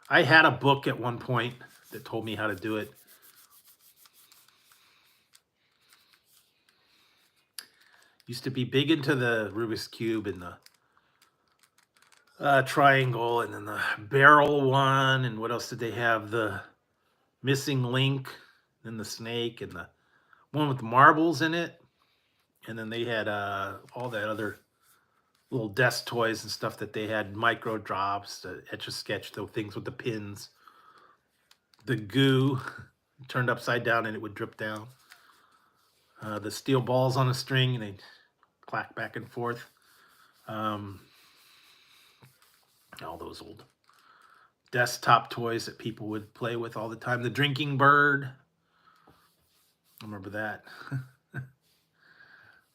I had a book at one point that told me how to do it. Used to be big into the Rubik's Cube and the triangle and then the barrel one, and what else did they have? The missing link, and the snake, and the one with the marbles in it. And then they had all that other little desk toys and stuff that they had, micro drops, the Etch-a-Sketch, the things with the pins, the goo turned upside down and it would drip down, the steel balls on a string and they'd clack back and forth. All those old desktop toys that people would play with all the time. The drinking bird. I remember that.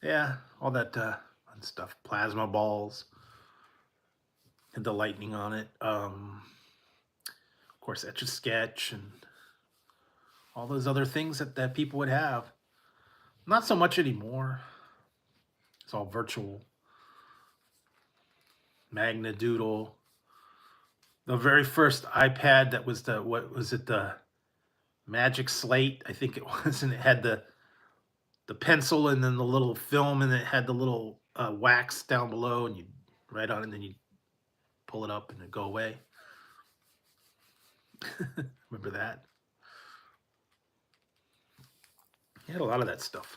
Yeah, all that fun stuff. Plasma balls. Had the lightning on it. Of course, Etch-a-Sketch and all those other things that people would have. Not so much anymore. It's all virtual. Magna Doodle. The very first iPad that was the Magic Slate, I think it was, and it had the pencil and then the little film, and it had the little wax down below, and you write on it, and then you pull it up and it go away. Remember that? You had a lot of that stuff.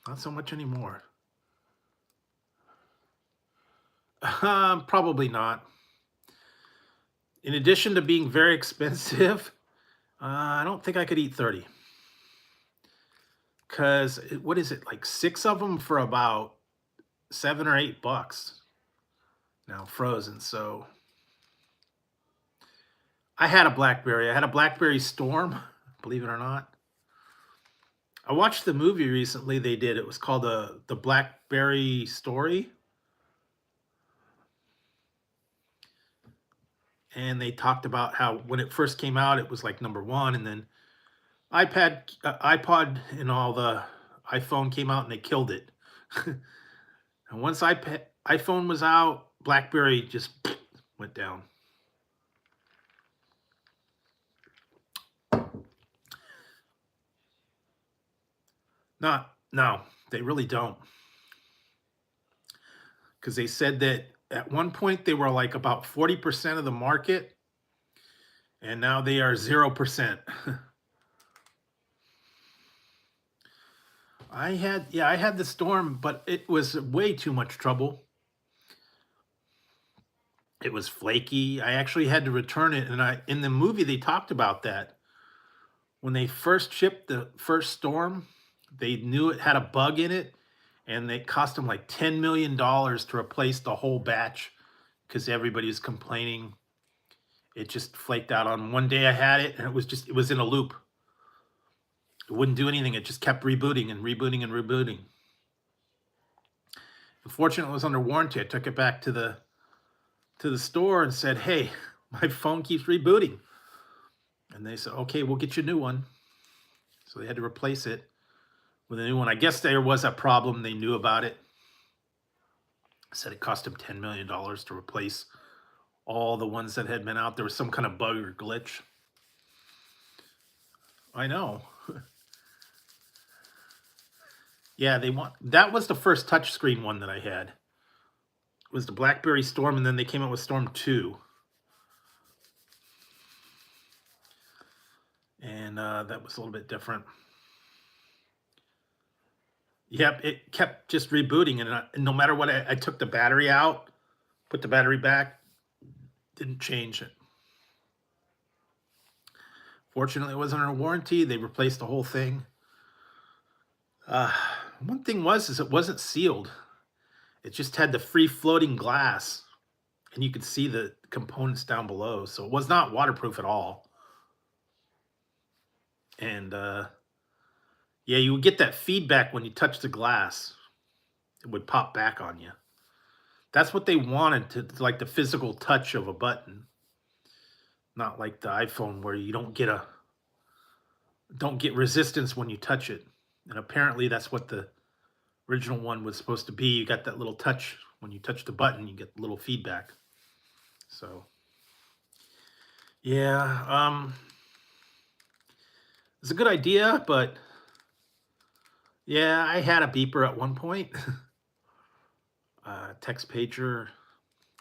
Not so much anymore. Probably not. In addition to being very expensive, I don't think I could eat 30. Because, what is it, like 6 of them for about $7 or $8 now, frozen. So I had a BlackBerry. I had a BlackBerry Storm, believe it or not. I watched the movie recently they did. It was called the BlackBerry Story. And they talked about how when it first came out, it was like #1, and then iPod and all the iPhone came out and they killed it. And once iPhone was out, BlackBerry just went down. No, they really don't. Because they said that at one point they were like about 40% of the market, and now they are 0%. I had the Storm, but it was way too much trouble. It was flaky. I actually had to return it, and in the movie they talked about that. When they first shipped the first Storm, they knew it had a bug in it, and it cost them like $10 million to replace the whole batch because everybody was complaining. It just flaked out on one day I had it, and it was in a loop. It wouldn't do anything. It just kept rebooting and rebooting and rebooting. Unfortunately, it was under warranty. I took it back to the store and said, hey, my phone keeps rebooting. And they said, okay, we'll get you a new one. So they had to replace it with a new one. I guess there was a problem. They knew about it. Said it cost them $10 million to replace all the ones that had been out. There was some kind of bug or glitch. I know. Yeah, that was the first touchscreen one that I had. It was the BlackBerry Storm, and then they came out with Storm 2. And that was a little bit different. Yep, it kept just rebooting, and no matter what, I took the battery out, put the battery back, didn't change it. Fortunately, it wasn't under warranty. They replaced the whole thing. One thing is it wasn't sealed. It just had the free-floating glass, and you could see the components down below, so it was not waterproof at all. And yeah, you would get that feedback when you touch the glass. It would pop back on you. That's what they wanted, to like the physical touch of a button. Not like the iPhone where you don't get resistance when you touch it. And apparently that's what the original one was supposed to be. You got that little touch. When you touch the button, you get a little feedback. So yeah, it's a good idea, but yeah, I had a beeper at one point. Text pager.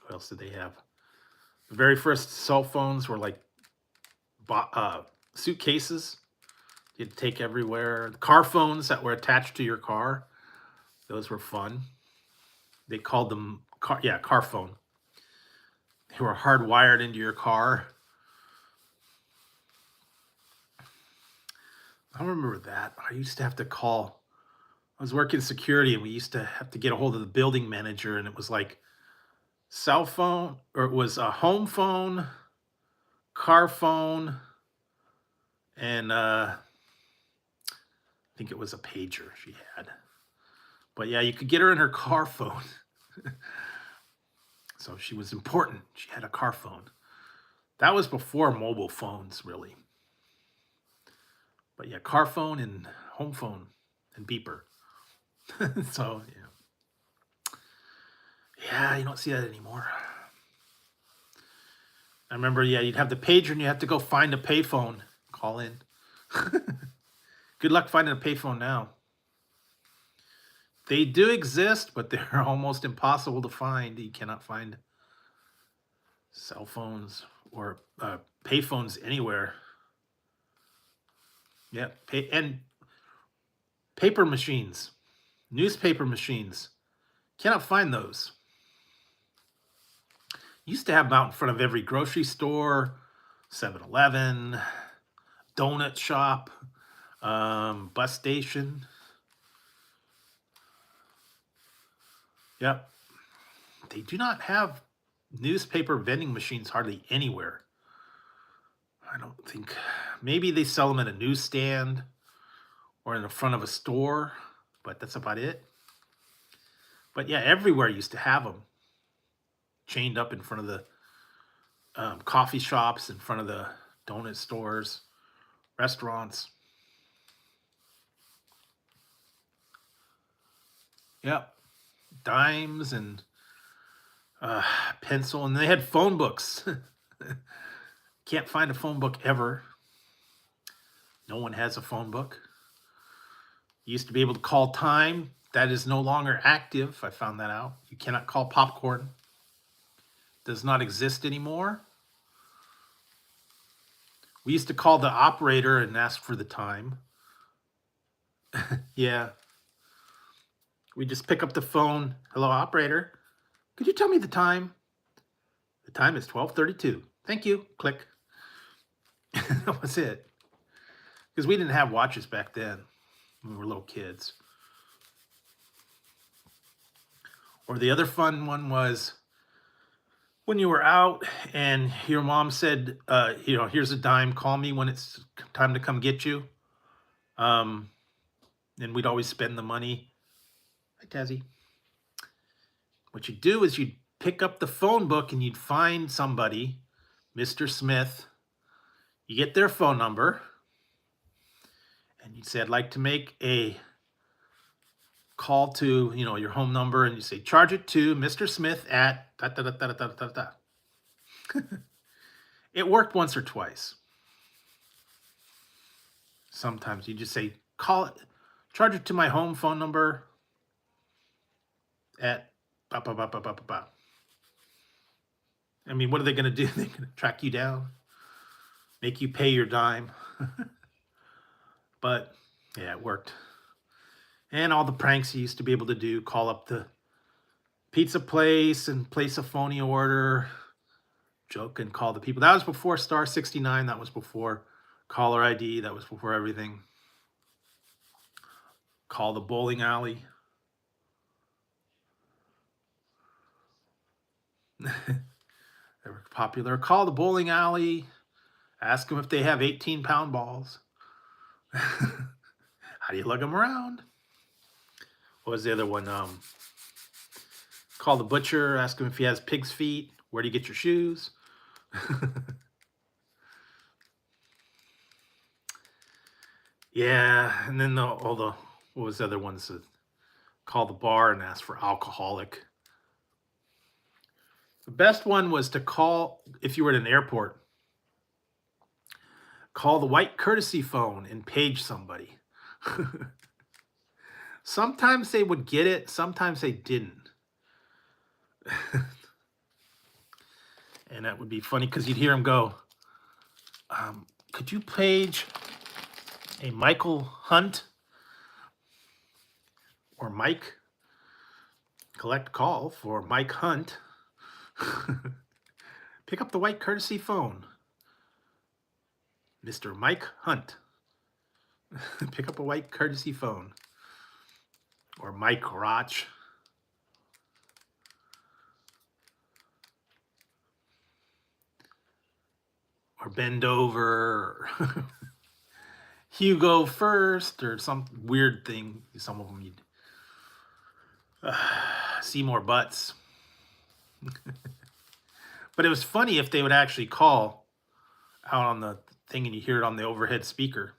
What else did they have? The very first cell phones were like suitcases you'd take everywhere. Car phones that were attached to your car. Those were fun. They called them car phone. They were hardwired into your car. I remember that. I used to have to call. I was working security, and we used to have to get a hold of the building manager, and it was like cell phone, or it was a home phone, car phone, and I think it was a pager she had. But yeah, you could get her in her car phone. So she was important. She had a car phone. That was before mobile phones, really. But yeah, car phone and home phone and beeper. So yeah, you don't see that anymore. I remember, yeah, you'd have the pager and you have to go find a payphone, call in. Good luck finding a payphone now. They do exist, but they're almost impossible to find. You cannot find cell phones or payphones anywhere. Yeah, and paper machines, newspaper machines. Cannot find those. Used to have them out in front of every grocery store, 7-Eleven, donut shop, bus station. Yep. They do not have newspaper vending machines hardly anywhere. I don't think. Maybe they sell them at a newsstand or in the front of a store, but that's about it. But yeah, everywhere used to have them chained up in front of the coffee shops, in front of the donut stores, restaurants. Yep. Dimes and pencil. And they had phone books. Can't find a phone book ever. No one has a phone book. You used to be able to call time. That is no longer active. I found that out. You cannot call popcorn. Does not exist anymore. We used to call the operator and ask for the time. Yeah. We just pick up the phone. Hello, operator. Could you tell me the time? The time is 12:32. Thank you. Click. That was it. Because we didn't have watches back then when we were little kids. Or the other fun one was when you were out and your mom said, here's a dime, call me when it's time to come get you. And we'd always spend the money. Hi, Tazzy. What you do is you'd pick up the phone book and you'd find somebody, Mr. Smith. You get their phone number. And you'd say, I'd like to make a call to, your home number. And you say, charge it to Mr. Smith at da da da da da da da. It worked once or twice. Sometimes you just say, charge it to my home phone number at ba ba ba ba ba ba ba. I mean, what are they going to do? They're going to track you down, make you pay your dime. But yeah, it worked. And all the pranks you used to be able to do, call up the pizza place and place a phony order, joke and call the people. That was before Star 69. That was before caller ID. That was before everything. Call the bowling alley. They were popular. Call the bowling alley. Ask them if they have 18-pound balls. How do you lug them around? What was the other one? Call the butcher. Ask him if he has pig's feet. Where do you get your shoes? Yeah, and then what was the other ones? Call the bar and ask for alcoholic. The best one was to call, if you were at an airport, call the white courtesy phone and page somebody. Sometimes they would get it, sometimes they didn't. And that would be funny because you'd hear them go, could you page a Michael Hunt or Mike? Collect call for Mike Hunt. Pick up the white courtesy phone. Mr. Mike Hunt. Pick up a white courtesy phone. Or Mike Roch. Or bend over. Or Hugo first. Or some weird thing. Some of them you'd see more butts. But it was funny if they would actually call out on the thing and you hear it on the overhead speaker.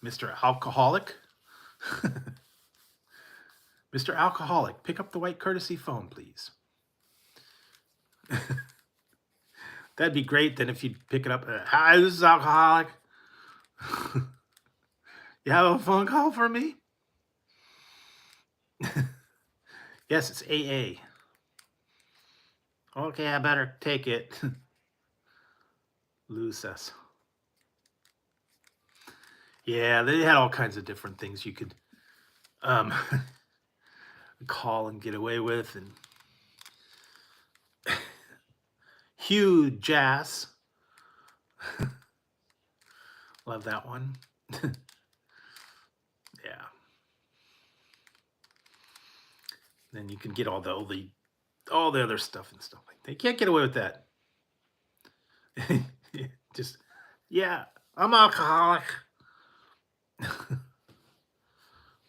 Mr. Alcoholic. Mr. Alcoholic, pick up the white courtesy phone, please. That'd be great then if you'd pick it up. Hi, this is Alcoholic. You have a phone call for me? Yes, it's AA. Okay, I better take it. Lose us. Yeah, they had all kinds of different things you could call and get away with. And huge jazz. Love that one. Yeah. Then you can get all the other stuff and stuff like that. You can't get away with that. Just, yeah, I'm alcoholic.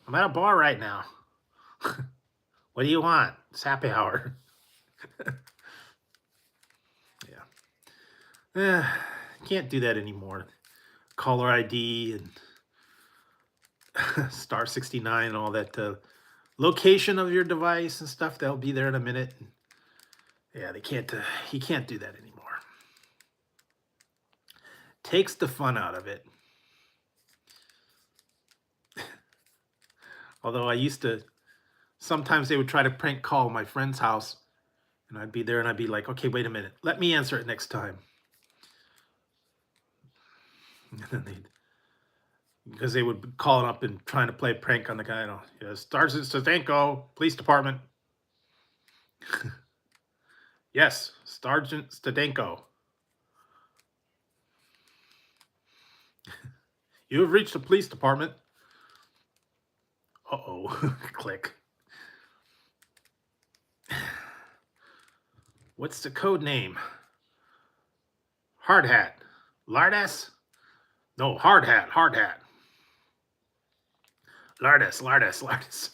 I'm at a bar right now. What do you want? It's happy hour. Yeah. Can't do that anymore. Caller ID and star 69 and all that location of your device and stuff. That'll be there in a minute. Yeah, they can't. He can't do that anymore. Takes the fun out of it. Although I used to, sometimes they would try to prank call my friend's house, and I'd be there and I'd be like, okay, wait a minute, let me answer it next time. And then because they would be calling up and trying to play a prank on the guy. Yes, Sergeant Stadenko, Police Department. Yes, Sergeant Stadenko. You have reached the police department. Uh-oh, click. What's the code name? Hard hat. Lardass? No, hard hat, hard hat. Lardass, Lardass, Lardass.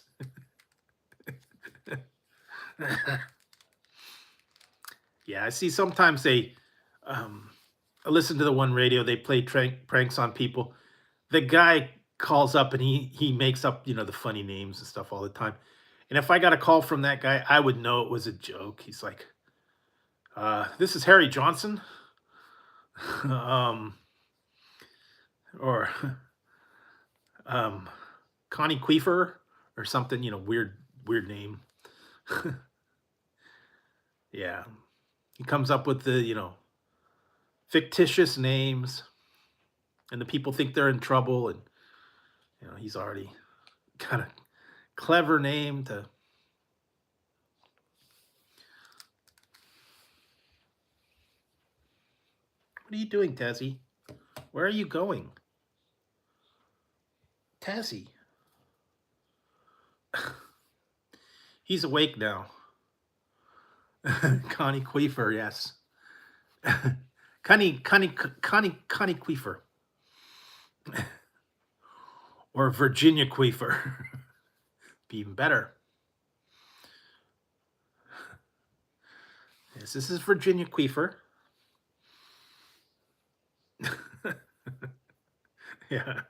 Yeah, I see sometimes they, I listen to the one radio, they play pranks on people. The guy calls up and he makes up, you know, the funny names and stuff all the time. And if I got a call from that guy, I would know it was a joke. He's like, this is Harry Johnson. Or Connie Queefer or something, you know, weird name. Yeah. He comes up with the, you know, fictitious names, and the people think they're in trouble, and you know, he's already got a clever name to. What are you doing, Tazzy? Where are you going? Tazzy. He's awake now. Connie Queefer, yes. Connie Queefer. Or Virginia Queefer. Be even better. Yes, this is Virginia Queefer. Yeah.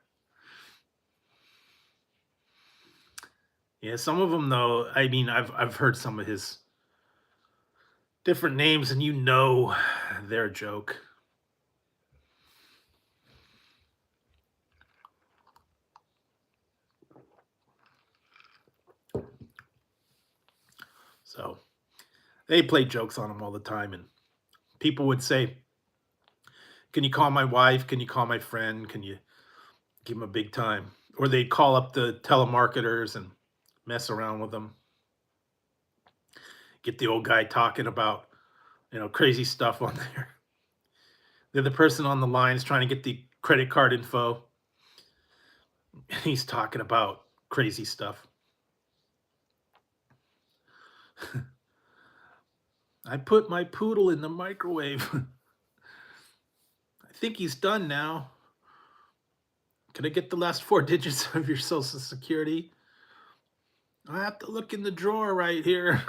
Yeah, some of them though, I mean, I've heard some of his different names, and you know they're a joke. So they play jokes on him all the time, and people would say, can you call my wife? Can you call my friend? Can you give him a big time? Or they'd call up the telemarketers and mess around with them. Get the old guy talking about, you know, crazy stuff on there. The other person on the line is trying to get the credit card info. He's talking about crazy stuff. I put my poodle in the microwave. I think he's done now. Can I get the last 4 digits of your social security? I have to look in the drawer right here.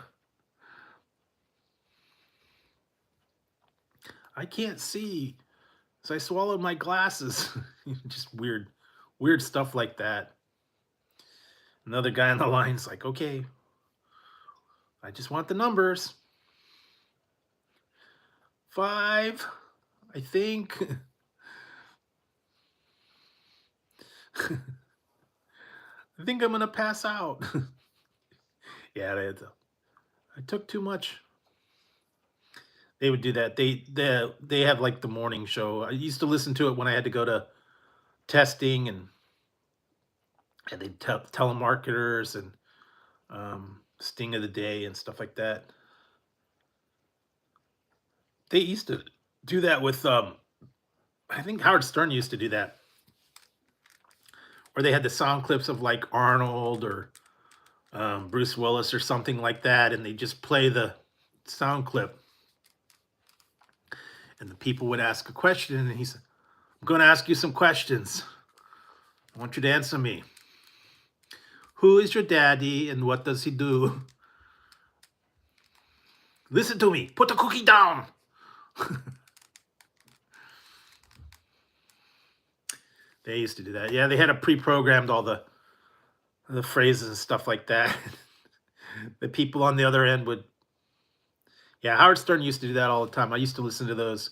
I can't see, so I swallowed my glasses. Just weird stuff like that. Another guy on the line's like, okay, I just want the numbers. 5, I think. I think I'm gonna pass out. Yeah, I took too much. They would do that. They have like the morning show. I used to listen to it when I had to go to testing, and they'd telemarketers and sting of the day and stuff like that. They used to do that with I think Howard Stern used to do that, where they had the sound clips of like Arnold or Bruce Willis or something like that, and they just play the sound clip, and the people would ask a question, and he said, I'm going to ask you some questions. I want you to answer me. Who is your daddy and what does he do? Listen to me. Put the cookie down. They used to do that. Yeah, they had a pre-programmed all the the phrases and stuff like that. The people on the other end would, yeah, Howard Stern used to do that all the time. I used to listen to those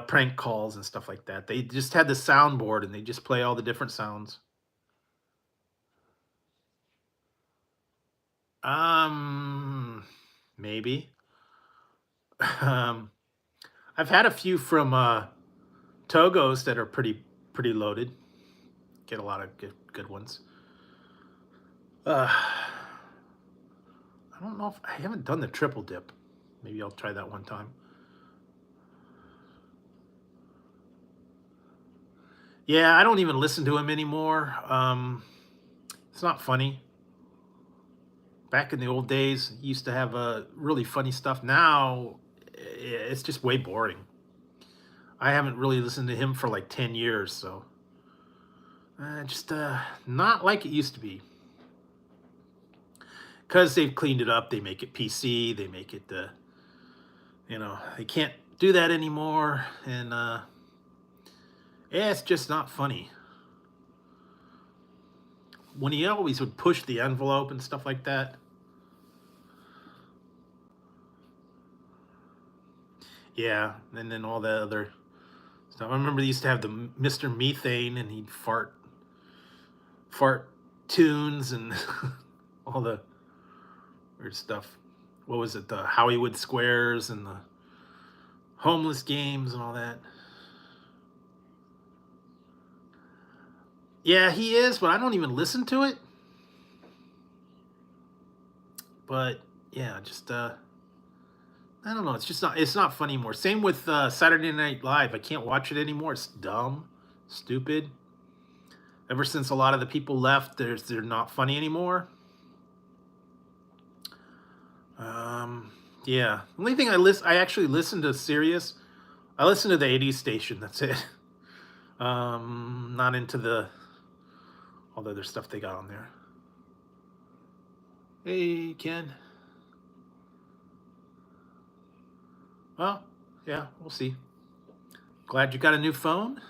prank calls and stuff like that. They just had the soundboard and they just play all the different sounds. Maybe. um, I've had a few from Togos that are pretty loaded. Get a lot of good ones. I don't know if I haven't done the triple dip. Maybe I'll try that one time. Yeah, I don't even listen to him anymore. It's not funny. Back in the old days, he used to have really funny stuff. Now, it's just way boring. I haven't really listened to him for like 10 years, so just not like it used to be. Because they've cleaned it up, they make it PC, they make it, they can't do that anymore, and yeah, it's just not funny. When he always would push the envelope and stuff like that. Yeah, and then all the other stuff. I remember they used to have the Mr. Methane, and he'd fart tunes and all the weird stuff. What was it? The Hollywood Squares and the homeless games and all that. Yeah, he is, but I don't even listen to it. But yeah, just I don't know. It's not funny anymore. Same with Saturday Night Live. I can't watch it anymore. It's dumb, stupid. Ever since a lot of the people left, they're not funny anymore. Yeah. The only thing I actually listen to Sirius. I listen to the 80s station. That's it. Not into all the other stuff they got on there. Hey, Ken. Well, yeah, we'll see. Glad you got a new phone.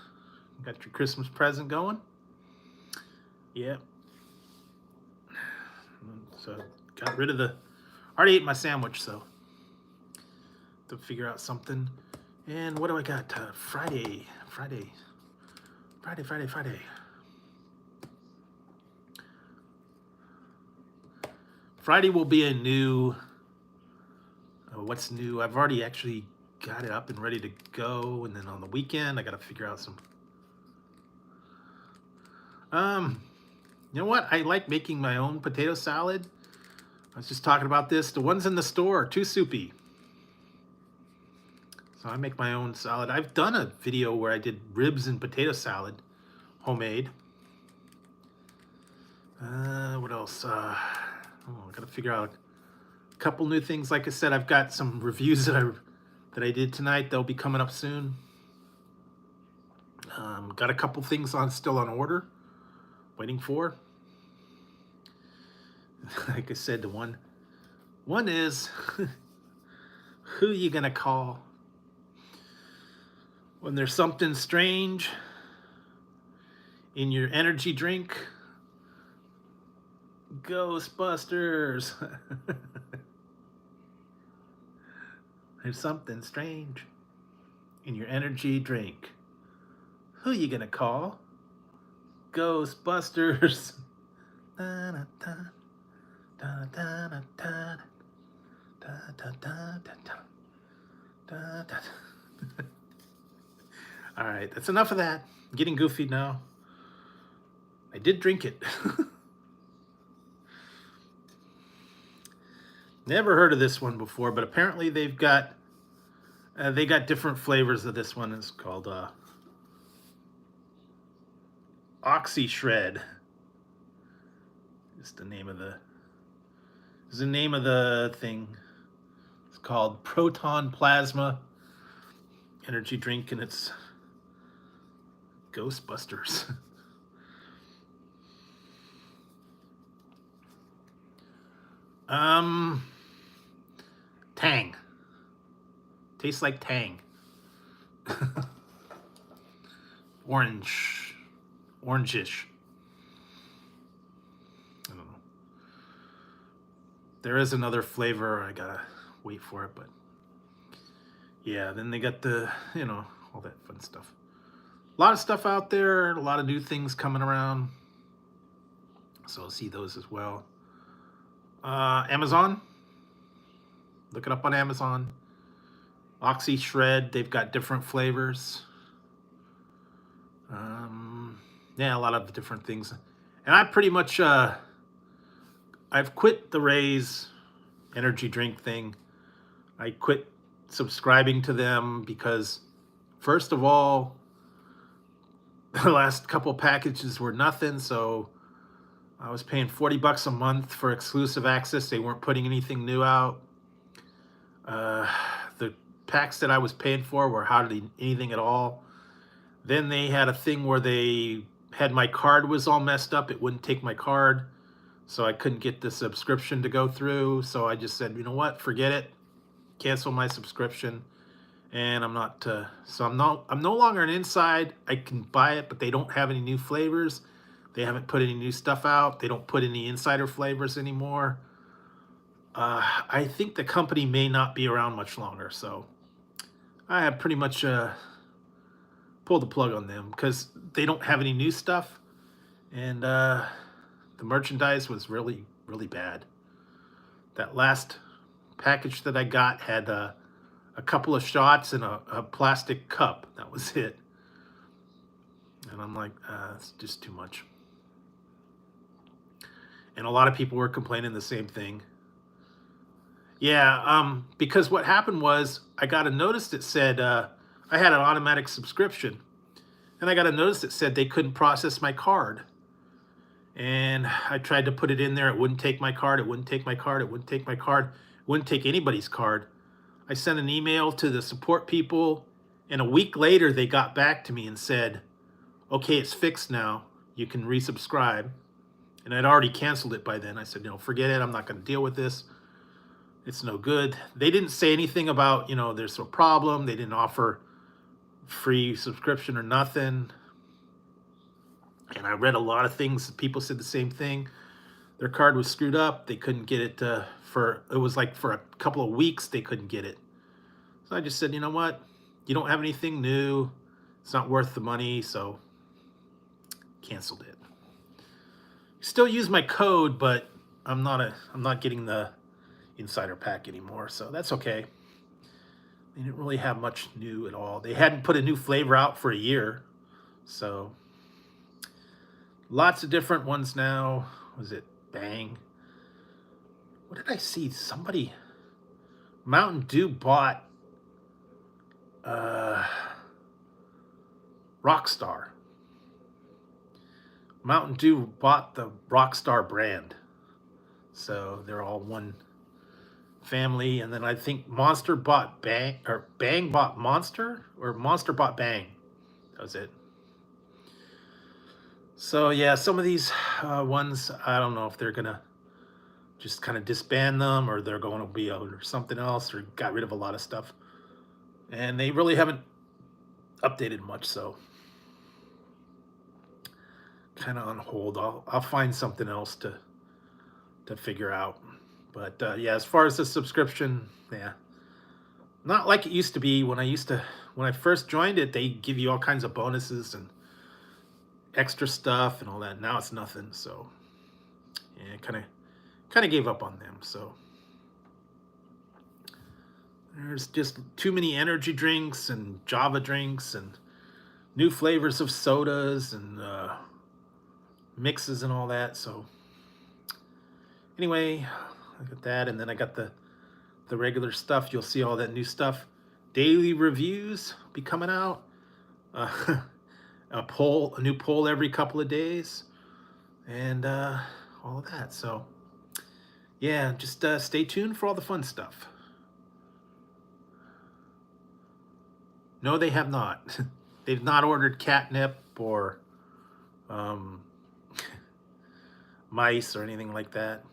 Got your Christmas present going. Yeah. So got rid of already ate my sandwich, so to figure out something. And what do I got? Friday. Friday will be a new. What's new? I've already actually got it up and ready to go, and then on the weekend I got to figure out some. You know what? I like making my own potato salad. I was just talking about this. The ones in the store are too soupy. So I make my own salad. I've done a video where I did ribs and potato salad, homemade. What else? I gotta figure out a couple new things. Like I said, I've got some reviews that I did tonight. They'll be coming up soon. Got a couple things still on order, waiting for. Like I said, the one is who you gonna call when there's something strange in your energy drink? Ghostbusters. There's something strange in your energy drink. Who you gonna call? Ghostbusters. All right, that's enough of that. I'm getting goofy now. I did drink it. Never heard of this one before, but apparently they got different flavors of this one. It's called Oxy Shred. Is the name of the thing. It's called Proton Plasma energy drink, and it's Ghostbusters. Tang. Tastes like Tang. Orangish. There is another flavor. I gotta wait for it, but yeah, then they got the, all that fun stuff. A lot of stuff out there, a lot of new things coming around. So I'll see those as well. Amazon. Look it up on Amazon. Oxy Shred, they've got different flavors. Yeah, a lot of different things. And I pretty much, I've quit the Ray's energy drink thing. I quit subscribing to them because, first of all, the last couple packages were nothing, so I was paying $40 a month for exclusive access. They weren't putting anything new out. The packs that I was paying for were hardly anything at all. Then they had a thing where they had my card was all messed up. It wouldn't take my card, so I couldn't get the subscription to go through. So I just said, you know what, forget it, cancel my subscription. And I'm not, so I'm no longer an Inside. I can buy it, but they don't have any new flavors. They haven't put any new stuff out. They don't put any insider flavors anymore. I think the company may not be around much longer, so I have pretty much pulled the plug on them because they don't have any new stuff, and the merchandise was really, really bad. That last package that I got had a couple of shots in a plastic cup. That was it. And I'm like, it's just too much. And a lot of people were complaining the same thing. Yeah, because what happened was I got a notice that said I had an automatic subscription. And I got a notice that said they couldn't process my card. And I tried to put it in there. It wouldn't take my card. It wouldn't take my card. It wouldn't take my card. It wouldn't take anybody's card. I sent an email to the support people, and a week later they got back to me and said, okay, it's fixed now. You can resubscribe. And I'd already canceled it by then. I said, forget it. I'm not going to deal with this. It's no good. They didn't say anything about, there's a problem. They didn't offer free subscription or nothing. And I read a lot of things. People said the same thing. Their card was screwed up. They couldn't get it it was like for a couple of weeks they couldn't get it. So I just said, you know what? You don't have anything new. It's not worth the money, so canceled it. Still use my code, but I'm not getting the insider pack anymore, so that's okay. They didn't really have much new at all. They hadn't put a new flavor out for a year, so lots of different ones now. Was it Bang? What did I see? Somebody, Mountain Dew bought Rockstar. Mountain Dew bought the Rockstar brand. So they're all one family. And then I think Monster bought Bang, or Bang bought Monster, or Monster bought Bang. That was it. So yeah, some of these ones, I don't know if they're going to just kind of disband them, or they're going to be under something else, or got rid of a lot of stuff. And they really haven't updated much, so kind of on hold. I'll find something else to figure out. But yeah, as far as the subscription, yeah, not like it used to be. When I first joined it, they give you all kinds of bonuses and extra stuff and all that. Now it's nothing, so yeah, kind of gave up on them. So there's just too many energy drinks and Java drinks and new flavors of sodas and mixes and all that. So anyway, I got that, and then I got the regular stuff. You'll see all that new stuff. Daily reviews be coming out. A new poll every couple of days, and all of that. So yeah, just stay tuned for all the fun stuff. No, they have not. They've not ordered catnip or mice or anything like that.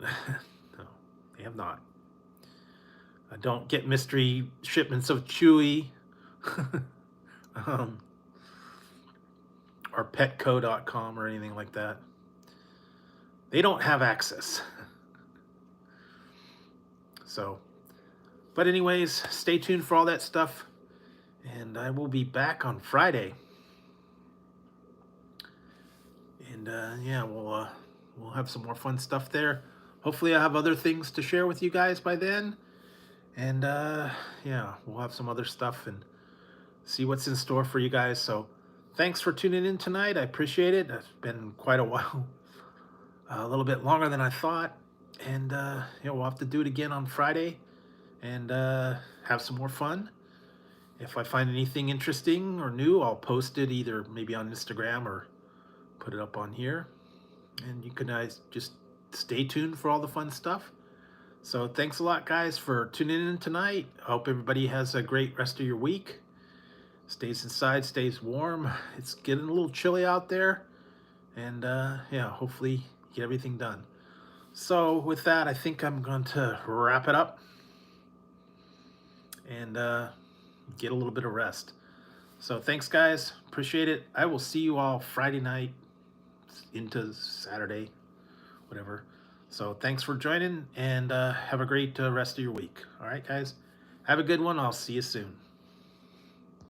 No, they have not. I don't get mystery shipments of Chewy or Petco.com or anything like that. they don't have access. So, but anyways, stay tuned for all that stuff, and I will be back on Friday. And yeah, we'll have some more fun stuff there. Hopefully, I have other things to share with you guys by then. And yeah, we'll have some other stuff and see what's in store for you guys. So thanks for tuning in tonight. I appreciate it. It's been quite a while, a little bit longer than I thought. And yeah, we'll have to do it again on Friday and have some more fun. If I find anything interesting or new, I'll post it either maybe on Instagram or put it up on here. And you can guys just stay tuned for all the fun stuff. So thanks a lot, guys, for tuning in tonight. I hope everybody has a great rest of your week. Stays inside, stays warm. It's getting a little chilly out there. And yeah, hopefully get everything done. So with that, I think I'm going to wrap it up and get a little bit of rest. So thanks, guys. Appreciate it. I will see you all Friday night into Saturday, whatever. So thanks for joining, and have a great rest of your week. All right, guys. Have a good one. I'll see you soon.